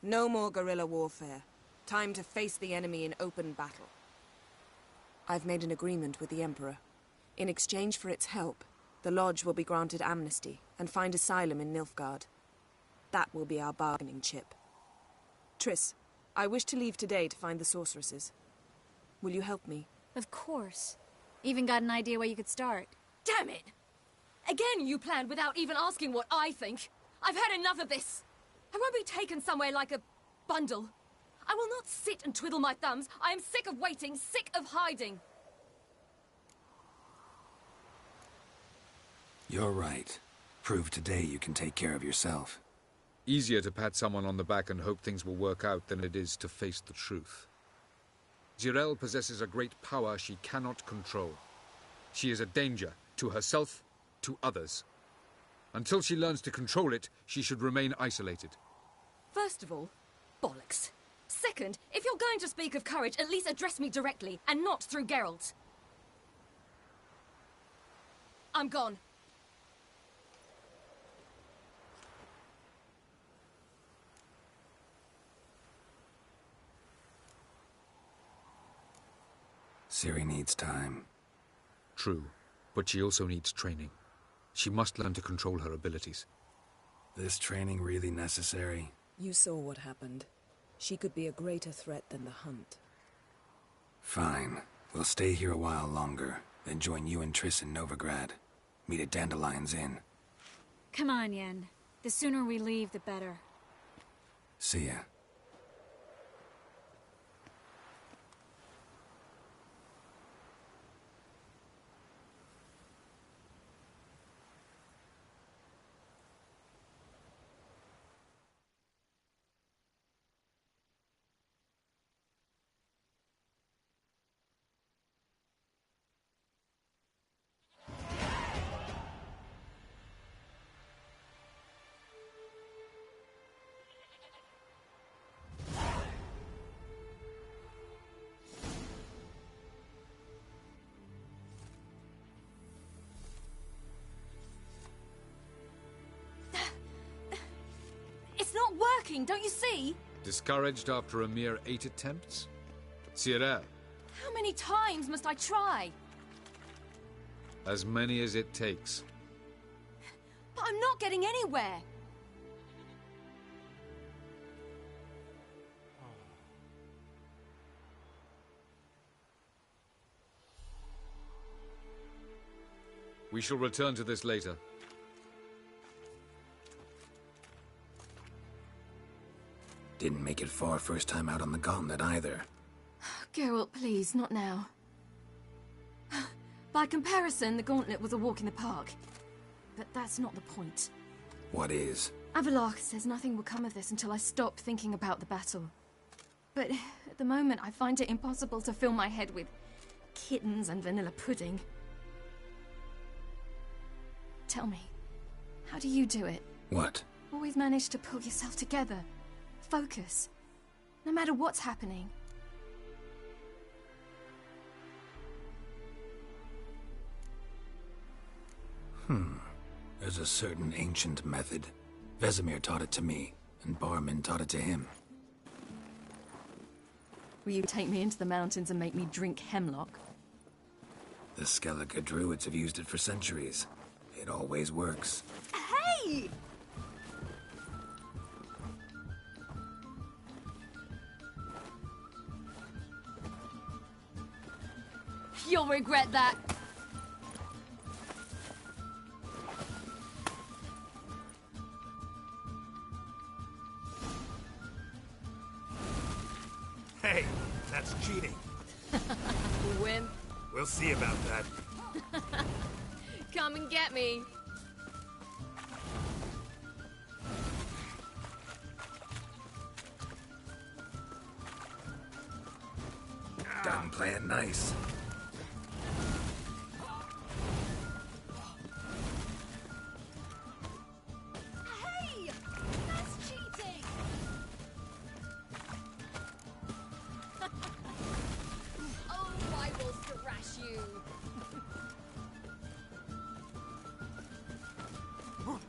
Speaker 7: No more guerrilla warfare. Time to face the enemy in open battle. I've made an agreement with the Emperor. In exchange for its help, the Lodge will be granted amnesty and find asylum in Nilfgaard. That will be our bargaining chip. Triss, I wish to leave today to find the sorceresses. Will you help me?
Speaker 5: Of course. Even got an idea where you could start.
Speaker 13: Damn it! Again you planned without even asking what I think. I've had enough of this. I won't be taken somewhere like a bundle. I will not sit and twiddle my thumbs. I am sick of waiting, sick of hiding.
Speaker 2: You're right. Prove today you can take care of yourself.
Speaker 10: Easier to pat someone on the back and hope things will work out than it is to face the truth. Zirel possesses a great power she cannot control. She is a danger to herself, to others. Until she learns to control it, she should remain isolated.
Speaker 13: First of all, bollocks. Second, if you're going to speak of courage, at least address me directly, and not through Geralt. I'm gone.
Speaker 2: Ciri needs time.
Speaker 10: True, but she also needs training. She must learn to control her abilities.
Speaker 2: This training really necessary?
Speaker 7: You saw what happened. She could be a greater threat than the hunt.
Speaker 2: Fine. We'll stay here a while longer, then join you and Triss in Novigrad. Meet at Dandelion's Inn.
Speaker 5: Come on, Yen. The sooner we leave, the better.
Speaker 2: See ya.
Speaker 13: It's not working, don't you see?
Speaker 10: Discouraged after a mere 8 attempts? Zirel,
Speaker 13: How many times must I try?
Speaker 10: as many as it takes.
Speaker 13: But I'm not getting anywhere.
Speaker 10: We shall return to this later.
Speaker 2: Didn't make it far first time out on the gauntlet either.
Speaker 13: Geralt, please, not now. By comparison, the gauntlet was a walk in the park. But that's not the point.
Speaker 2: What is?
Speaker 13: Avallac'h says nothing will come of this until I stop thinking about the battle. But at the moment, I find it impossible to fill my head with kittens and vanilla pudding. Tell me,
Speaker 15: How do you do it?
Speaker 2: What?
Speaker 15: Always manage to pull yourself together. Focus. No matter what's happening.
Speaker 2: There's a certain ancient method. Vesemir taught it to me, and Barman taught it to him.
Speaker 15: Will you take me into the mountains and make me drink hemlock?
Speaker 2: The Skellige druids have used it for centuries. It always works.
Speaker 15: Hey!
Speaker 13: You'll regret that.
Speaker 8: Hey, that's cheating.
Speaker 13: Wimp.
Speaker 8: We'll see about that.
Speaker 13: Come and get me.
Speaker 2: Done playing nice.
Speaker 13: Hey! That's cheating! Oh, I will thrash you. Oh,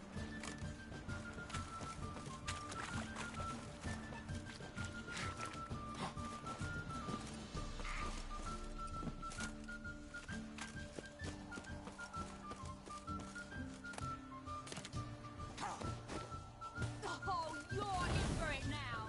Speaker 13: you're in for it now.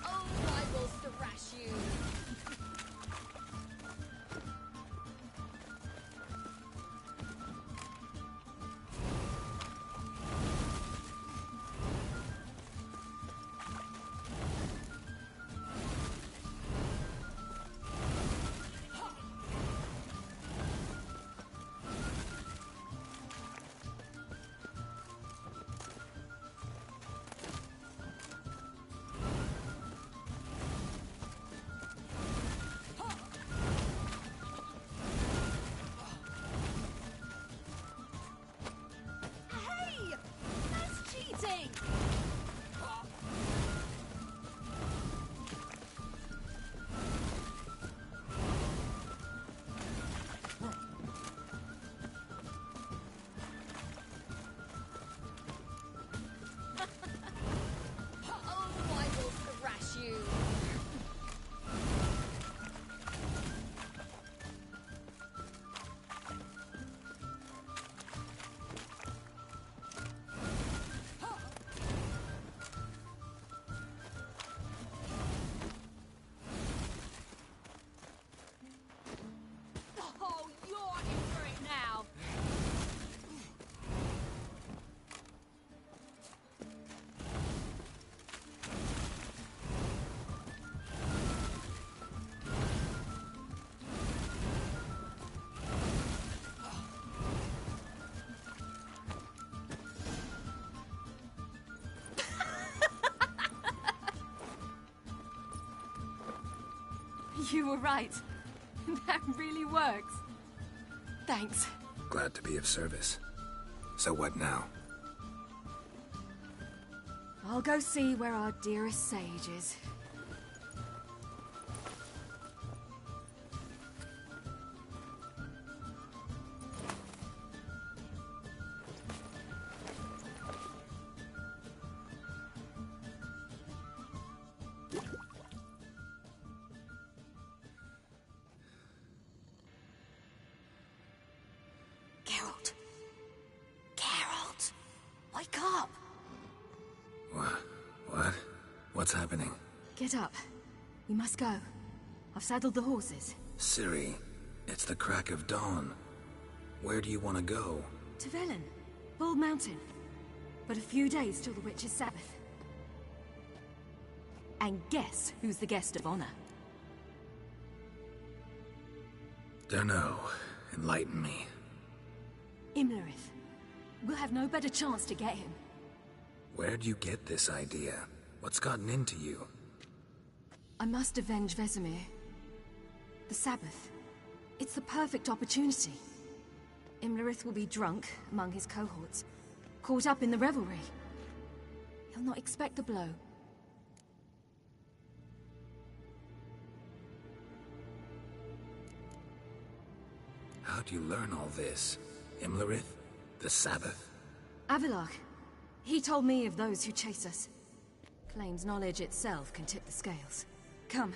Speaker 13: Oh, I will thrash you. Hey! That's cheating! Oh, I will thrash you. Oh, you're in for it now.
Speaker 15: You were right. That really works. Thanks.
Speaker 2: Glad to be of service. So what now?
Speaker 15: I'll go see where our dearest sage is. Geralt. Geralt. Wake up.
Speaker 2: What? What's happening?
Speaker 15: Get up. We must go. I've saddled the horses.
Speaker 2: Ciri, it's the crack of dawn. Where do you want to go?
Speaker 15: To Velen. Bald Mountain. But a few days till the Witch's Sabbath. And guess who's the guest of honor?
Speaker 2: Dunno. Enlighten me.
Speaker 5: Imlerith. We'll have no better chance to get him.
Speaker 2: Where'd you get this idea? What's gotten into you?
Speaker 15: I must avenge Vesemir. The Sabbath. It's the perfect opportunity. Imlerith will be drunk among his cohorts, caught up in the revelry. He'll not expect the blow.
Speaker 2: How'd you learn all this? Imlerith? The Sabbath?
Speaker 15: Avalok. He told me of those who chase us. Claims knowledge itself can tip the scales. Come.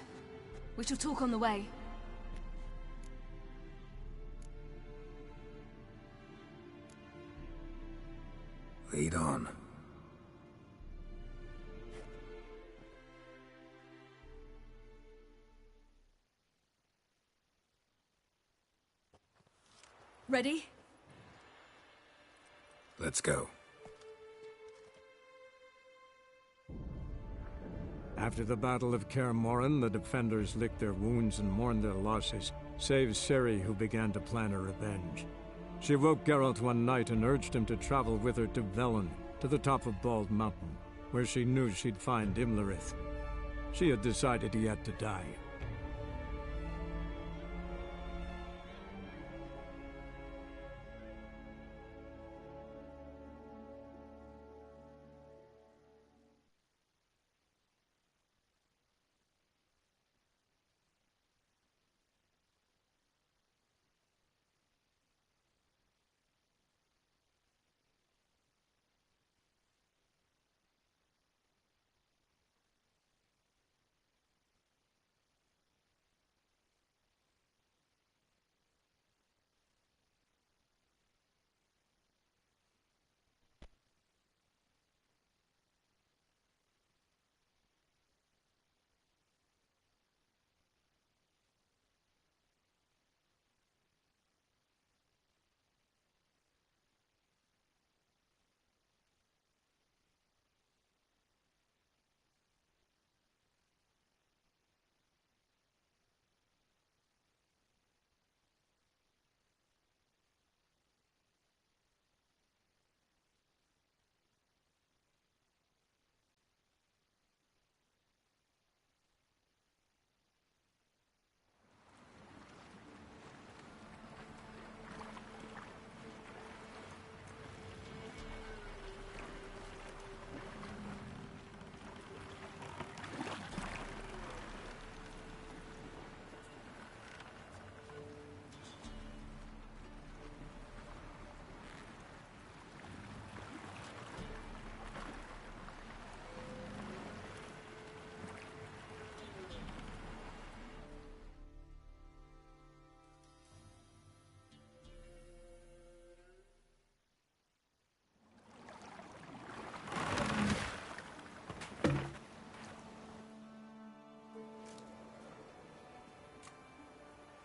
Speaker 15: We shall talk on the way.
Speaker 2: Lead on.
Speaker 5: Ready?
Speaker 2: Let's go.
Speaker 11: After the Battle of Kaer Morhen, the defenders licked their wounds and mourned their losses, save Ciri, who began to plan her revenge. She woke Geralt one night and urged him to travel with her to Velen, to the top of Bald Mountain, where she knew she'd find Imlerith. She had decided he had to die.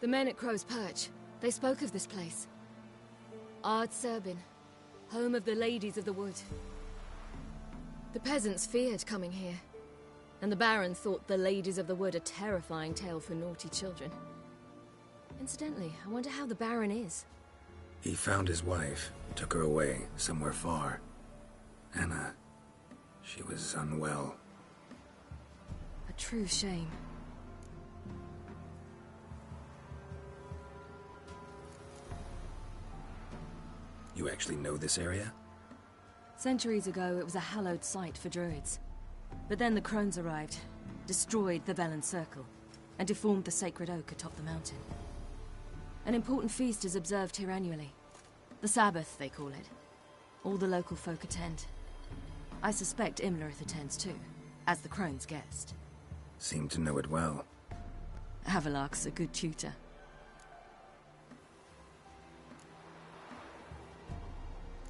Speaker 15: The men at Crow's Perch, they spoke of this place. Ard Serbin, home of the Ladies of the Wood. The peasants feared coming here, and the Baron thought the Ladies of the Wood a terrifying tale for naughty children. Incidentally, I wonder how the Baron is.
Speaker 2: He found his wife, took her away, somewhere far. Anna, she was unwell.
Speaker 15: A true shame.
Speaker 2: You actually know this area?
Speaker 15: Centuries ago, it was a hallowed site for druids. But then the crones arrived, destroyed the Velen Circle, and deformed the sacred oak atop the mountain. An important feast is observed here annually. The Sabbath, they call it. All the local folk attend. I suspect Imlerith attends too, as the crone's guest.
Speaker 2: Seem to know it well.
Speaker 15: Havelok's a good tutor.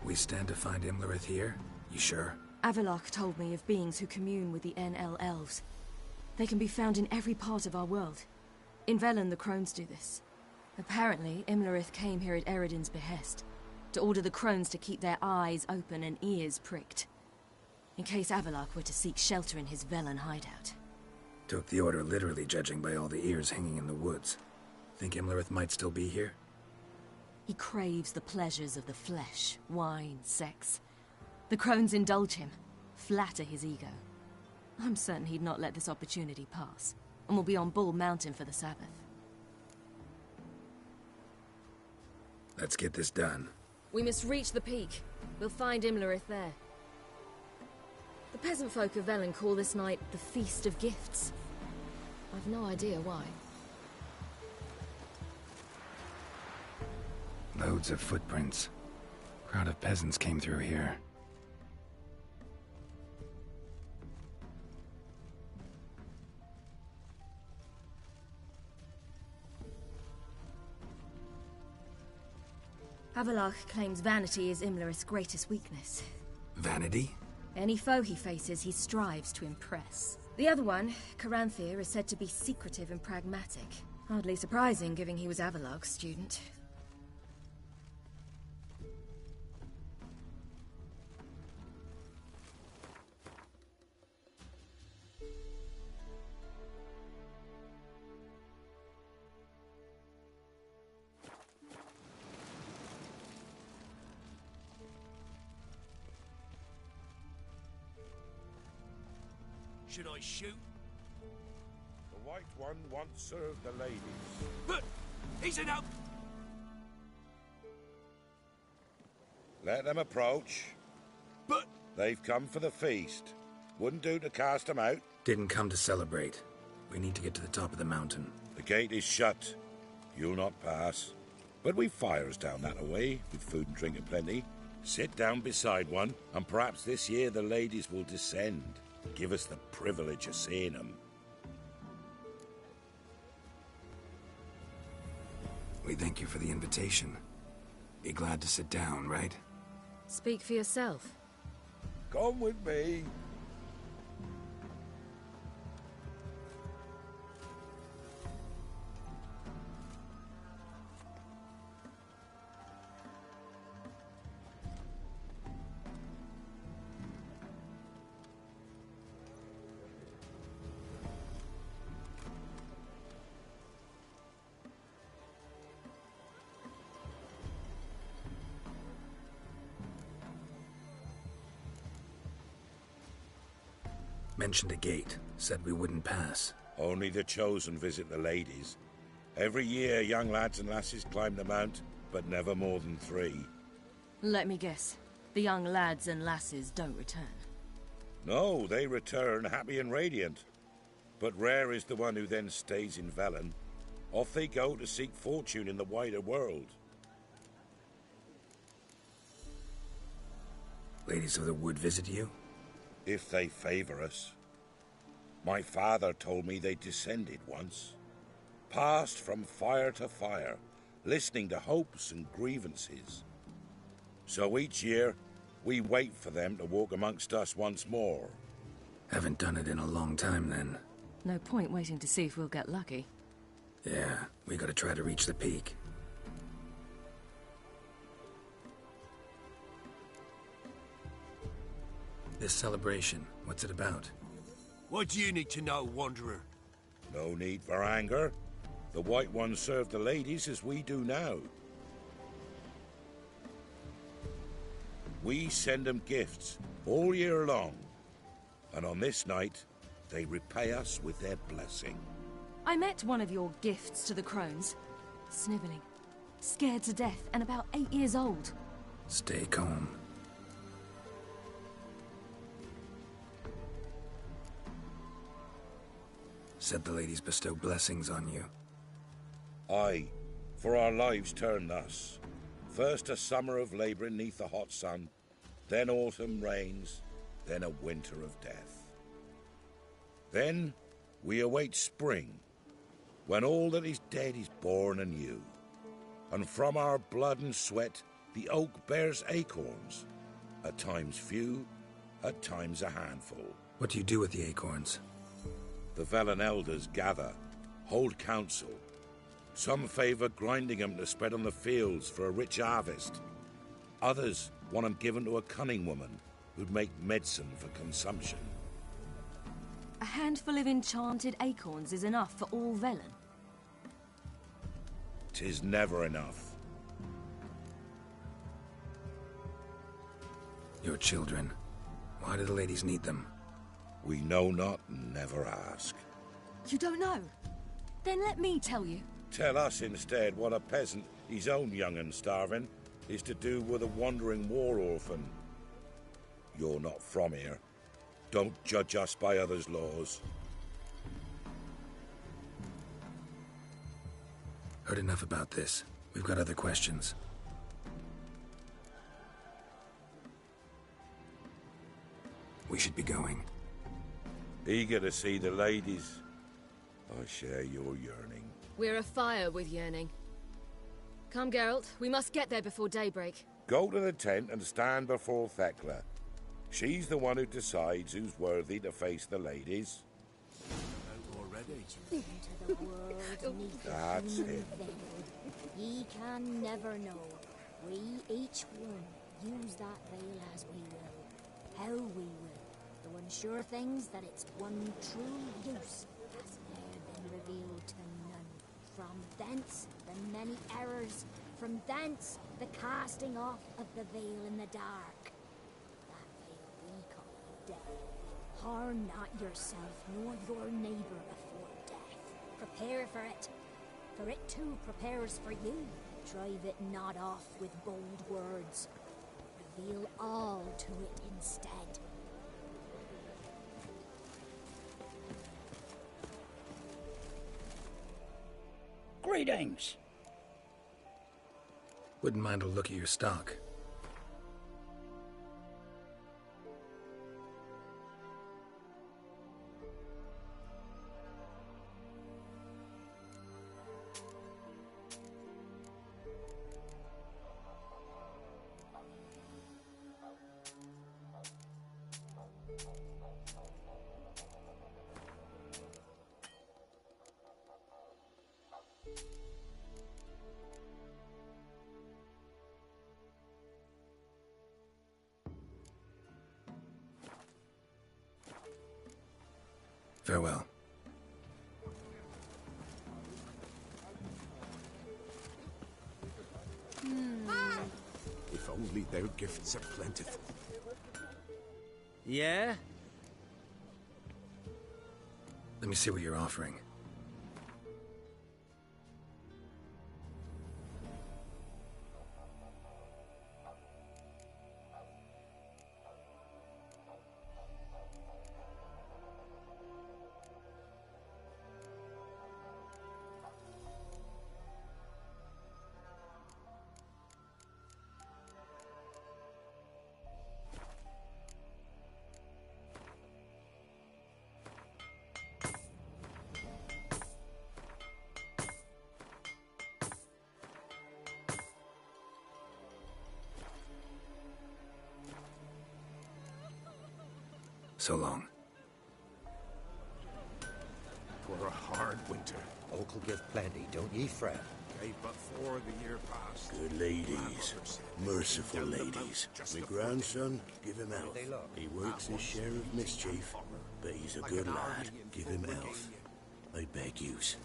Speaker 2: We stand to find Imlerith here? You sure?
Speaker 15: Avalok told me of beings who commune with the NL elves. They can be found in every part of our world. In Velen, the crones do this. Apparently, Imlerith came here at Eredin's behest, to order the crones to keep their eyes open and ears pricked, in case Avalok were to seek shelter in his Velen hideout.
Speaker 2: Took the order literally, judging by all the ears hanging in the woods. Think Imlerith might still be here?
Speaker 18: He craves the pleasures of the flesh, wine, sex. The crones indulge him, flatter his ego. I'm certain he'd not let this opportunity pass, and will be on Bull Mountain for the Sabbath.
Speaker 2: Let's get this done.
Speaker 15: We must reach the peak. We'll find Imlerith there. The peasant folk of Velen call this night the Feast of Gifts. I've no idea why.
Speaker 2: Loads of footprints. Crowd of peasants came through here.
Speaker 15: Havelach claims vanity is Imlerith's greatest weakness.
Speaker 2: Vanity?
Speaker 15: Any foe he faces, he strives to impress. The other one, Caranthir, is said to be secretive and pragmatic. Hardly surprising, given he was Avalok's student.
Speaker 12: Should I shoot?
Speaker 19: The White One once served the ladies.
Speaker 12: But he's an out.
Speaker 19: Let them approach.
Speaker 12: But
Speaker 19: they've come for the feast. Wouldn't do to cast them out.
Speaker 2: Didn't come to celebrate. We need to get to the top of the mountain.
Speaker 19: The gate is shut. You'll not pass. But we've fires down that away, with food and drink aplenty. Sit down beside one, and perhaps this year the ladies will descend. Give us the privilege of seeing them.
Speaker 2: We thank you for the invitation. Be glad to sit down, right?
Speaker 15: Speak for yourself.
Speaker 19: Come with me.
Speaker 2: Mentioned a gate. Said we wouldn't pass.
Speaker 19: Only the chosen visit the ladies. Every year, young lads and lasses climb the mount, but never more than 3.
Speaker 18: Let me guess. The young lads and lasses don't return.
Speaker 19: No, they return happy and radiant. But rare is the one who then stays in Velen. Off they go to seek fortune in the wider world.
Speaker 2: Ladies of the Wood visit you?
Speaker 19: If they favor us. My father told me they descended once. Passed from fire to fire, listening to hopes and grievances. So each year, we wait for them to walk amongst us once more.
Speaker 2: Haven't done it in a long time, then.
Speaker 18: No point waiting to see if we'll get lucky.
Speaker 2: Yeah, we gotta try to reach the peak. This celebration, what's it about?
Speaker 12: What do you need to know, Wanderer?
Speaker 19: No need for anger. The White Ones serve the ladies as we do now. We send them gifts all year long. And on this night, they repay us with their blessing.
Speaker 18: I met one of your gifts to the crones. Sniveling, scared to death, and about 8 years old.
Speaker 2: Stay calm. Said the ladies bestow blessings on you.
Speaker 19: Aye, for our lives turn thus. First a summer of labouring neath the hot sun, then autumn rains, then a winter of death. Then we await spring, when all that is dead is born anew. And from our blood and sweat the oak bears acorns, at times few, at times a handful.
Speaker 2: What do you do with the acorns?
Speaker 19: The Velen elders gather, hold council. Some favour grinding them to spread on the fields for a rich harvest. Others want them given to a cunning woman who'd make medicine for consumption.
Speaker 18: A handful of enchanted acorns is enough for all Velen.
Speaker 19: 'Tis never enough.
Speaker 2: Your children. Why do the ladies need them?
Speaker 19: We know not and never ask.
Speaker 18: You don't know? Then let me tell you.
Speaker 19: Tell us instead what a peasant, his own young and starving, is to do with a wandering war orphan. You're not from here. Don't judge us by others' laws.
Speaker 2: Heard enough about this. We've got other questions. We should be going.
Speaker 19: Eager to see the ladies. I share your yearning.
Speaker 13: We're afire with yearning. Come, Geralt. We must get there before daybreak.
Speaker 19: Go to the tent and stand before Thekla. She's the one who decides who's worthy to face the ladies.
Speaker 22: Already?
Speaker 3: Into the world neath
Speaker 19: That's
Speaker 3: the
Speaker 19: it.
Speaker 3: veil. Ye can never know. We each one use that veil as we will, how we will. Though unsure things that its one true use has ne'er been revealed to none. From thence the many errors, from thence the casting off of the veil in the dark. That veil we call death. Harm not yourself nor your neighbour before death. Prepare for it too prepares for you. Drive it not off with bold words. Reveal all to it instead.
Speaker 17: Greetings.
Speaker 2: Wouldn't mind a look at your stock. Farewell.
Speaker 23: If only their gifts are plentiful.
Speaker 17: Yeah?
Speaker 2: Let me see what you're offering. So long.
Speaker 23: For a hard winter.
Speaker 12: Oak'll give plenty, don't ye fret.
Speaker 23: Gave but 4 the year past.
Speaker 4: Good ladies. Merciful ladies. My grandson, give him elf. He works his share of mischief, but he's a good lad. Give him elf. I beg yous.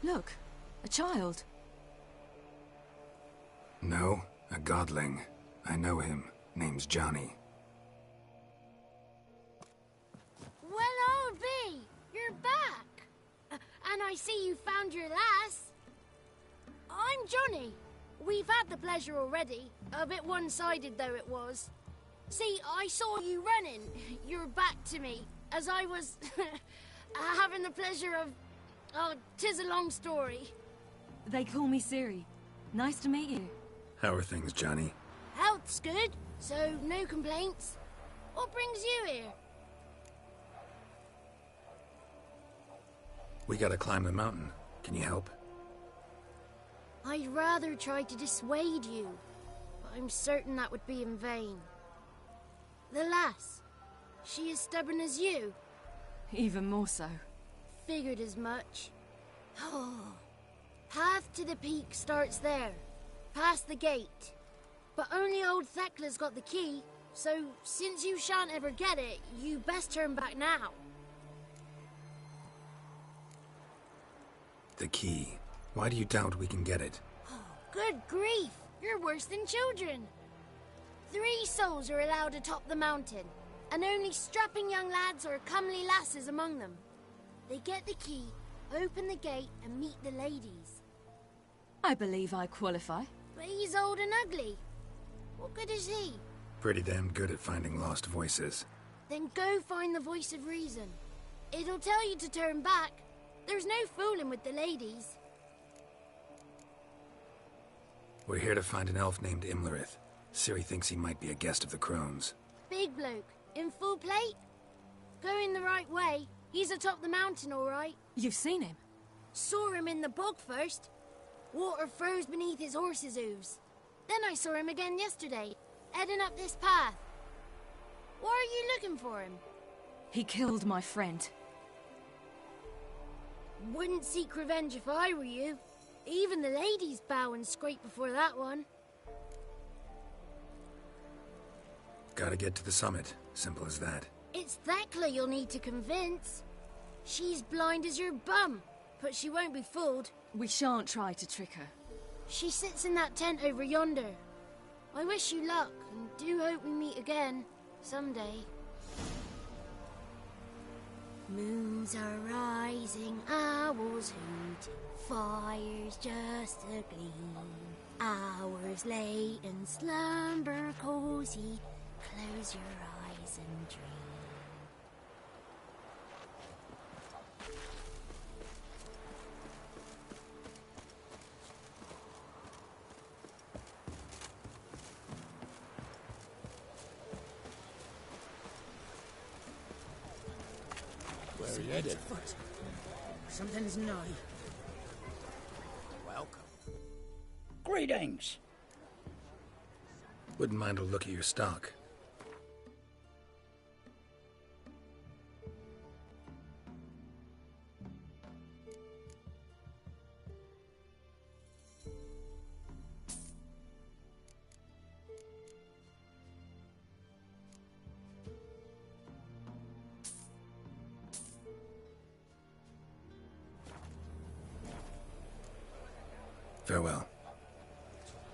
Speaker 18: Look, a child.
Speaker 2: No, a godling. I know him. Name's Johnny.
Speaker 3: Well, old B, you're back. And I see you found your lass. I'm Johnny. We've had the pleasure already, a bit one-sided though it was. See, I saw you running, your back to me, as I was having the pleasure of... Oh, 'tis a long story.
Speaker 18: They call me Ciri. Nice to meet you.
Speaker 2: How are things, Johnny?
Speaker 3: Health's good, so no complaints. What brings you here?
Speaker 2: We gotta climb the mountain. Can you help?
Speaker 3: I'd rather try to dissuade you, but I'm certain that would be in vain. The lass, she as stubborn as you?
Speaker 18: Even more so.
Speaker 3: Figured as much. Path to the peak starts there, past the gate. But only old Thekla's got the key. So, since you shan't ever get it, you best turn back now.
Speaker 2: The key. Why do you doubt we can get it?
Speaker 3: Good grief! You're worse than children. 3 souls are allowed to top the mountain, and only strapping young lads or comely lasses among them. They get the key, open the gate, and meet the ladies.
Speaker 18: I believe I qualify.
Speaker 3: But he's old and ugly. What good is he?
Speaker 2: Pretty damn good at finding lost voices.
Speaker 3: Then go find the voice of reason. It'll tell you to turn back. There's no fooling with the ladies.
Speaker 2: We're here to find an elf named Imlerith. Ciri thinks he might be a guest of the Crones.
Speaker 3: Big bloke, in full plate? Going the right way. He's atop the mountain, all right.
Speaker 18: You've seen him?
Speaker 3: Saw him in the bog first. Water froze beneath his horse's hooves. Then I saw him again yesterday, heading up this path. Why are you looking for him?
Speaker 18: He killed my friend.
Speaker 3: Wouldn't seek revenge if I were you. Even the ladies bow and scrape before that one.
Speaker 2: Gotta get to the summit. Simple as that.
Speaker 3: It's Thekla you'll need to convince. She's blind as your bum, but she won't be fooled.
Speaker 18: We shan't try to trick her.
Speaker 3: She sits in that tent over yonder. I wish you luck, and do hope we meet again, someday. Moons are rising, owls hoot, fires just a gleam. Hours late and slumber cozy, close your eyes and dream.
Speaker 12: Where are you headed?
Speaker 1: Something's nigh.
Speaker 12: Welcome.
Speaker 1: Greetings.
Speaker 2: Wouldn't mind a look at your stock. Farewell.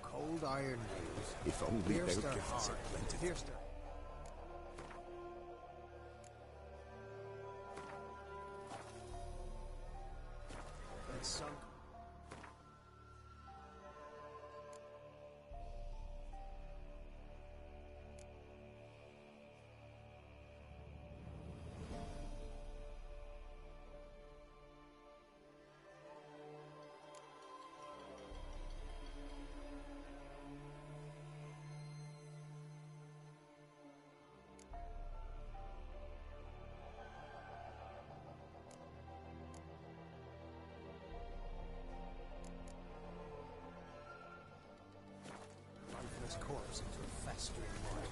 Speaker 17: Cold iron news.
Speaker 14: If only they
Speaker 17: Pierced
Speaker 14: would
Speaker 17: our
Speaker 14: give us a
Speaker 17: heart.
Speaker 14: plentiful.
Speaker 17: Pierced our- It's sunk. Lifeless corpse into a festering mud.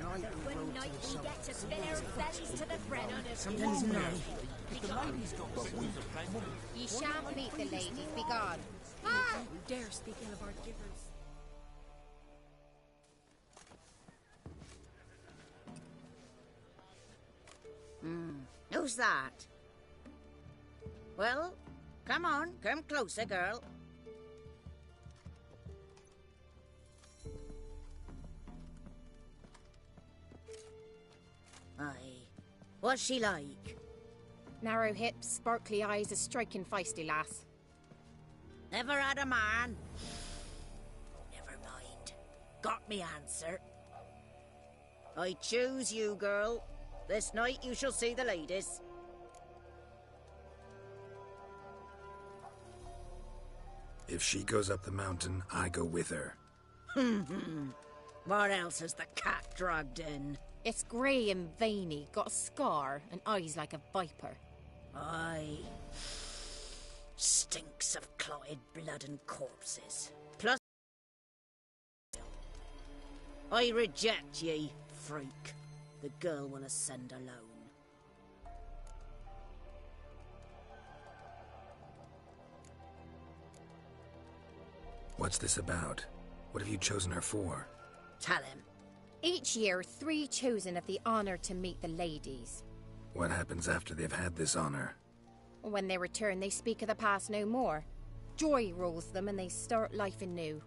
Speaker 17: Night we rode to the summit.
Speaker 1: get to bare bellies to the bread.
Speaker 17: Something's nigh.
Speaker 1: Ye shan't meet the ladies, begone.
Speaker 7: Ah! You dare speak ill of our givers.
Speaker 1: Who's that? Well, come on, come closer, girl. Aye. What's she like?
Speaker 20: Narrow hips, sparkly eyes, a striking feisty lass.
Speaker 1: Never had a man? Never mind. Got me answer. I choose you, girl. This night you shall see the ladies.
Speaker 2: If she goes up the mountain, I go with her.
Speaker 1: What else has the cat dragged in?
Speaker 20: It's grey and veiny, got a scar, and eyes like a viper.
Speaker 1: Aye. Stinks of clotted blood and corpses. Plus, I reject ye, freak. The girl wanna send alone.
Speaker 2: What's this about? What have you chosen her for?
Speaker 1: Tell him.
Speaker 20: Each year, 3 chosen have the honor to meet the ladies.
Speaker 2: What happens after they've had this honor?
Speaker 20: When they return, they speak of the past no more. Joy rules them and they start life anew.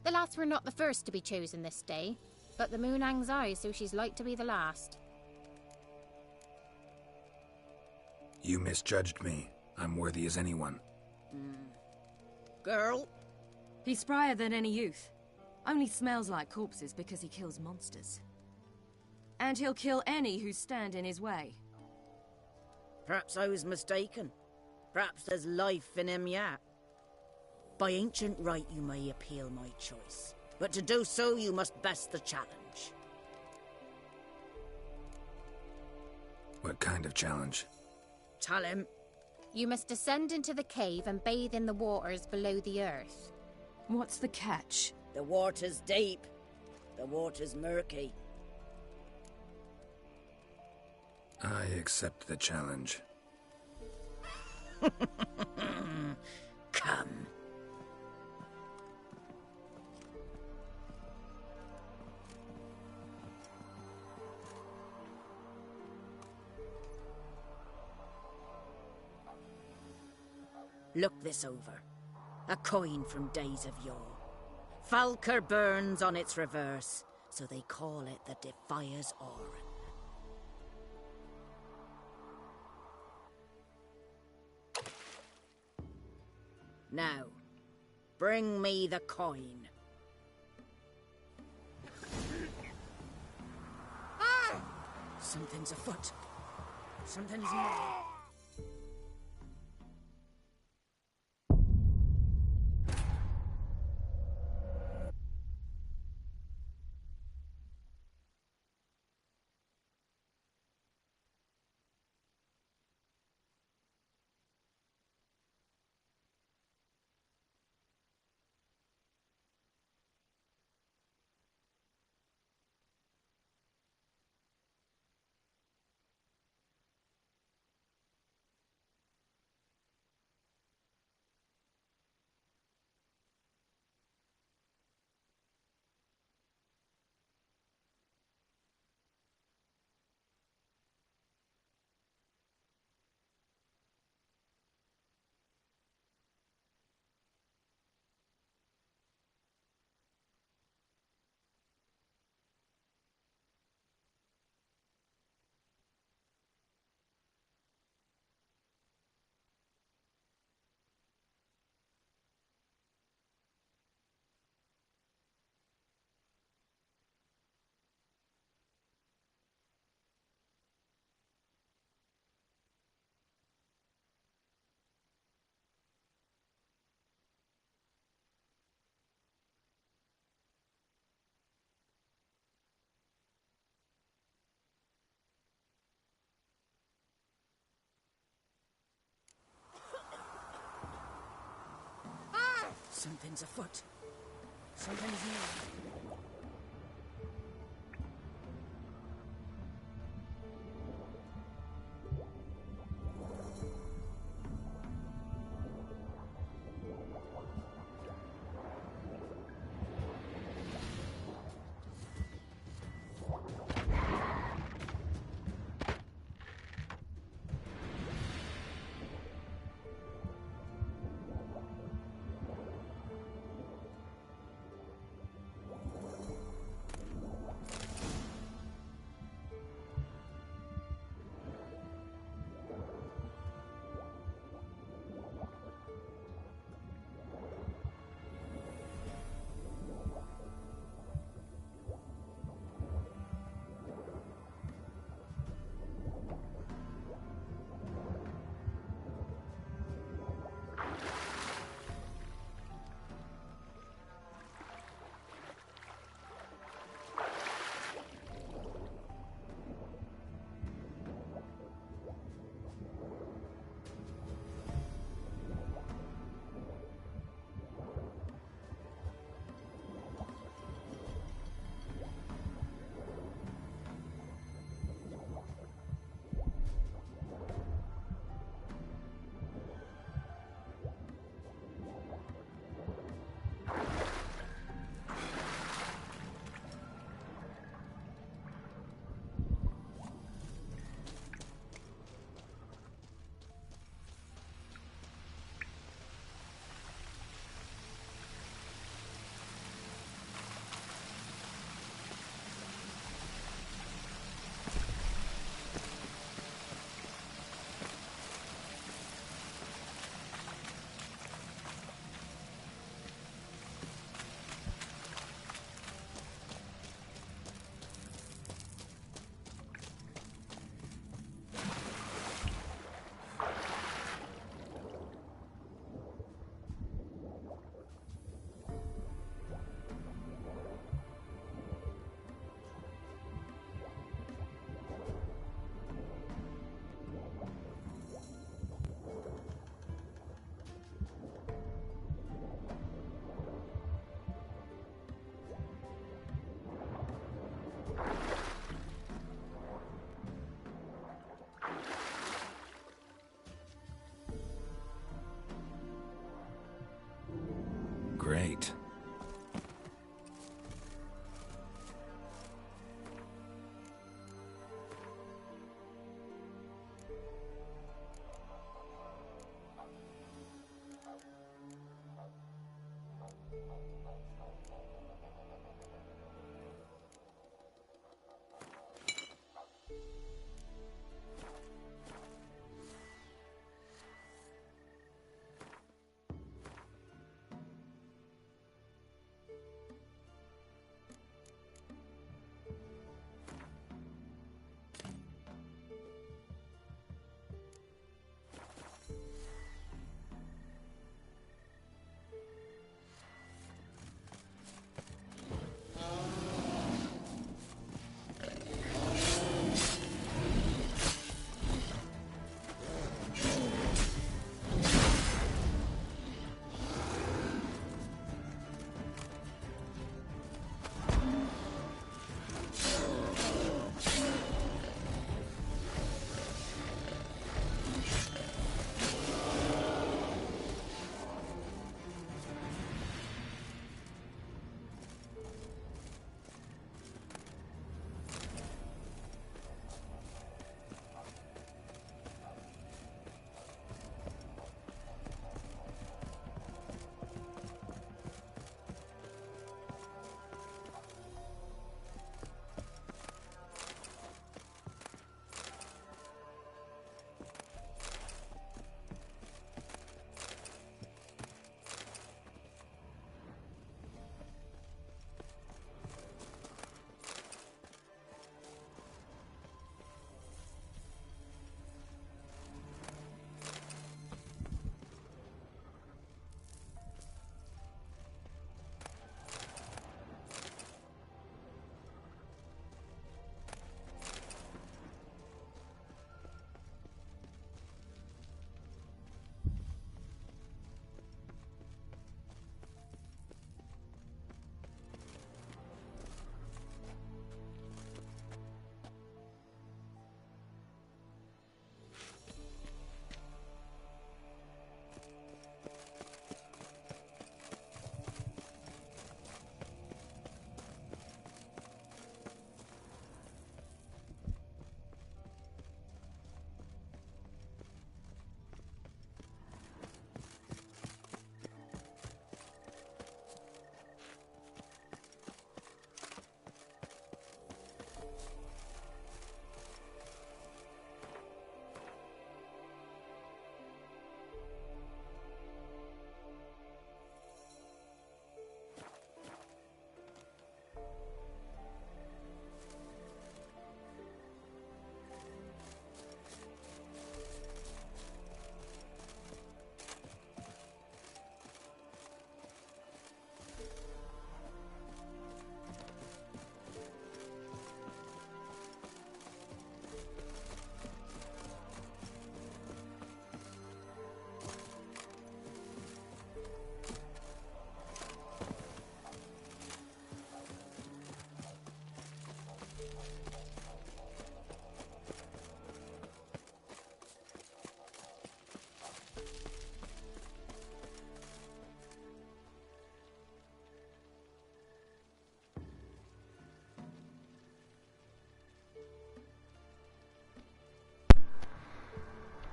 Speaker 20: The lads were not the first to be chosen this day, but the moon hangs high, so she's like to be the last.
Speaker 2: You misjudged me. I'm worthy as anyone.
Speaker 1: Girl?
Speaker 18: He's sprier than any youth. Only smells like corpses because he kills monsters. And he'll kill any who stand in his way.
Speaker 1: Perhaps I was mistaken. Perhaps there's life in him yet. By ancient right you may appeal my choice, but to do so you must best the challenge.
Speaker 2: What kind of challenge?
Speaker 1: Tell him.
Speaker 20: You must descend into the cave and bathe in the waters below the earth.
Speaker 18: What's the catch?
Speaker 1: The water's deep. The water's murky.
Speaker 2: I accept the challenge.
Speaker 1: Come. Look this over. A coin from days of yore. Falker burns on its reverse, so they call it the Defier's Oran. Now, bring me the coin. Something's afoot. Something's more. Something's afoot. Something's new.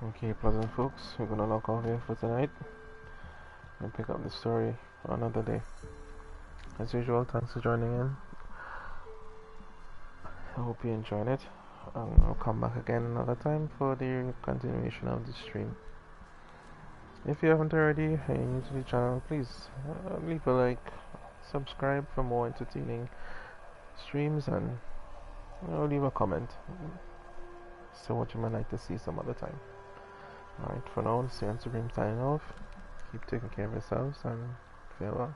Speaker 6: Okay, pleasant folks, we're gonna log off here for tonight and pick up the story another day. As usual, thanks for joining in. I hope you enjoyed it. I'll come back again another time for the continuation of the stream. If you haven't already and you're new to the channel, please leave a like, subscribe for more entertaining streams, and leave a comment. So what you might like to see some other time. Alright, for now, this is Supreme signing off. Keep taking care of yourselves, and farewell.